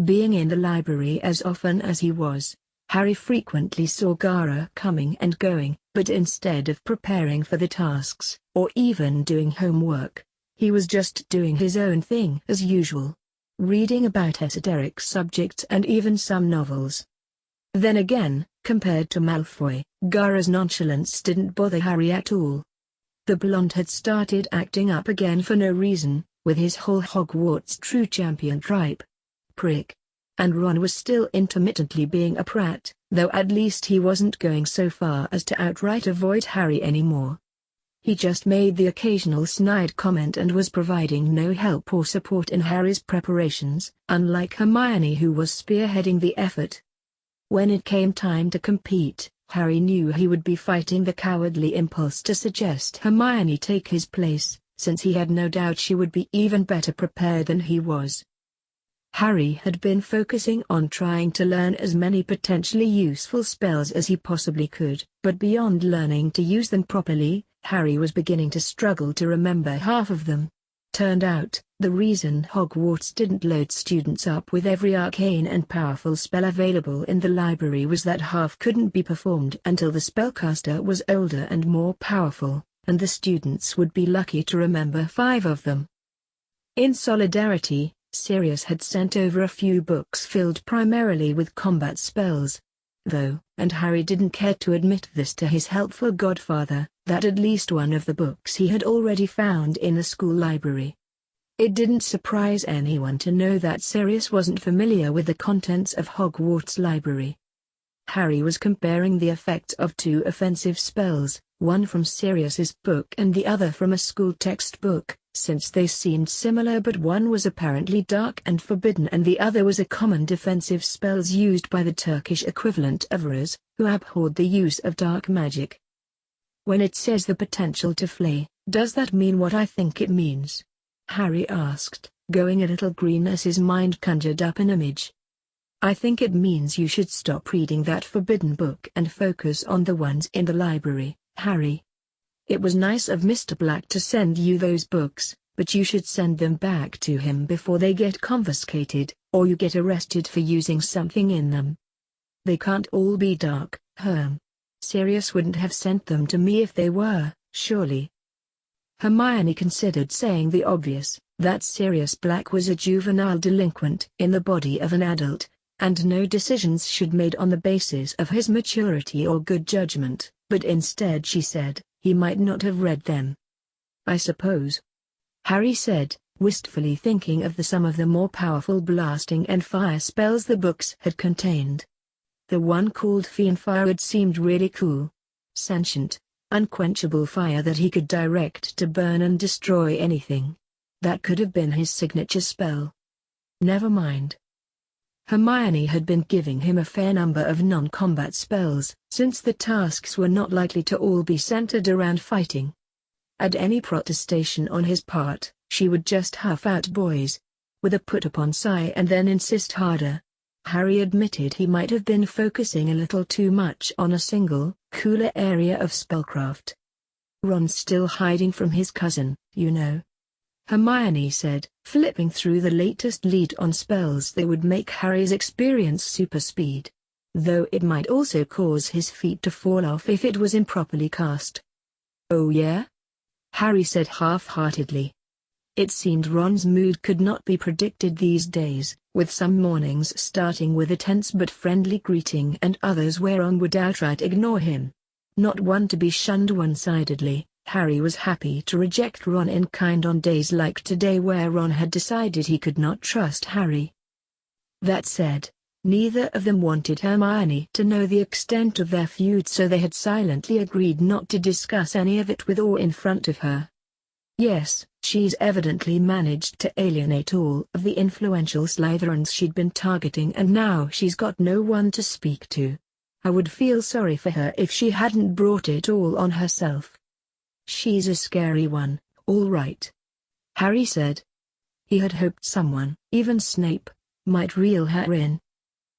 Being in the library as often as he was, Harry frequently saw Gara coming and going, but instead of preparing for the tasks, or even doing homework, he was just doing his own thing as usual. Reading about esoteric subjects and even some novels. Then again, compared to Malfoy, Gara's nonchalance didn't bother Harry at all. The blonde had started acting up again for no reason, with his whole Hogwarts true champion tripe. Prick. And Ron was still intermittently being a prat, though at least he wasn't going so far as to outright avoid Harry anymore. He just made the occasional snide comment and was providing no help or support in Harry's preparations, unlike Hermione, who was spearheading the effort. When it came time to compete, Harry knew he would be fighting the cowardly impulse to suggest Hermione take his place, since he had no doubt she would be even better prepared than he was. Harry had been focusing on trying to learn as many potentially useful spells as he possibly could, but beyond learning to use them properly, Harry was beginning to struggle to remember half of them. Turned out, the reason Hogwarts didn't load students up with every arcane and powerful spell available in the library was that half couldn't be performed until the spellcaster was older and more powerful, and the students would be lucky to remember 5 of them. In solidarity, Sirius had sent over a few books filled primarily with combat spells. Though, and Harry didn't care to admit this to his helpful godfather, that at least one of the books he had already found in the school library. It didn't surprise anyone to know that Sirius wasn't familiar with the contents of Hogwarts' library. Harry was comparing the effects of 2 offensive spells, one from Sirius's book and the other from a school textbook, since they seemed similar, but one was apparently dark and forbidden and the other was a common defensive spells used by the Turkish equivalent of Ras, who abhorred the use of dark magic. When it says the potential to flee, does that mean what I think it means? Harry asked, going a little green as his mind conjured up an image. I think it means you should stop reading that forbidden book and focus on the ones in the library, Harry. It was nice of Mr. Black to send you those books, but you should send them back to him before they get confiscated, or you get arrested for using something in them. They can't all be dark, Herm. Sirius wouldn't have sent them to me if they were, surely. Hermione considered saying the obvious, that Sirius Black was a juvenile delinquent in the body of an adult, and no decisions should be made on the basis of his maturity or good judgment, but instead she said, he might not have read them. I suppose. Harry said, wistfully thinking of some of the more powerful blasting and fire spells the books had contained. The one called Fiend Firewood seemed really cool. Sentient, unquenchable fire that he could direct to burn and destroy anything. That could have been his signature spell. Never mind. Hermione had been giving him a fair number of non-combat spells, since the tasks were not likely to all be centered around fighting. At any protestation on his part, she would just huff out boys, with a put-upon sigh and then insist harder. Harry admitted he might have been focusing a little too much on a single, cooler area of spellcraft. Ron's still hiding from his cousin, you know. Hermione said, flipping through the latest lead on spells that would make Harry's experience super speed. Though it might also cause his feet to fall off if it was improperly cast. Oh yeah? Harry said half-heartedly. It seemed Ron's mood could not be predicted these days, with some mornings starting with a tense but friendly greeting and others where Ron would outright ignore him. Not one to be shunned one-sidedly, Harry was happy to reject Ron in kind on days like today where Ron had decided he could not trust Harry. That said, neither of them wanted Hermione to know the extent of their feud, so they had silently agreed not to discuss any of it with or in front of her. Yes, she's evidently managed to alienate all of the influential Slytherins she'd been targeting, and now she's got no one to speak to. I would feel sorry for her if she hadn't brought it all on herself. She's a scary one, all right. Harry said. He had hoped someone, even Snape, might reel her in.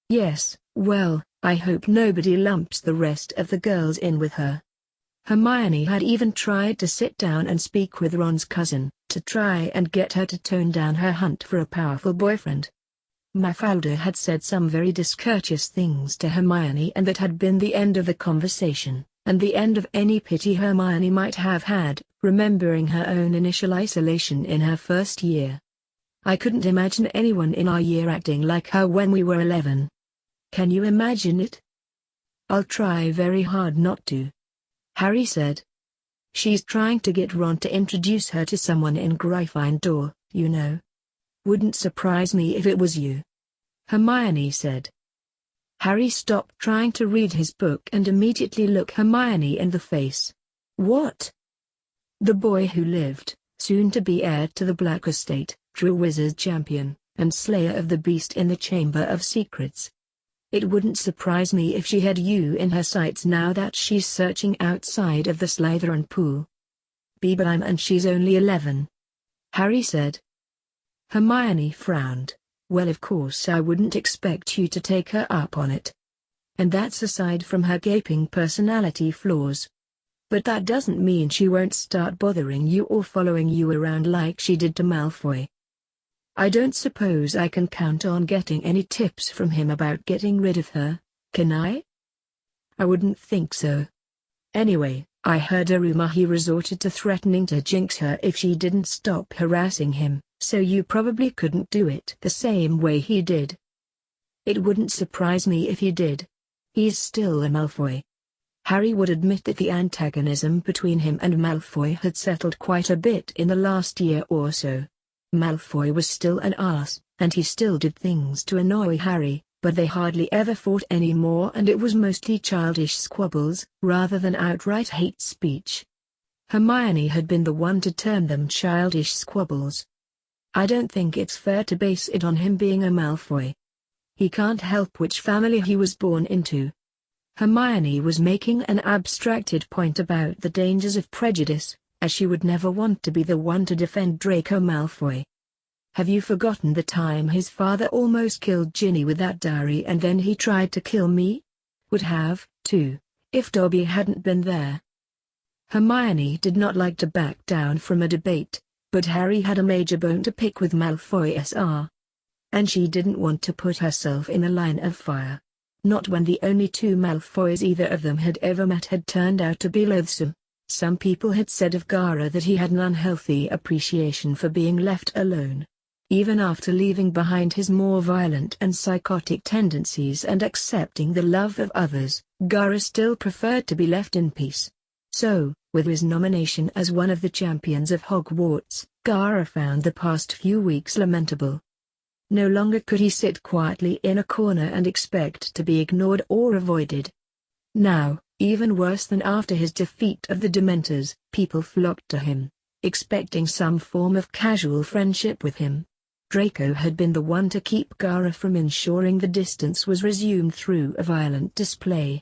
Yes, well, I hope nobody lumps the rest of the girls in with her. Hermione had even tried to sit down and speak with Ron's cousin, to try and get her to tone down her hunt for a powerful boyfriend. Mafalda had said some very discourteous things to Hermione, and that had been the end of the conversation, and the end of any pity Hermione might have had, remembering her own initial isolation in her first year. I couldn't imagine anyone in our year acting like her when we were 11. Can you imagine it? I'll try very hard not to. Harry said. She's trying to get Ron to introduce her to someone in Gryffindor, you know. Wouldn't surprise me if it was you. Hermione said. Harry stopped trying to read his book and immediately looked Hermione in the face. What? The boy who lived, soon to be heir to the Black Estate, true wizard champion, and slayer of the beast in the Chamber of Secrets. It wouldn't surprise me if she had you in her sights now that she's searching outside of the Slytherin pool. But and she's only 11. Harry said. Hermione frowned. Well, of course I wouldn't expect you to take her up on it. And that's aside from her gaping personality flaws. But that doesn't mean she won't start bothering you or following you around like she did to Malfoy. I don't suppose I can count on getting any tips from him about getting rid of her, can I? I wouldn't think so. Anyway, I heard a rumor he resorted to threatening to jinx her if she didn't stop harassing him, so you probably couldn't do it the same way he did. It wouldn't surprise me if he did. He's still a Malfoy. Harry would admit that the antagonism between him and Malfoy had settled quite a bit in the last year or so. Malfoy was still an ass, and he still did things to annoy Harry, but they hardly ever fought anymore, and it was mostly childish squabbles, rather than outright hate speech. Hermione had been the one to term them childish squabbles. I don't think it's fair to base it on him being a Malfoy. He can't help which family he was born into. Hermione was making an abstracted point about the dangers of prejudice, as she would never want to be the one to defend Draco Malfoy. Have you forgotten the time his father almost killed Ginny with that diary and then he tried to kill me? Would have, too, if Dobby hadn't been there. Hermione did not like to back down from a debate, but Harry had a major bone to pick with Malfoy Sr. And she didn't want to put herself in the line of fire. Not when the only two Malfoys either of them had ever met had turned out to be loathsome. Some people had said of Gara that he had an unhealthy appreciation for being left alone. Even after leaving behind his more violent and psychotic tendencies and accepting the love of others, Gara still preferred to be left in peace. So, with his nomination as one of the champions of Hogwarts, Gara found the past few weeks lamentable. No longer could he sit quietly in a corner and expect to be ignored or avoided. Now, even worse than after his defeat of the Dementors, people flocked to him, expecting some form of casual friendship with him. Draco had been the one to keep Gara from ensuring the distance was resumed through a violent display.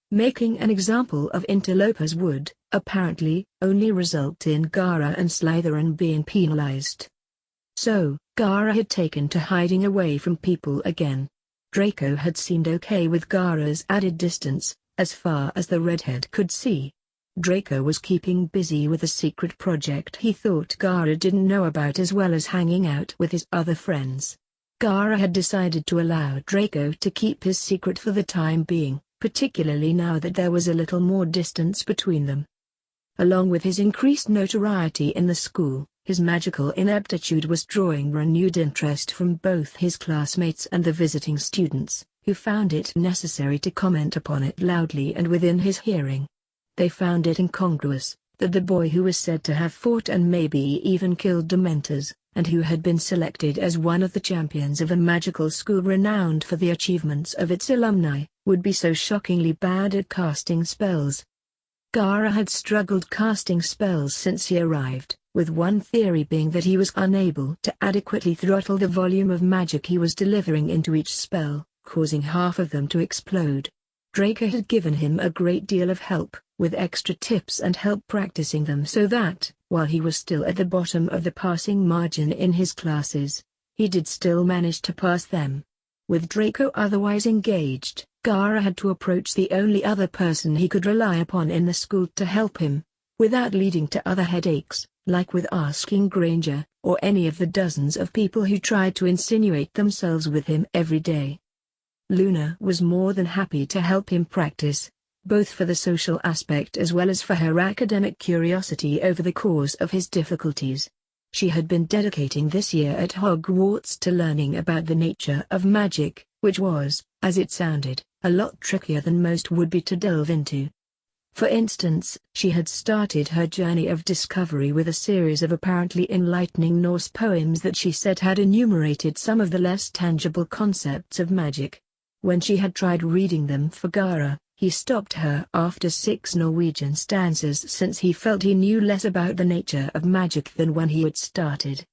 Making an example of interlopers would, apparently, only result in Gara and Slytherin being penalized. So, Gara had taken to hiding away from people again. Draco had seemed okay with Gara's added distance, as far as the redhead could see. Draco was keeping busy with a secret project he thought Gara didn't know about, as well as hanging out with his other friends. Gara had decided to allow Draco to keep his secret for the time being, particularly now that there was a little more distance between them. Along with his increased notoriety in the school, his magical ineptitude was drawing renewed interest from both his classmates and the visiting students, who found it necessary to comment upon it loudly and within his hearing. They found it incongruous that the boy who was said to have fought and maybe even killed Dementors, and who had been selected as one of the champions of a magical school renowned for the achievements of its alumni, would be so shockingly bad at casting spells. Gara had struggled casting spells since he arrived, with one theory being that he was unable to adequately throttle the volume of magic he was delivering into each spell, causing half of them to explode. Draco had given him a great deal of help, with extra tips and help practicing them, so that, while he was still at the bottom of the passing margin in his classes, he did still manage to pass them. With Draco otherwise engaged, Gara had to approach the only other person he could rely upon in the school to help him, without leading to other headaches, like with asking Granger, or any of the dozens of people who tried to insinuate themselves with him every day. Luna was more than happy to help him practice, both for the social aspect as well as for her academic curiosity over the cause of his difficulties. She had been dedicating this year at Hogwarts to learning about the nature of magic, which was, as it sounded, a lot trickier than most would be to delve into. For instance, she had started her journey of discovery with a series of apparently enlightening Norse poems that she said had enumerated some of the less tangible concepts of magic. When she had tried reading them for Gara, He stopped her after 6 Norwegian stanzas since he felt he knew less about the nature of magic than when he had started.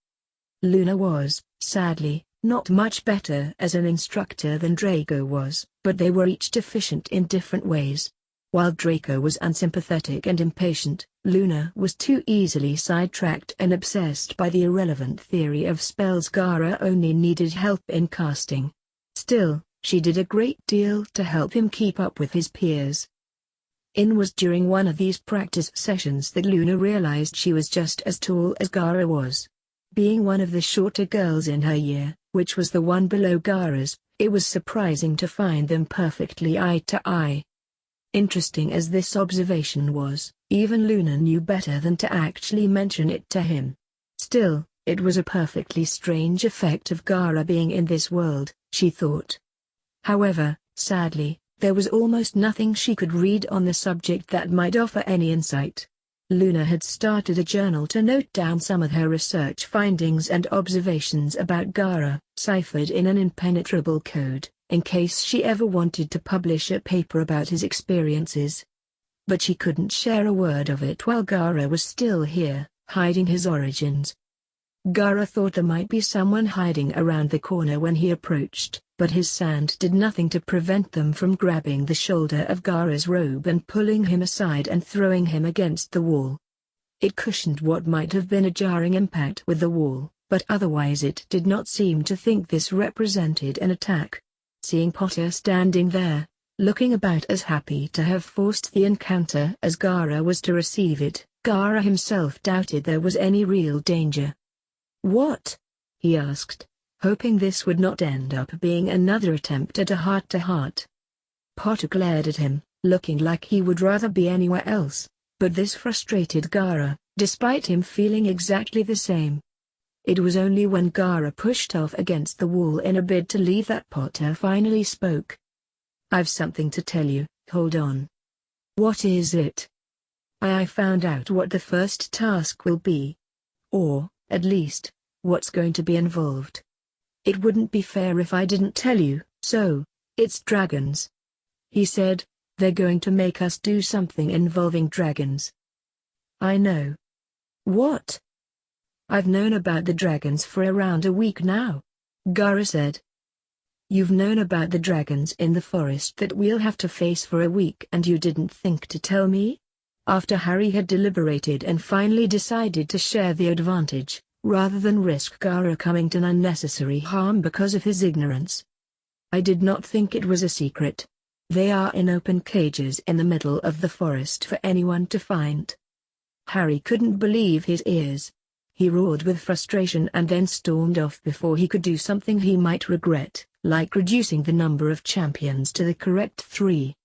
Luna was, sadly, not much better as an instructor than Draco was, but they were each deficient in different ways. While Draco was unsympathetic and impatient, Luna was too easily sidetracked and obsessed by the irrelevant theory of spells. Gaara only needed help in casting. Still, she did a great deal to help him keep up with his peers. It was during one of these practice sessions that Luna realized she was just as tall as Gaara was. Being one of the shorter girls in her year, which was the one below Gaara's, it was surprising to find them perfectly eye to eye. Interesting as this observation was, even Luna knew better than to actually mention it to him. Still, it was a perfectly strange effect of Gaara being in this world, she thought. However, sadly, there was almost nothing she could read on the subject that might offer any insight. Luna had started a journal to note down some of her research findings and observations about Gaara, ciphered in an impenetrable code, in case she ever wanted to publish a paper about his experiences. But she couldn't share a word of it while Gaara was still here, hiding his origins. Gaara thought there might be someone hiding around the corner when he approached, but his sand did nothing to prevent them from grabbing the shoulder of Gaara's robe and pulling him aside and throwing him against the wall. It cushioned what might have been a jarring impact with the wall, but otherwise it did not seem to think this represented an attack. Seeing Potter standing there, looking about as happy to have forced the encounter as Gaara was to receive it, Gaara himself doubted there was any real danger. "What?" he asked, hoping this would not end up being another attempt at a heart-to-heart. Potter glared at him, looking like he would rather be anywhere else, but this frustrated Gaara, despite him feeling exactly the same. It was only when Gaara pushed off against the wall in a bid to leave that Potter finally spoke. "I've something to tell you, hold on." "What is it?" "I found out what the first task will be. Or, at least, what's going to be involved. It wouldn't be fair if I didn't tell you, so, it's dragons." He said, "They're going to make us do something involving dragons." "I know." "What?" "I've known about the dragons for around a week now," Gaara said. "You've known about the dragons in the forest that we'll have to face for a week and you didn't think to tell me?" After Harry had deliberated and finally decided to share the advantage, rather than risk Gaara coming to unnecessary harm because of his ignorance. "I did not think it was a secret. They are in open cages in the middle of the forest for anyone to find." Harry couldn't believe his ears. He roared with frustration and then stormed off before he could do something he might regret, like reducing the number of champions to the correct 3.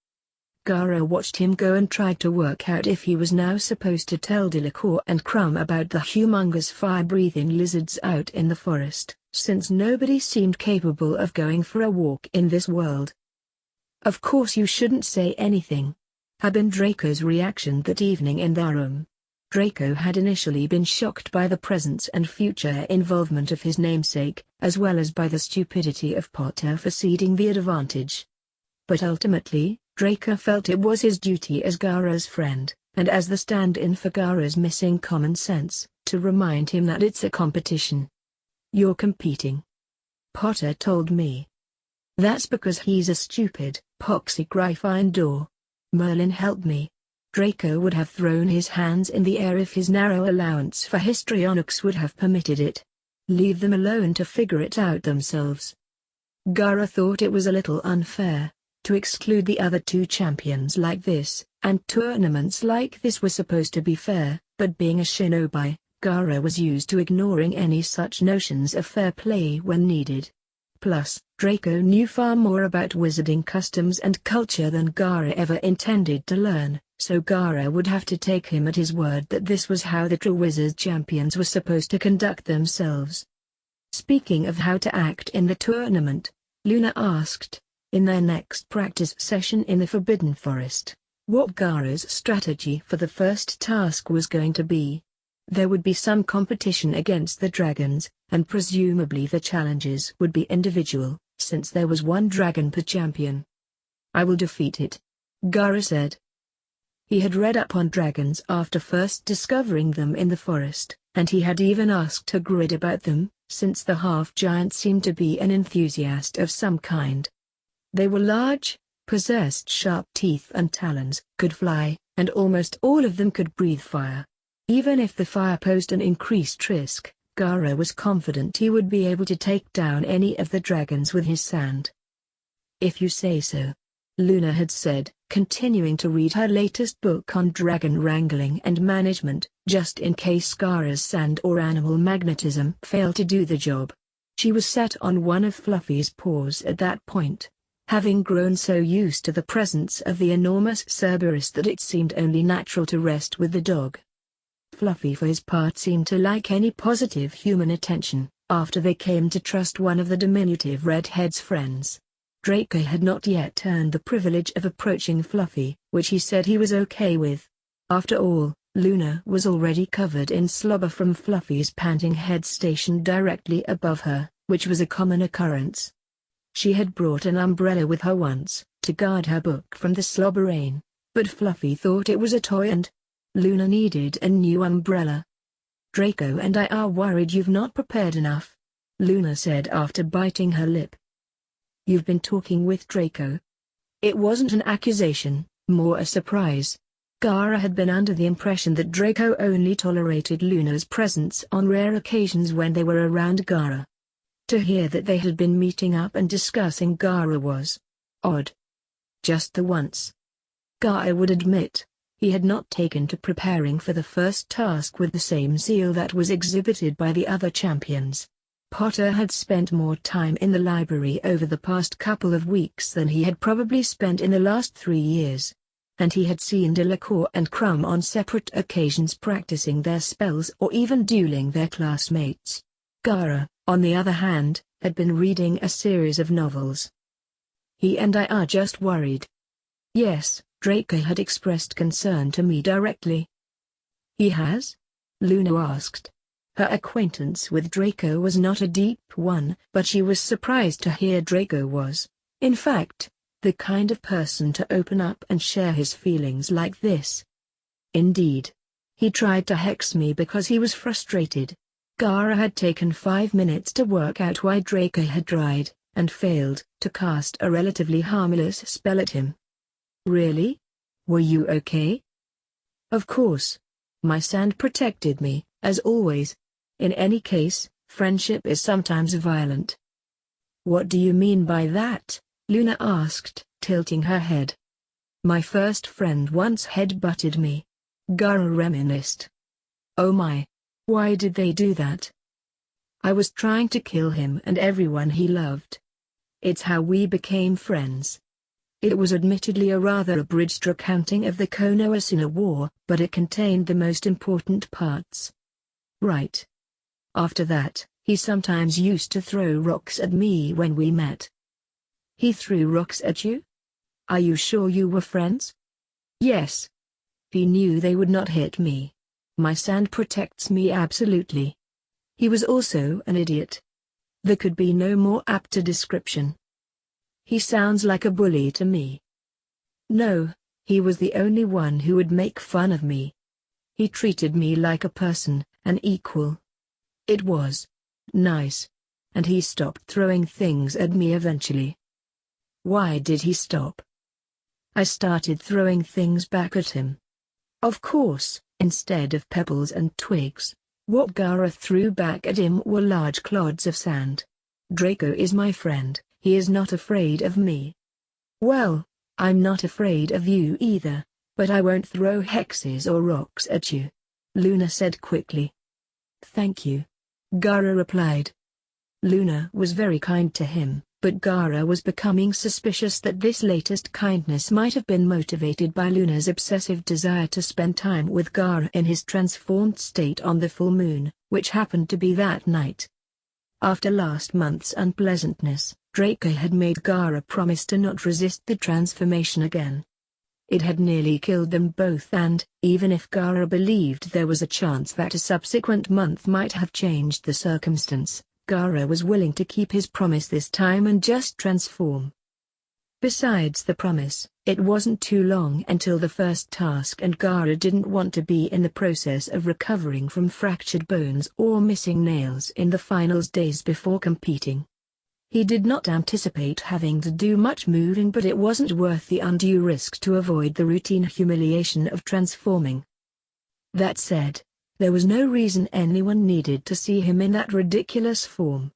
Gaara watched him go and tried to work out if he was now supposed to tell Delacour and Crumb about the humongous fire-breathing lizards out in the forest, since nobody seemed capable of going for a walk in this world. "Of course you shouldn't say anything," had been Draco's reaction that evening in their room. Draco had initially been shocked by the presence and future involvement of his namesake, as well as by the stupidity of Potter for ceding the advantage. But ultimately, Draco felt it was his duty as Gaara's friend, and as the stand-in for Gaara's missing common sense, to remind him that it's a competition. "You're competing," Potter told me. "That's because he's a stupid, poxy Gryffindor. Merlin helped me." Draco would have thrown his hands in the air if his narrow allowance for histrionics would have permitted it. Leave them alone to figure it out themselves. Gaara thought it was a little unfair to exclude the other 2 champions like this, and tournaments like this were supposed to be fair, but being a shinobi, Gaara was used to ignoring any such notions of fair play when needed. Plus, Draco knew far more about wizarding customs and culture than Gaara ever intended to learn, so Gaara would have to take him at his word that this was how the true wizard champions were supposed to conduct themselves. Speaking of how to act in the tournament, Luna asked, in their next practice session in the Forbidden Forest, what Gaara's strategy for the first task was going to be. There would be some competition against the dragons, and presumably the challenges would be individual, since there was 1 dragon per champion. "I will defeat it," Gaara said. He had read up on dragons after first discovering them in the forest, and he had even asked Hagrid about them, since the half-giant seemed to be an enthusiast of some kind. They were large, possessed sharp teeth and talons, could fly, and almost all of them could breathe fire. Even if the fire posed an increased risk, Gaara was confident he would be able to take down any of the dragons with his sand. "If you say so," Luna had said, continuing to read her latest book on dragon wrangling and management, just in case Gaara's sand or animal magnetism failed to do the job. She was set on one of Fluffy's paws at that point, having grown so used to the presence of the enormous Cerberus that it seemed only natural to rest with the dog. Fluffy for his part seemed to like any positive human attention, after they came to trust one of the diminutive redhead's friends. Draco had not yet earned the privilege of approaching Fluffy, which he said he was okay with. After all, Luna was already covered in slobber from Fluffy's panting head stationed directly above her, which was a common occurrence. She had brought an umbrella with her once, to guard her book from the slobber rain, but Fluffy thought it was a toy and Luna needed a new umbrella. "Draco and I are worried you've not prepared enough," Luna said after biting her lip. "You've been talking with Draco?" It wasn't an accusation, more a surprise. Gaara had been under the impression that Draco only tolerated Luna's presence on rare occasions when they were around Gaara. To hear that they had been meeting up and discussing Gaara was odd. Just the once. Gaara would admit, he had not taken to preparing for the first task with the same zeal that was exhibited by the other champions. Potter had spent more time in the library over the past couple of weeks than he had probably spent in the last 3 years. And he had seen Delacour and Crumb on separate occasions practicing their spells or even dueling their classmates. Gaara, on the other hand, had been reading a series of novels. "He and I are just worried." "Yes," Draco had expressed concern to me directly. "He has?" Luna asked. Her acquaintance with Draco was not a deep one, but she was surprised to hear Draco was, in fact, the kind of person to open up and share his feelings like this. "Indeed. He tried to hex me because he was frustrated." Gaara had taken 5 minutes to work out why Draco had tried, and failed, to cast a relatively harmless spell at him. "Really? Were you okay?" "Of course. My sand protected me, as always. In any case, friendship is sometimes violent." "What do you mean by that?" Luna asked, tilting her head. "My first friend once head-butted me." Gaara reminisced. "Oh my. Why did they do that?" "I was trying to kill him and everyone he loved. It's how we became friends." It was admittedly a rather abridged recounting of the Konosuba War, but it contained the most important parts. "Right. After that, he sometimes used to throw rocks at me when we met." "He threw rocks at you? Are you sure you were friends?" "Yes. He knew they would not hit me. My sand protects me absolutely. He was also an idiot. There could be no more apt description." "He sounds like a bully to me." "No, he was the only one who would make fun of me. He treated me like a person, an equal. It was nice. And he stopped throwing things at me eventually." "Why did he stop?" "I started throwing things back at him. Of course, instead of pebbles and twigs, what Gaara threw back at him were large clods of sand. Draco is my friend, he is not afraid of me." "Well, I'm not afraid of you either, but I won't throw hexes or rocks at you," Luna said quickly. "Thank you," Gaara replied. Luna was very kind to him, but Gaara was becoming suspicious that this latest kindness might have been motivated by Luna's obsessive desire to spend time with Gaara in his transformed state on the full moon, which happened to be that night. After last month's unpleasantness, Draco had made Gaara promise to not resist the transformation again. It had nearly killed them both, and, even if Gaara believed there was a chance that a subsequent month might have changed the circumstance, Gaara was willing to keep his promise this time and just transform. Besides the promise, it wasn't too long until the first task and Gaara didn't want to be in the process of recovering from fractured bones or missing nails in the finals days before competing. He did not anticipate having to do much moving, but it wasn't worth the undue risk to avoid the routine humiliation of transforming. That said, there was no reason anyone needed to see him in that ridiculous form.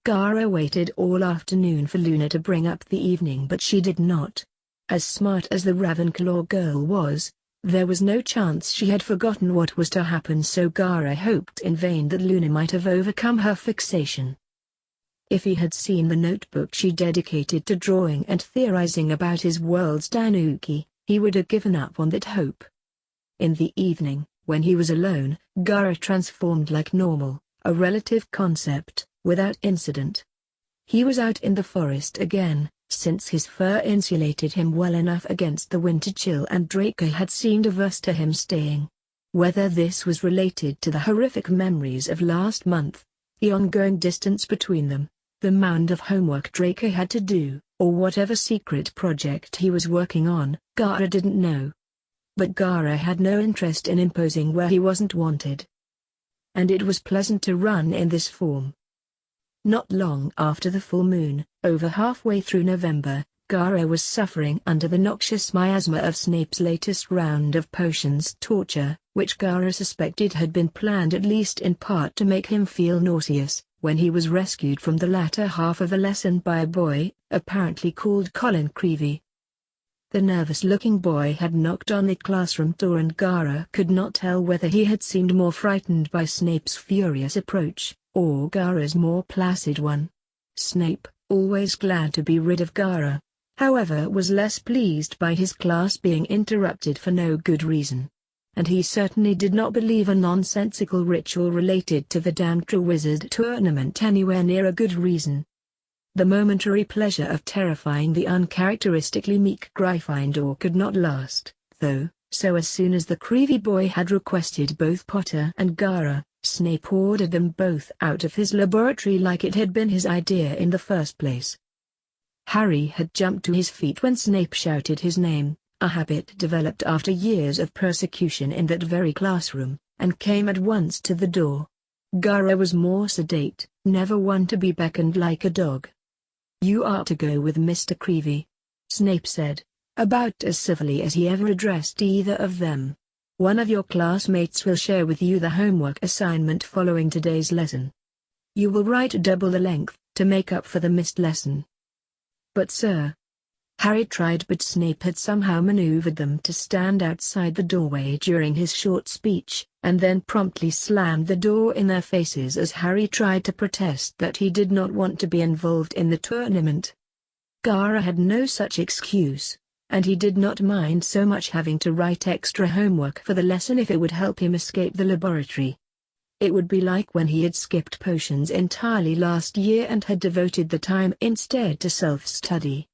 Gaara waited all afternoon for Luna to bring up the evening, but she did not. As smart as the Ravenclaw girl was, there was no chance she had forgotten what was to happen, so Gaara hoped in vain that Luna might have overcome her fixation. If he had seen the notebook she dedicated to drawing and theorizing about his world's Tanuki, he would have given up on that hope. In the evening, when he was alone, Gaara transformed like normal, a relative concept, without incident. He was out in the forest again, since his fur insulated him well enough against the winter chill, and Draco had seemed averse to him staying. Whether this was related to the horrific memories of last month, the ongoing distance between them, the mound of homework Draco had to do, or whatever secret project he was working on, Gaara didn't know. But Gaara had no interest in imposing where he wasn't wanted. And it was pleasant to run in this form. Not long after the full moon, over halfway through November, Gaara was suffering under the noxious miasma of Snape's latest round of potions torture, which Gaara suspected had been planned at least in part to make him feel nauseous, when he was rescued from the latter half of the lesson by a boy, apparently called Colin Creevey. The nervous-looking boy had knocked on the classroom door, and Gaara could not tell whether he had seemed more frightened by Snape's furious approach, or Gaara's more placid one. Snape, always glad to be rid of Gaara, however, was less pleased by his class being interrupted for no good reason. And he certainly did not believe a nonsensical ritual related to the damned Wizard tournament anywhere near a good reason. The momentary pleasure of terrifying the uncharacteristically meek Gryffindor could not last, though, so as soon as the Creevey boy had requested both Potter and Gaara, Snape ordered them both out of his laboratory like it had been his idea in the first place. Harry had jumped to his feet when Snape shouted his name, a habit developed after years of persecution in that very classroom, and came at once to the door. Gaara was more sedate, never one to be beckoned like a dog. "You are to go with Mr. Creevey," Snape said, about as civilly as he ever addressed either of them. "One of your classmates will share with you the homework assignment following today's lesson. You will write double the length, to make up for the missed lesson." "But sir," Harry tried, but Snape had somehow maneuvered them to stand outside the doorway during his short speech, and then promptly slammed the door in their faces as Harry tried to protest that he did not want to be involved in the tournament. Gaara had no such excuse, and he did not mind so much having to write extra homework for the lesson if it would help him escape the laboratory. It would be like when he had skipped potions entirely last year and had devoted the time instead to self-study.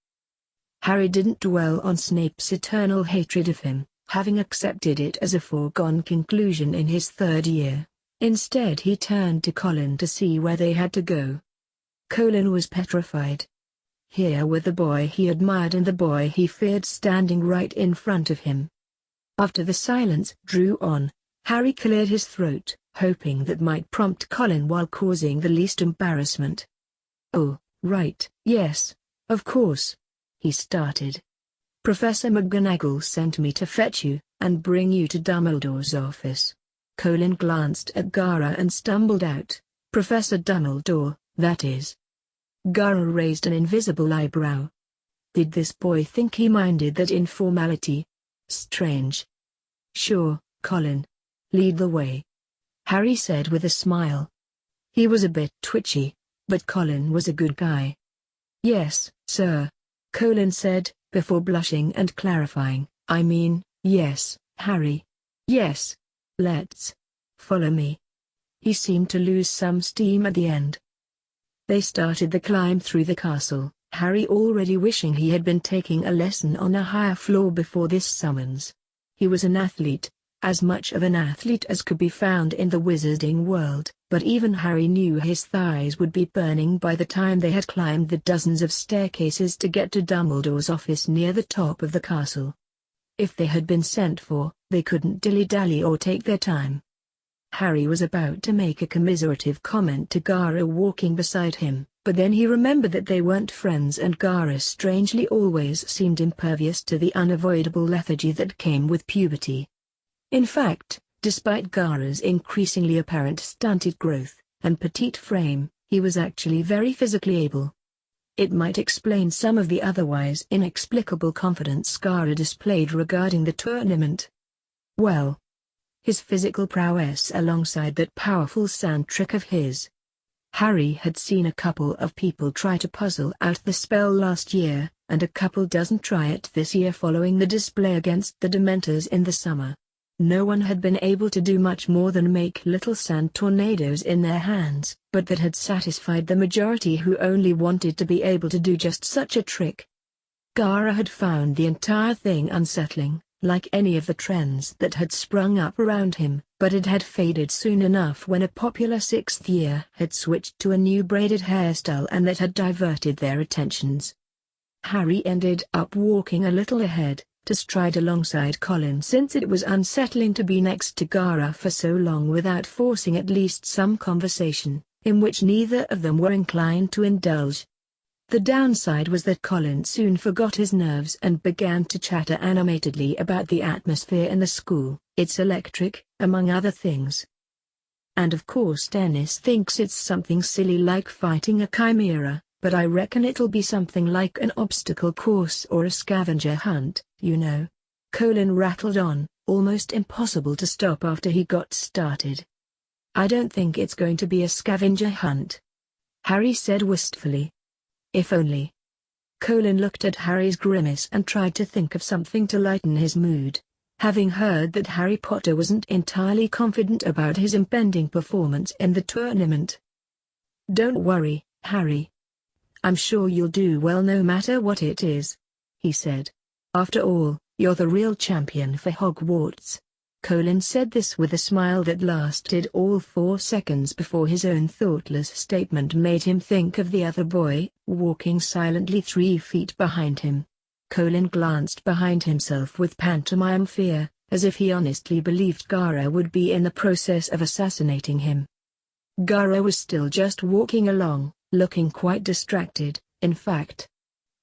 Harry didn't dwell on Snape's eternal hatred of him, having accepted it as a foregone conclusion in his third year. Instead he turned to Colin to see where they had to go. Colin was petrified. Here were the boy he admired and the boy he feared standing right in front of him. After the silence drew on, Harry cleared his throat, hoping that might prompt Colin while causing the least embarrassment. "Oh, right, yes, of course," he started. "Professor McGonagall sent me to fetch you, and bring you to Dumbledore's office." Colin glanced at Gaara and stumbled out, "Professor Dumbledore, that is." Gaara raised an invisible eyebrow. Did this boy think he minded that informality? Strange. "Sure, Colin. Lead the way," Harry said with a smile. He was a bit twitchy, but Colin was a good guy. "Yes, sir," Colin said, before blushing and clarifying, "I mean, yes, Harry. Yes. Let's. Follow me." He seemed to lose some steam at the end. They started the climb through the castle, Harry already wishing he had been taking a lesson on a higher floor before this summons. He was an athlete, as much of an athlete as could be found in the wizarding world, but even Harry knew his thighs would be burning by the time they had climbed the dozens of staircases to get to Dumbledore's office near the top of the castle. If they had been sent for, they couldn't dilly-dally or take their time. Harry was about to make a commiserative comment to Gara walking beside him, but then he remembered that they weren't friends and Gara strangely always seemed impervious to the unavoidable lethargy that came with puberty. In fact, despite Gara's increasingly apparent stunted growth and petite frame, he was actually very physically able. It might explain some of the otherwise inexplicable confidence Gara displayed regarding the tournament. Well, his physical prowess alongside that powerful sand trick of his. Harry had seen a couple of people try to puzzle out the spell last year, and a couple dozen try it this year following the display against the Dementors in the summer. No one had been able to do much more than make little sand tornadoes in their hands, but that had satisfied the majority who only wanted to be able to do just such a trick. Gara had found the entire thing unsettling, like any of the trends that had sprung up around him, but it had faded soon enough when a popular sixth year had switched to a new braided hairstyle and that had diverted their attentions. Harry ended up walking a little ahead, to stride alongside Colin since it was unsettling to be next to Gara for so long without forcing at least some conversation, in which neither of them were inclined to indulge. The downside was that Colin soon forgot his nerves and began to chatter animatedly about the atmosphere in the school. It's electric, among other things. And of course Dennis thinks it's something silly like fighting a chimera, but I reckon it'll be something like an obstacle course or a scavenger hunt, you know. Colin rattled on, almost impossible to stop after he got started. I don't think it's going to be a scavenger hunt, Harry said wistfully. If only. Colin looked at Harry's grimace and tried to think of something to lighten his mood, having heard that Harry Potter wasn't entirely confident about his impending performance in the tournament. Don't worry, Harry. I'm sure you'll do well no matter what it is, he said. After all, you're the real champion for Hogwarts. Colin said this with a smile that lasted all 4 seconds before his own thoughtless statement made him think of the other boy, walking silently 3 feet behind him. Colin glanced behind himself with pantomime fear, as if he honestly believed Gara would be in the process of assassinating him. Gara was still just walking along, looking quite distracted, in fact.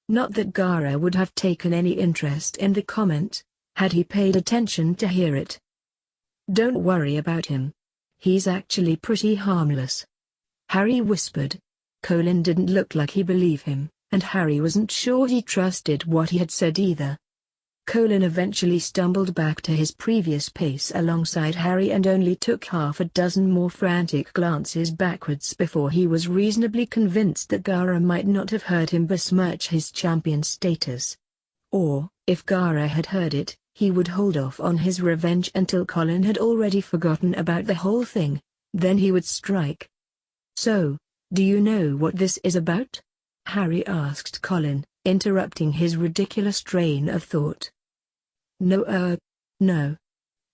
Not that Gara would have taken any interest in the comment, had he paid attention to hear it. Don't worry about him. He's actually pretty harmless, Harry whispered. Colin didn't look like he believed him, and Harry wasn't sure he trusted what he had said either. Colin eventually stumbled back to his previous pace alongside Harry and only took half a dozen more frantic glances backwards before he was reasonably convinced that Gara might not have heard him besmirch his champion status. Or, if Gara had heard it, he would hold off on his revenge until Colin had already forgotten about the whole thing, then he would strike. So, do you know what this is about? Harry asked Colin, interrupting his ridiculous train of thought. No.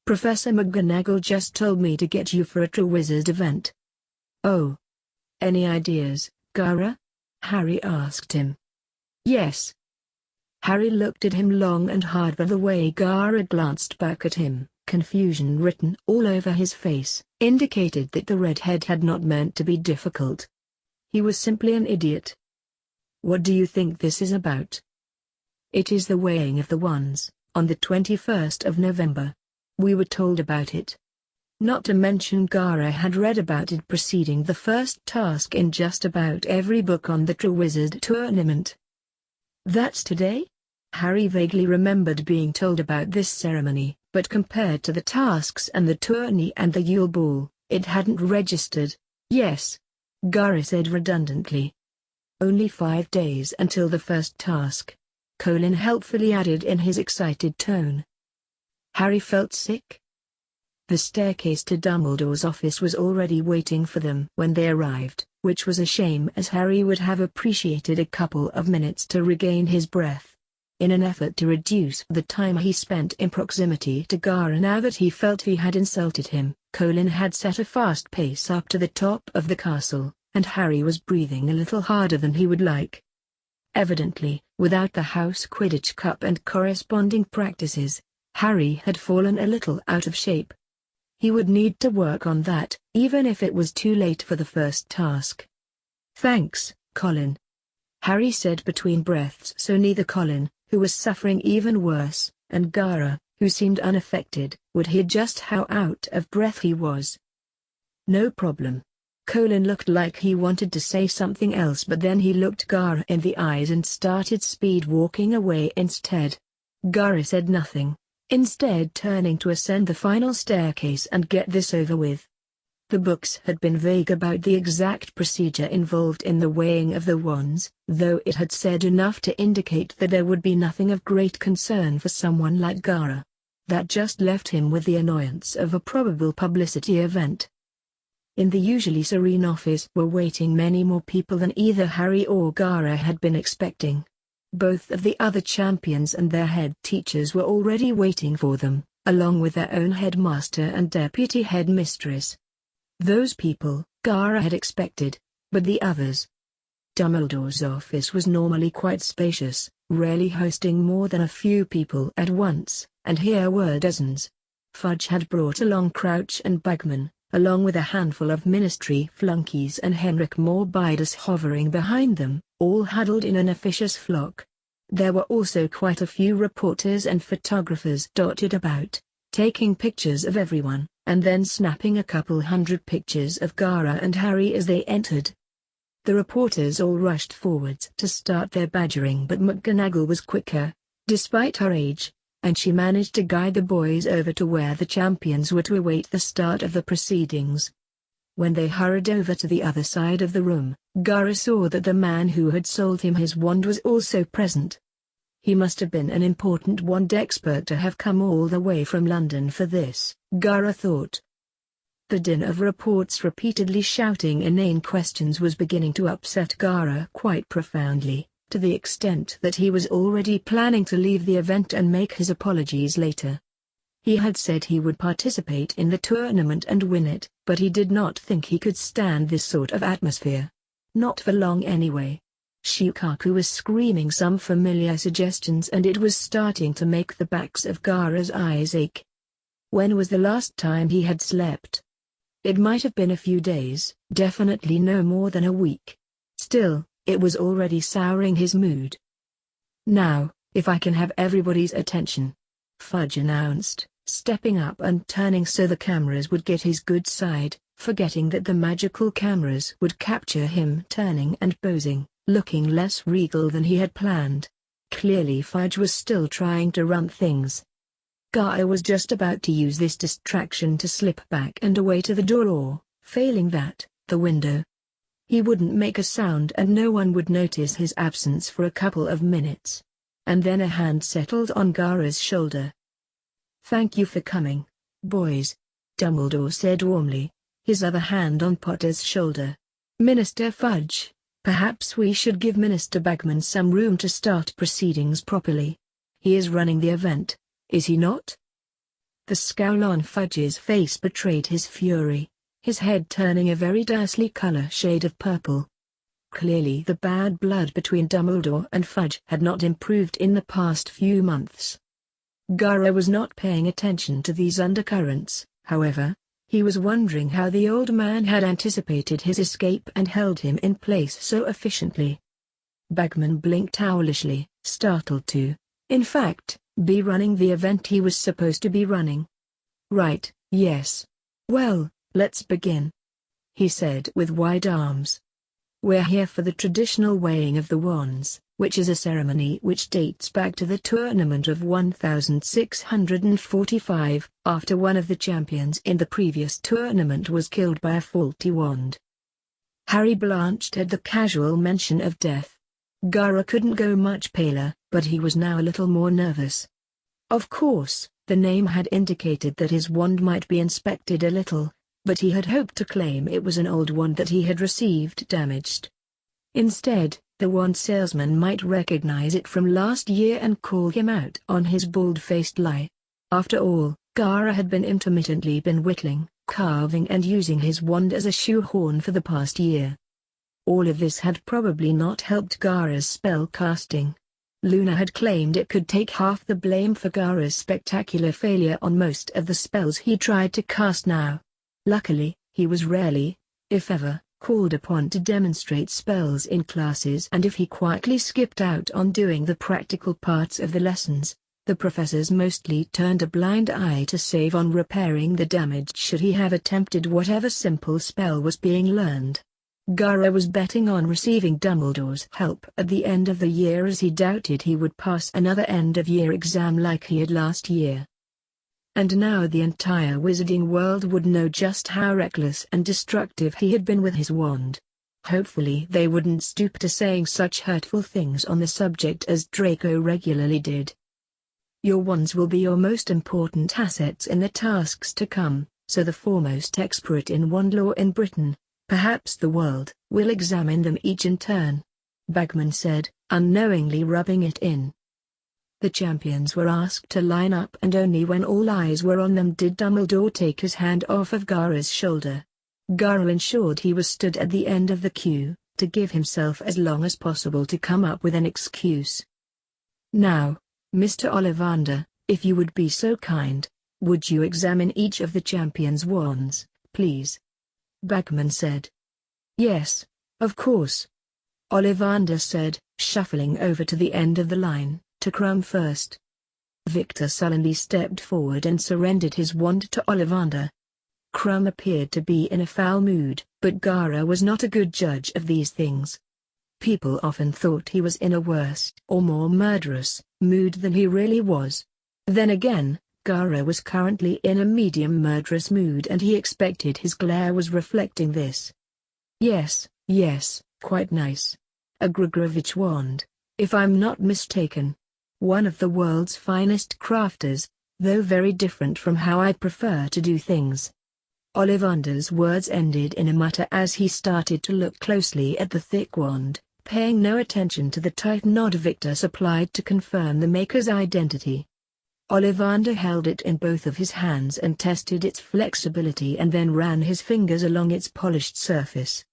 Professor McGonagall just told me to get you for a Triwizard event. Oh. Any ideas, Gara? Harry asked him. Yes. Harry looked at him long and hard, but the way Gara glanced back at him, confusion written all over his face, indicated that the redhead had not meant to be difficult. He was simply an idiot. What do you think this is about? It is the weighing of the wands, on the 21st of November. We were told about it. Not to mention Gara had read about it preceding the first task in just about every book on the Triwizard tournament. That's today? Harry vaguely remembered being told about this ceremony, but compared to the tasks and the tourney and the Yule Ball, it hadn't registered. Yes, Gara said redundantly. Only 5 days until the first task, Colin helpfully added in his excited tone. Harry felt sick. The staircase to Dumbledore's office was already waiting for them when they arrived, which was a shame as Harry would have appreciated a couple of minutes to regain his breath. In an effort to reduce the time he spent in proximity to Gara now that he felt he had insulted him, Colin had set a fast pace up to the top of the castle, and Harry was breathing a little harder than he would like. Evidently, without the House Quidditch Cup and corresponding practices, Harry had fallen a little out of shape. He would need to work on that, even if it was too late for the first task. "Thanks, Colin," Harry said between breaths, so neither Colin, who was suffering even worse, and Gara, who seemed unaffected, would hear just how out of breath he was. "No problem." Colin looked like he wanted to say something else, but then he looked Gara in the eyes and started speed walking away instead. Gara said nothing, instead turning to ascend the final staircase and get this over with. The books had been vague about the exact procedure involved in the weighing of the wands, though it had said enough to indicate that there would be nothing of great concern for someone like Gara. That just left him with the annoyance of a probable publicity event. In the usually serene office were waiting many more people than either Harry or Gara had been expecting. Both of the other champions and their head teachers were already waiting for them, along with their own headmaster and deputy headmistress. Those people, Gara had expected, but the others. Dumbledore's office was normally quite spacious, rarely hosting more than a few people at once, and here were dozens. Fudge had brought along Crouch and Bagman, along with a handful of ministry flunkies and Henrik Morbius hovering behind them, all huddled in an officious flock. There were also quite a few reporters and photographers dotted about, taking pictures of everyone, and then snapping a couple hundred pictures of Gara and Harry as they entered. The reporters all rushed forwards to start their badgering, but McGonagall was quicker, despite her age, and she managed to guide the boys over to where the champions were to await the start of the proceedings. When they hurried over to the other side of the room, Gara saw that the man who had sold him his wand was also present. He must have been an important wand expert to have come all the way from London for this, Gara thought. The din of reports repeatedly shouting inane questions was beginning to upset Gara quite profoundly, to the extent that he was already planning to leave the event and make his apologies later. He had said he would participate in the tournament and win it, but he did not think he could stand this sort of atmosphere. Not for long anyway. Shukaku was screaming some familiar suggestions, and it was starting to make the backs of Gara's eyes ache. When was the last time he had slept? It might have been a few days, definitely no more than a week. Still, it was already souring his mood. "Now, if I can have everybody's attention," Fudge announced, stepping up and turning so the cameras would get his good side, forgetting that the magical cameras would capture him turning and posing, looking less regal than he had planned. Clearly Fudge was still trying to run things. Gara was just about to use this distraction to slip back and away to the door, or, failing that, the window. He wouldn't make a sound and no one would notice his absence for a couple of minutes. And then a hand settled on Gara's shoulder. "Thank you for coming, boys," Dumbledore said warmly, his other hand on Potter's shoulder. "Minister Fudge, perhaps we should give Minister Bagman some room to start proceedings properly. He is running the event, is he not?" The scowl on Fudge's face betrayed his fury, his head turning a very ghastly shade of purple. Clearly the bad blood between Dumbledore and Fudge had not improved in the past few months. Gara was not paying attention to these undercurrents, however. He was wondering how the old man had anticipated his escape and held him in place so efficiently. Bagman blinked owlishly, startled to, in fact, be running the event he was supposed to be running. "Right, yes. Well, let's begin," he said with wide arms. "We're here for the traditional weighing of the wands, which is a ceremony which dates back to the tournament of 1645, after one of the champions in the previous tournament was killed by a faulty wand." Harry blanched at the casual mention of death. Gara couldn't go much paler, but he was now a little more nervous. Of course, the name had indicated that his wand might be inspected a little, but he had hoped to claim it was an old wand that he had received damaged. Instead, the wand salesman might recognize it from last year and call him out on his bald-faced lie. After all, Gara had been intermittently whittling, carving and using his wand as a shoehorn for the past year. All of this had probably not helped Gaara's spell casting. Luna had claimed it could take half the blame for Gaara's spectacular failure on most of the spells he tried to cast now. Luckily, he was rarely, if ever, called upon to demonstrate spells in classes, and if he quietly skipped out on doing the practical parts of the lessons, the professors mostly turned a blind eye to save on repairing the damage should he have attempted whatever simple spell was being learned. Gaara was betting on receiving Dumbledore's help at the end of the year, as he doubted he would pass another end-of-year exam like he had last year. And now the entire wizarding world would know just how reckless and destructive he had been with his wand. Hopefully they wouldn't stoop to saying such hurtful things on the subject as Draco regularly did. Your wands will be your most important assets in the tasks to come, so the foremost expert in wand lore in Britain, perhaps the world, will examine them each in turn. Bagman said, unknowingly rubbing it in. The champions were asked to line up, and only when all eyes were on them did Dumbledore take his hand off of Gaara's shoulder. Gaara ensured he was stood at the end of the queue, to give himself as long as possible to come up with an excuse. Now, Mr. Ollivander, if you would be so kind, would you examine each of the champions' wands, please? Bagman said. Yes, of course. Ollivander said, shuffling over to the end of the line, to Crumb first. Victor sullenly stepped forward and surrendered his wand to Ollivander. Crumb appeared to be in a foul mood, but Gaara was not a good judge of these things. People often thought he was in a worse or more murderous mood than he really was. Then again, Gaara was currently in a medium murderous mood, and he expected his glare was reflecting this. Yes, quite nice. A Grigorevich wand, if I'm not mistaken. One of the world's finest crafters, though very different from how I prefer to do things. Ollivander's words ended in a mutter as he started to look closely at the thick wand, paying no attention to the tight nod Victor supplied to confirm the maker's identity. Ollivander held it in both of his hands and tested its flexibility, and then ran his fingers along its polished surface.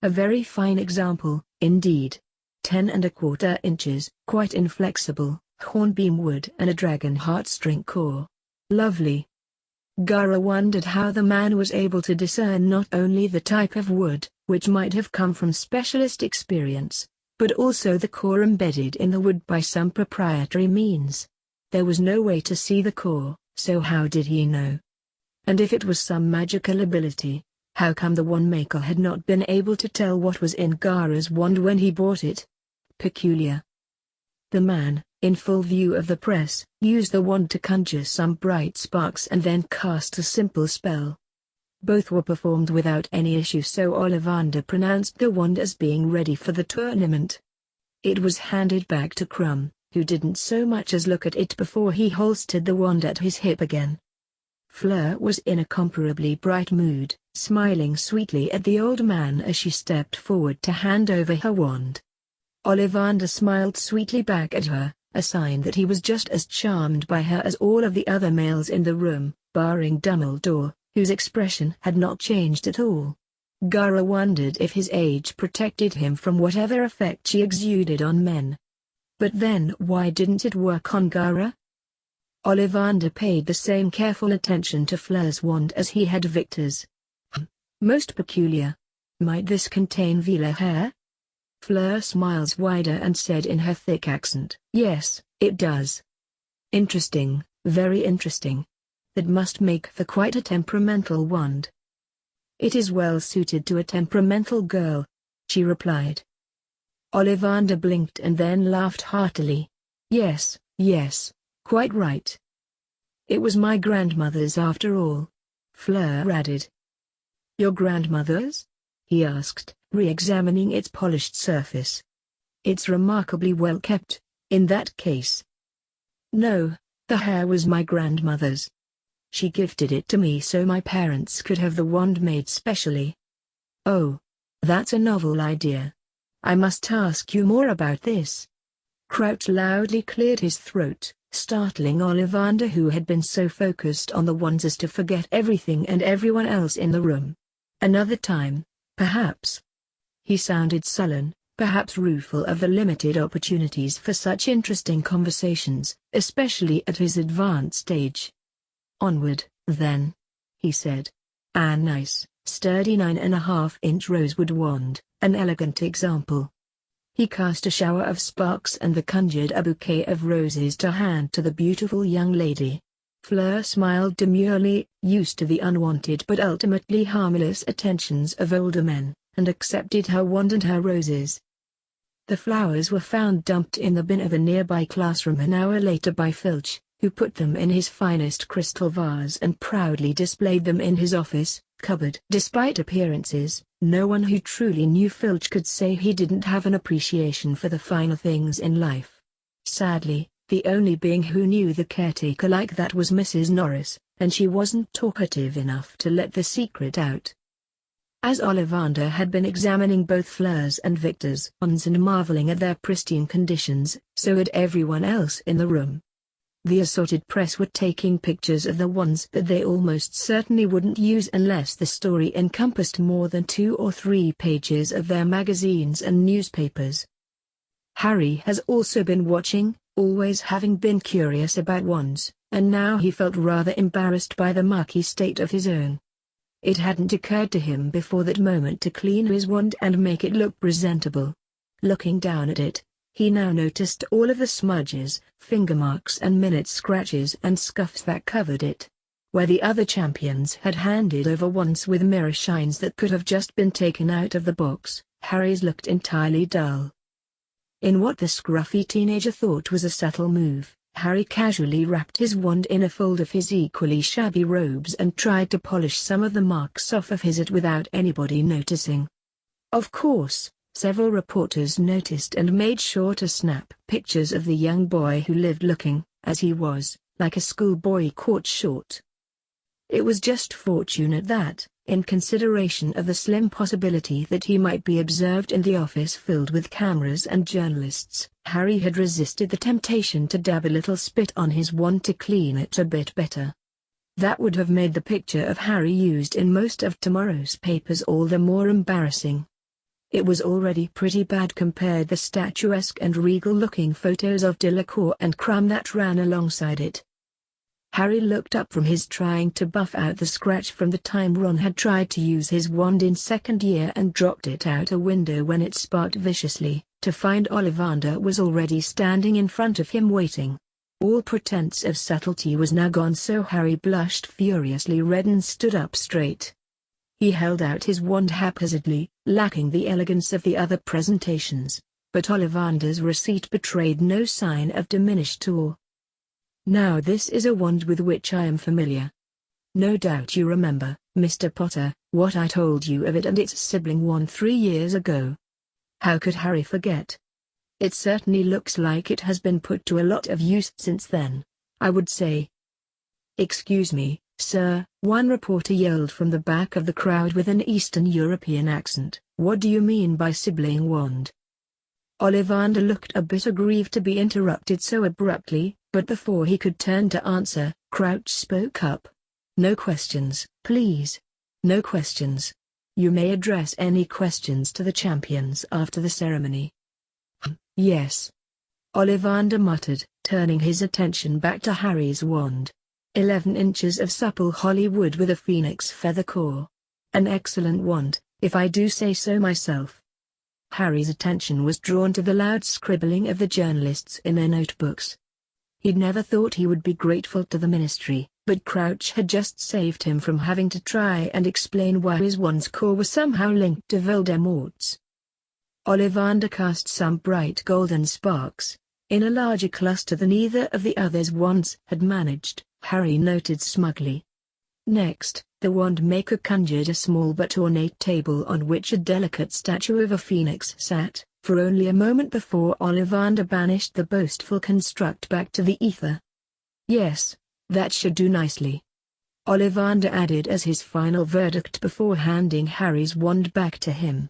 A very fine example, indeed. 10¼ inches, quite inflexible, hornbeam wood and a dragon heartstring core. Lovely. Gaara wondered how the man was able to discern not only the type of wood, which might have come from specialist experience, but also the core embedded in the wood by some proprietary means. There was no way to see the core, so how did he know? And if it was some magical ability, how come the wand maker had not been able to tell what was in Gaara's wand when he bought it? Peculiar. The man, in full view of the press, used the wand to conjure some bright sparks and then cast a simple spell. Both were performed without any issue, so Ollivander pronounced the wand as being ready for the tournament. It was handed back to Crumb, who didn't so much as look at it before he holstered the wand at his hip again. Fleur was in a comparably bright mood, smiling sweetly at the old man as she stepped forward to hand over her wand. Ollivander smiled sweetly back at her, a sign that he was just as charmed by her as all of the other males in the room, barring Dumbledore, whose expression had not changed at all. Gaara wondered if his age protected him from whatever effect she exuded on men. But then why didn't it work on Gaara? Ollivander paid the same careful attention to Fleur's wand as he had Victor's. Most peculiar. Might this contain Velar hair? Fleur smiled wider and said in her thick accent, yes, it does. Interesting, very interesting. That must make for quite a temperamental wand. It is well suited to a temperamental girl, she replied. Ollivander blinked and then laughed heartily. Yes, quite right. It was my grandmother's after all. Fleur added. Your grandmother's? He asked, re-examining its polished surface. It's remarkably well kept, in that case. No, the hair was my grandmother's. She gifted it to me so my parents could have the wand made specially. Oh, that's a novel idea. I must ask you more about this. Crouch loudly cleared his throat, startling Ollivander, who had been so focused on the wands as to forget everything and everyone else in the room. Another time, perhaps. He sounded sullen, perhaps rueful of the limited opportunities for such interesting conversations, especially at his advanced age. "Onward, then," he said. "A nice, sturdy 9.5-inch rosewood wand, an elegant example." He cast a shower of sparks and the conjured a bouquet of roses to hand to the beautiful young lady. Fleur smiled demurely, used to the unwanted but ultimately harmless attentions of older men, and accepted her wand and her roses. The flowers were found dumped in the bin of a nearby classroom an hour later by Filch, who put them in his finest crystal vase and proudly displayed them in his office cupboard. Despite appearances, no one who truly knew Filch could say he didn't have an appreciation for the finer things in life. Sadly, the only being who knew the caretaker like that was Mrs. Norris, and she wasn't talkative enough to let the secret out. As Ollivander had been examining both Fleur's and Victor's wands and marveling at their pristine conditions, so had everyone else in the room. The assorted press were taking pictures of the wands that they almost certainly wouldn't use unless the story encompassed more than 2 or 3 pages of their magazines and newspapers. Harry has also been watching, always having been curious about wands, and now he felt rather embarrassed by the murky state of his own. It hadn't occurred to him before that moment to clean his wand and make it look presentable. Looking down at it, he now noticed all of the smudges, finger marks and minute scratches and scuffs that covered it. Where the other champions had handed over wands with mirror shines that could have just been taken out of the box, Harry's looked entirely dull. In what the scruffy teenager thought was a subtle move, Harry casually wrapped his wand in a fold of his equally shabby robes and tried to polish some of the marks off of his without anybody noticing. Of course, several reporters noticed and made sure to snap pictures of the young boy who lived looking, as he was, like a schoolboy caught short. It was just fortunate that, in consideration of the slim possibility that he might be observed in the office filled with cameras and journalists, Harry had resisted the temptation to dab a little spit on his wand to clean it a bit better. That would have made the picture of Harry used in most of tomorrow's papers all the more embarrassing. It was already pretty bad compared the statuesque and regal-looking photos of Delacour and Crumb that ran alongside it. Harry looked up from his trying to buff out the scratch from the time Ron had tried to use his wand in second year and dropped it out a window when it sparked viciously, to find Ollivander was already standing in front of him waiting. All pretense of subtlety was now gone, so Harry blushed furiously red and stood up straight. He held out his wand haphazardly, lacking the elegance of the other presentations, but Ollivander's receipt betrayed no sign of diminished awe. "Now this is a wand with which I am familiar. No doubt you remember, Mr. Potter, what I told you of it and its sibling wand 3 years ago." How could Harry forget? It certainly looks like it has been put to a lot of use since then, I would say. "Excuse me, sir," one reporter yelled from the back of the crowd with an Eastern European accent, "what do you mean by sibling wand?" Ollivander looked a bit aggrieved to be interrupted so abruptly, but before he could turn to answer, Crouch spoke up. "No questions, please. No questions. You may address any questions to the champions after the ceremony." "Yes," Ollivander muttered, turning his attention back to Harry's wand. 11 inches of supple Hollywood with a phoenix feather core. An excellent wand, if I do say so myself. Harry's attention was drawn to the loud scribbling of the journalists in their notebooks. He'd never thought he would be grateful to the ministry, but Crouch had just saved him from having to try and explain why his wand's core was somehow linked to Voldemort's. Ollivander cast some bright golden sparks, in a larger cluster than either of the others' wands had managed, Harry noted smugly. Next, the wand maker conjured a small but ornate table on which a delicate statue of a phoenix sat, for only a moment before Ollivander banished the boastful construct back to the ether. "Yes, that should do nicely," Ollivander added as his final verdict before handing Harry's wand back to him.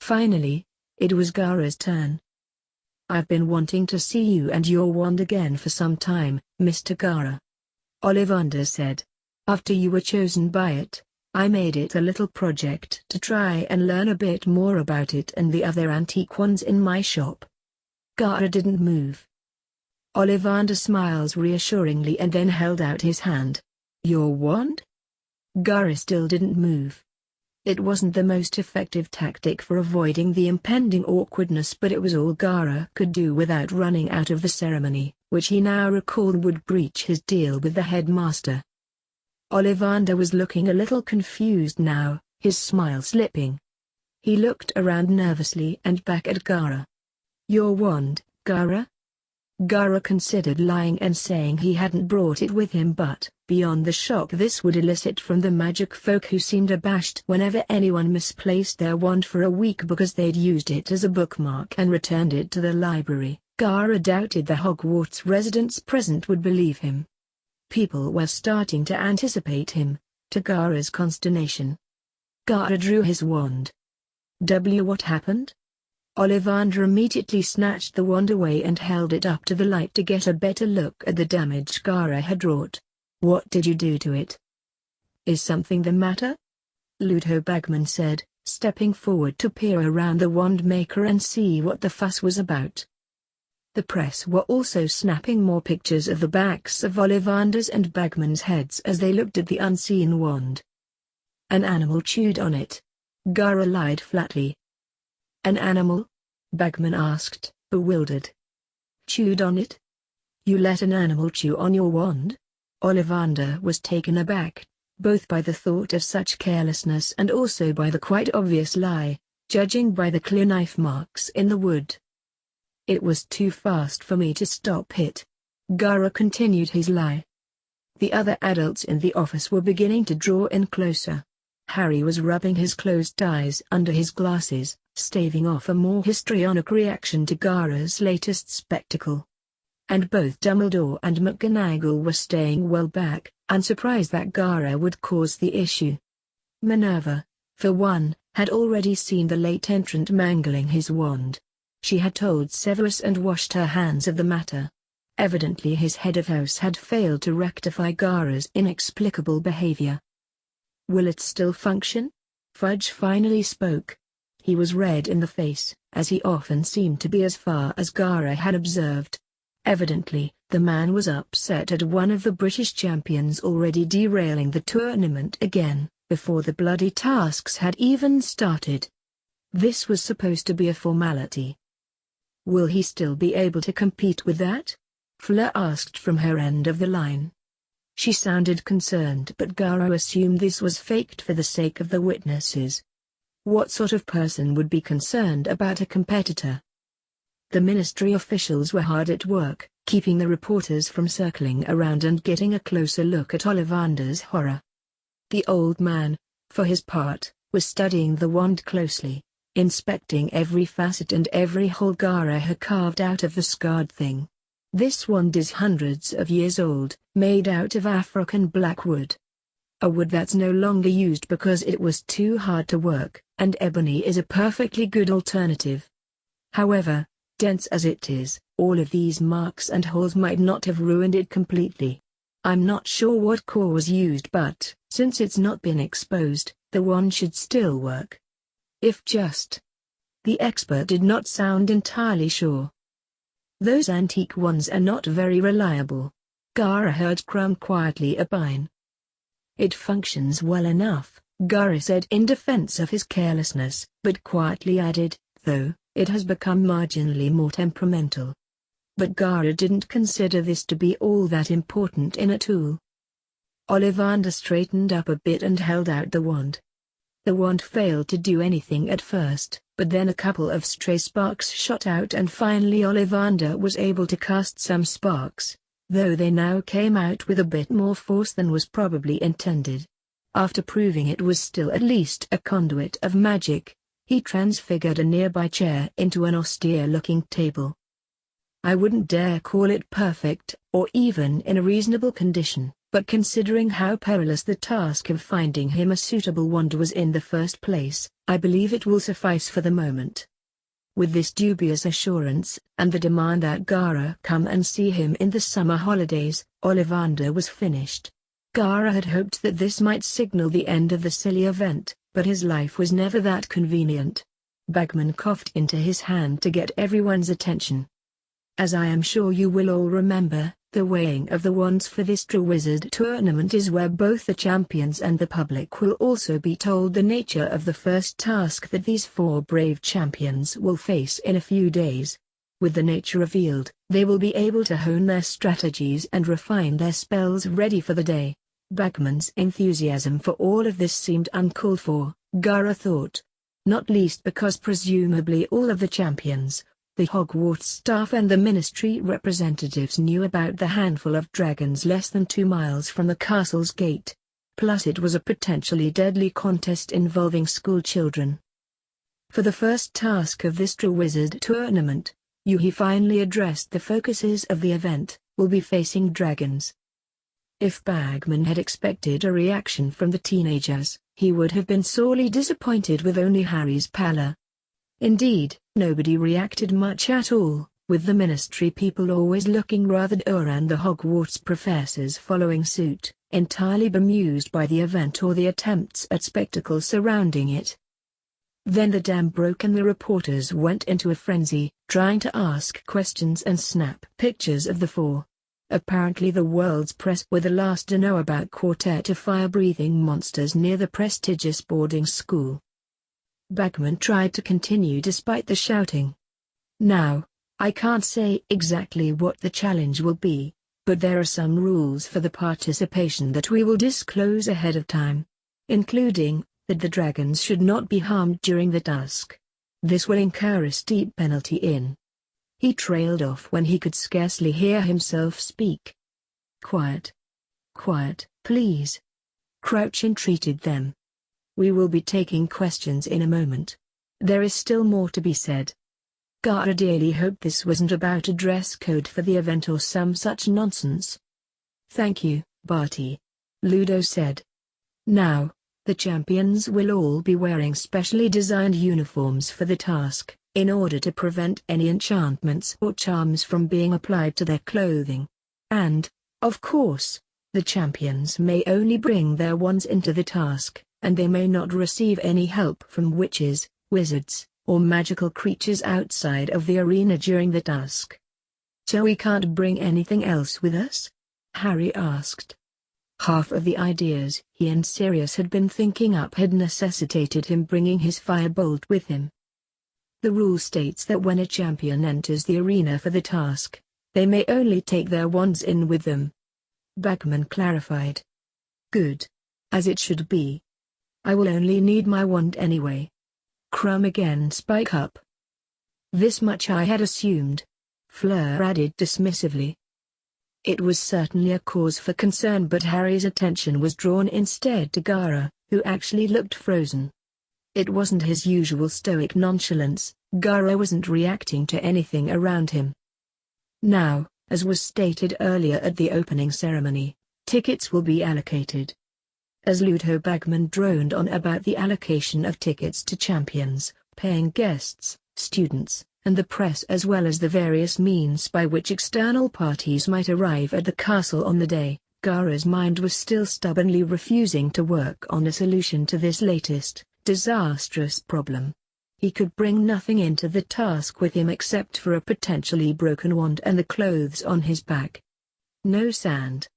Finally, it was Gara's turn. I've been wanting to see you and your wand again for some time, Mr. Gaara. Ollivander said. After you were chosen by it, I made it a little project to try and learn a bit more about it and the other antique wands in my shop. Gaara didn't move. Ollivander smiles reassuringly and then held out his hand. Your wand? Gaara still didn't move. It wasn't the most effective tactic for avoiding the impending awkwardness, but it was all Gaara could do without running out of the ceremony, which he now recalled would breach his deal with the headmaster. Ollivander was looking a little confused now, his smile slipping. He looked around nervously and back at Gaara. Your wand, Gaara? Gaara considered lying and saying he hadn't brought it with him, but, beyond the shock this would elicit from the magic folk who seemed abashed whenever anyone misplaced their wand for a week because they'd used it as a bookmark and returned it to the library, Gaara doubted the Hogwarts residents present would believe him. People were starting to anticipate him, to Gaara's consternation. Gaara drew his wand. What happened? Ollivander immediately snatched the wand away and held it up to the light to get a better look at the damage Gaara had wrought. What did you do to it? Is something the matter? Ludo Bagman said, stepping forward to peer around the wand maker and see what the fuss was about. The press were also snapping more pictures of the backs of Ollivander's and Bagman's heads as they looked at the unseen wand. An animal chewed on it. Gaara lied flatly. An animal? Bagman asked, bewildered. Chewed on it? You let an animal chew on your wand? Ollivander was taken aback, both by the thought of such carelessness and also by the quite obvious lie, judging by the clear knife marks in the wood. It was too fast for me to stop it. Gaara continued his lie. The other adults in the office were beginning to draw in closer. Harry was rubbing his closed eyes under his glasses, staving off a more histrionic reaction to Gaara's latest spectacle. And both Dumbledore and McGonagall were staying well back, unsurprised that Gaara would cause the issue. Minerva, for one, had already seen the late entrant mangling his wand. She had told Severus and washed her hands of the matter. Evidently his head of house had failed to rectify Gaara's inexplicable behavior. Will it still function? Fudge finally spoke. He was red in the face, as he often seemed to be as far as Gaara had observed. Evidently, the man was upset at one of the British champions already derailing the tournament again, before the bloody tasks had even started. This was supposed to be a formality. Will he still be able to compete with that? Fleur asked from her end of the line. She sounded concerned, but Gaara assumed this was faked for the sake of the witnesses. What sort of person would be concerned about a competitor? The ministry officials were hard at work, keeping the reporters from circling around and getting a closer look at Ollivander's horror. The old man, for his part, was studying the wand closely, inspecting every facet and every hole Gaara had carved out of the scarred thing. This wand is hundreds of years old, made out of African blackwood. A wood that's no longer used because it was too hard to work, and ebony is a perfectly good alternative. However, dense as it is, all of these marks and holes might not have ruined it completely. I'm not sure what core was used, but, since it's not been exposed, the wand should still work. If just. The expert did not sound entirely sure. Those antique ones are not very reliable. Gaara heard Crumb quietly opine. It functions well enough, Gaara said in defense of his carelessness, but quietly added, though, it has become marginally more temperamental. But Gaara didn't consider this to be all that important in a tool. Ollivander straightened up a bit and held out the wand. The wand failed to do anything at first, but then a couple of stray sparks shot out and finally Ollivander was able to cast some sparks, though they now came out with a bit more force than was probably intended. After proving it was still at least a conduit of magic, he transfigured a nearby chair into an austere-looking table. I wouldn't dare call it perfect, or even in a reasonable condition, but considering how perilous the task of finding him a suitable wand was in the first place, I believe it will suffice for the moment. With this dubious assurance, and the demand that Gaara come and see him in the summer holidays, Ollivander was finished. Gaara had hoped that this might signal the end of the silly event, but his life was never that convenient. Bagman coughed into his hand to get everyone's attention. As I am sure you will all remember, the weighing of the wands for this True Wizard tournament is where both the champions and the public will also be told the nature of the first task that these 4 brave champions will face in a few days. With the nature revealed, they will be able to hone their strategies and refine their spells ready for the day. Bagman's enthusiasm for all of this seemed uncalled for, Gaara thought. Not least because presumably all of the champions, the Hogwarts staff and the ministry representatives knew about the handful of dragons less than 2 miles from the castle's gate. Plus it was a potentially deadly contest involving school children. For the first task of this True Wizard tournament, he finally addressed the focuses of the event, will be facing dragons. If Bagman had expected a reaction from the teenagers, he would have been sorely disappointed with only Harry's pallor. Indeed, nobody reacted much at all, with the ministry people always looking rather dour and the Hogwarts professors following suit, entirely bemused by the event or the attempts at spectacle surrounding it. Then the dam broke and the reporters went into a frenzy, trying to ask questions and snap pictures of the 4. Apparently the world's press were the last to know about quartet of fire-breathing monsters near the prestigious boarding school. Bagman tried to continue despite the shouting. Now, I can't say exactly what the challenge will be, but there are some rules for the participation that we will disclose ahead of time. Including, that the dragons should not be harmed during the task. This will incur a steep penalty in. He trailed off when he could scarcely hear himself speak. Quiet. Quiet, please. Crouch entreated them. We will be taking questions in a moment. There is still more to be said. Gaara dearly hoped this wasn't about a dress code for the event or some such nonsense. Thank you, Barty. Ludo said. Now, the champions will all be wearing specially designed uniforms for the task, in order to prevent any enchantments or charms from being applied to their clothing. And, of course, the champions may only bring their wands into the task, and they may not receive any help from witches, wizards, or magical creatures outside of the arena during the task. So we can't bring anything else with us? Harry asked. Half of the ideas he and Sirius had been thinking up had necessitated him bringing his firebolt with him. The rule states that when a champion enters the arena for the task, they may only take their wands in with them. Bagman clarified. Good. As it should be. I will only need my wand anyway. Crumb again spike up. This much I had assumed. Fleur added dismissively. It was certainly a cause for concern, but Harry's attention was drawn instead to Gaara, who actually looked frozen. It wasn't his usual stoic nonchalance, Gaara wasn't reacting to anything around him. Now, as was stated earlier at the opening ceremony, tickets will be allocated. As Ludo Bagman droned on about the allocation of tickets to champions, paying guests, students, and the press, as well as the various means by which external parties might arrive at the castle on the day, Gaara's mind was still stubbornly refusing to work on a solution to this latest, disastrous problem. He could bring nothing into the task with him except for a potentially broken wand and the clothes on his back. No sand.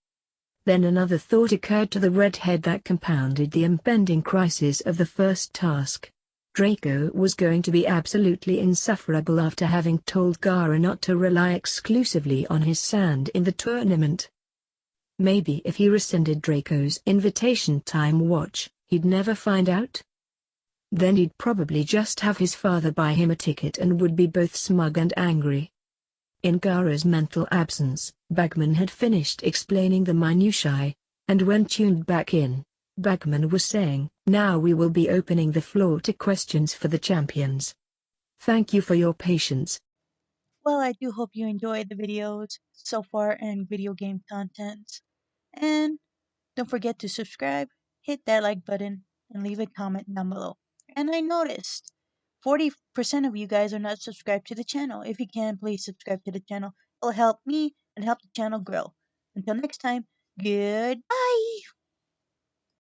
Then another thought occurred to the redhead that compounded the impending crisis of the first task. Draco was going to be absolutely insufferable after having told Gaara not to rely exclusively on his sand in the tournament. Maybe if he rescinded Draco's invitation time watch, he'd never find out? Then he'd probably just have his father buy him a ticket and would be both smug and angry. In Gaara's mental absence, Bagman had finished explaining the minutiae, and when tuned back in, Bagman was saying, now we will be opening the floor to questions for the champions. Thank you for your patience. Well, I do hope you enjoyed the videos so far and video game content. And don't forget to subscribe, hit that like button, and leave a comment down below. And I noticed 40% of you guys are not subscribed to the channel. If you can, please subscribe to the channel. It'll help me and help the channel grow. Until next time, goodbye!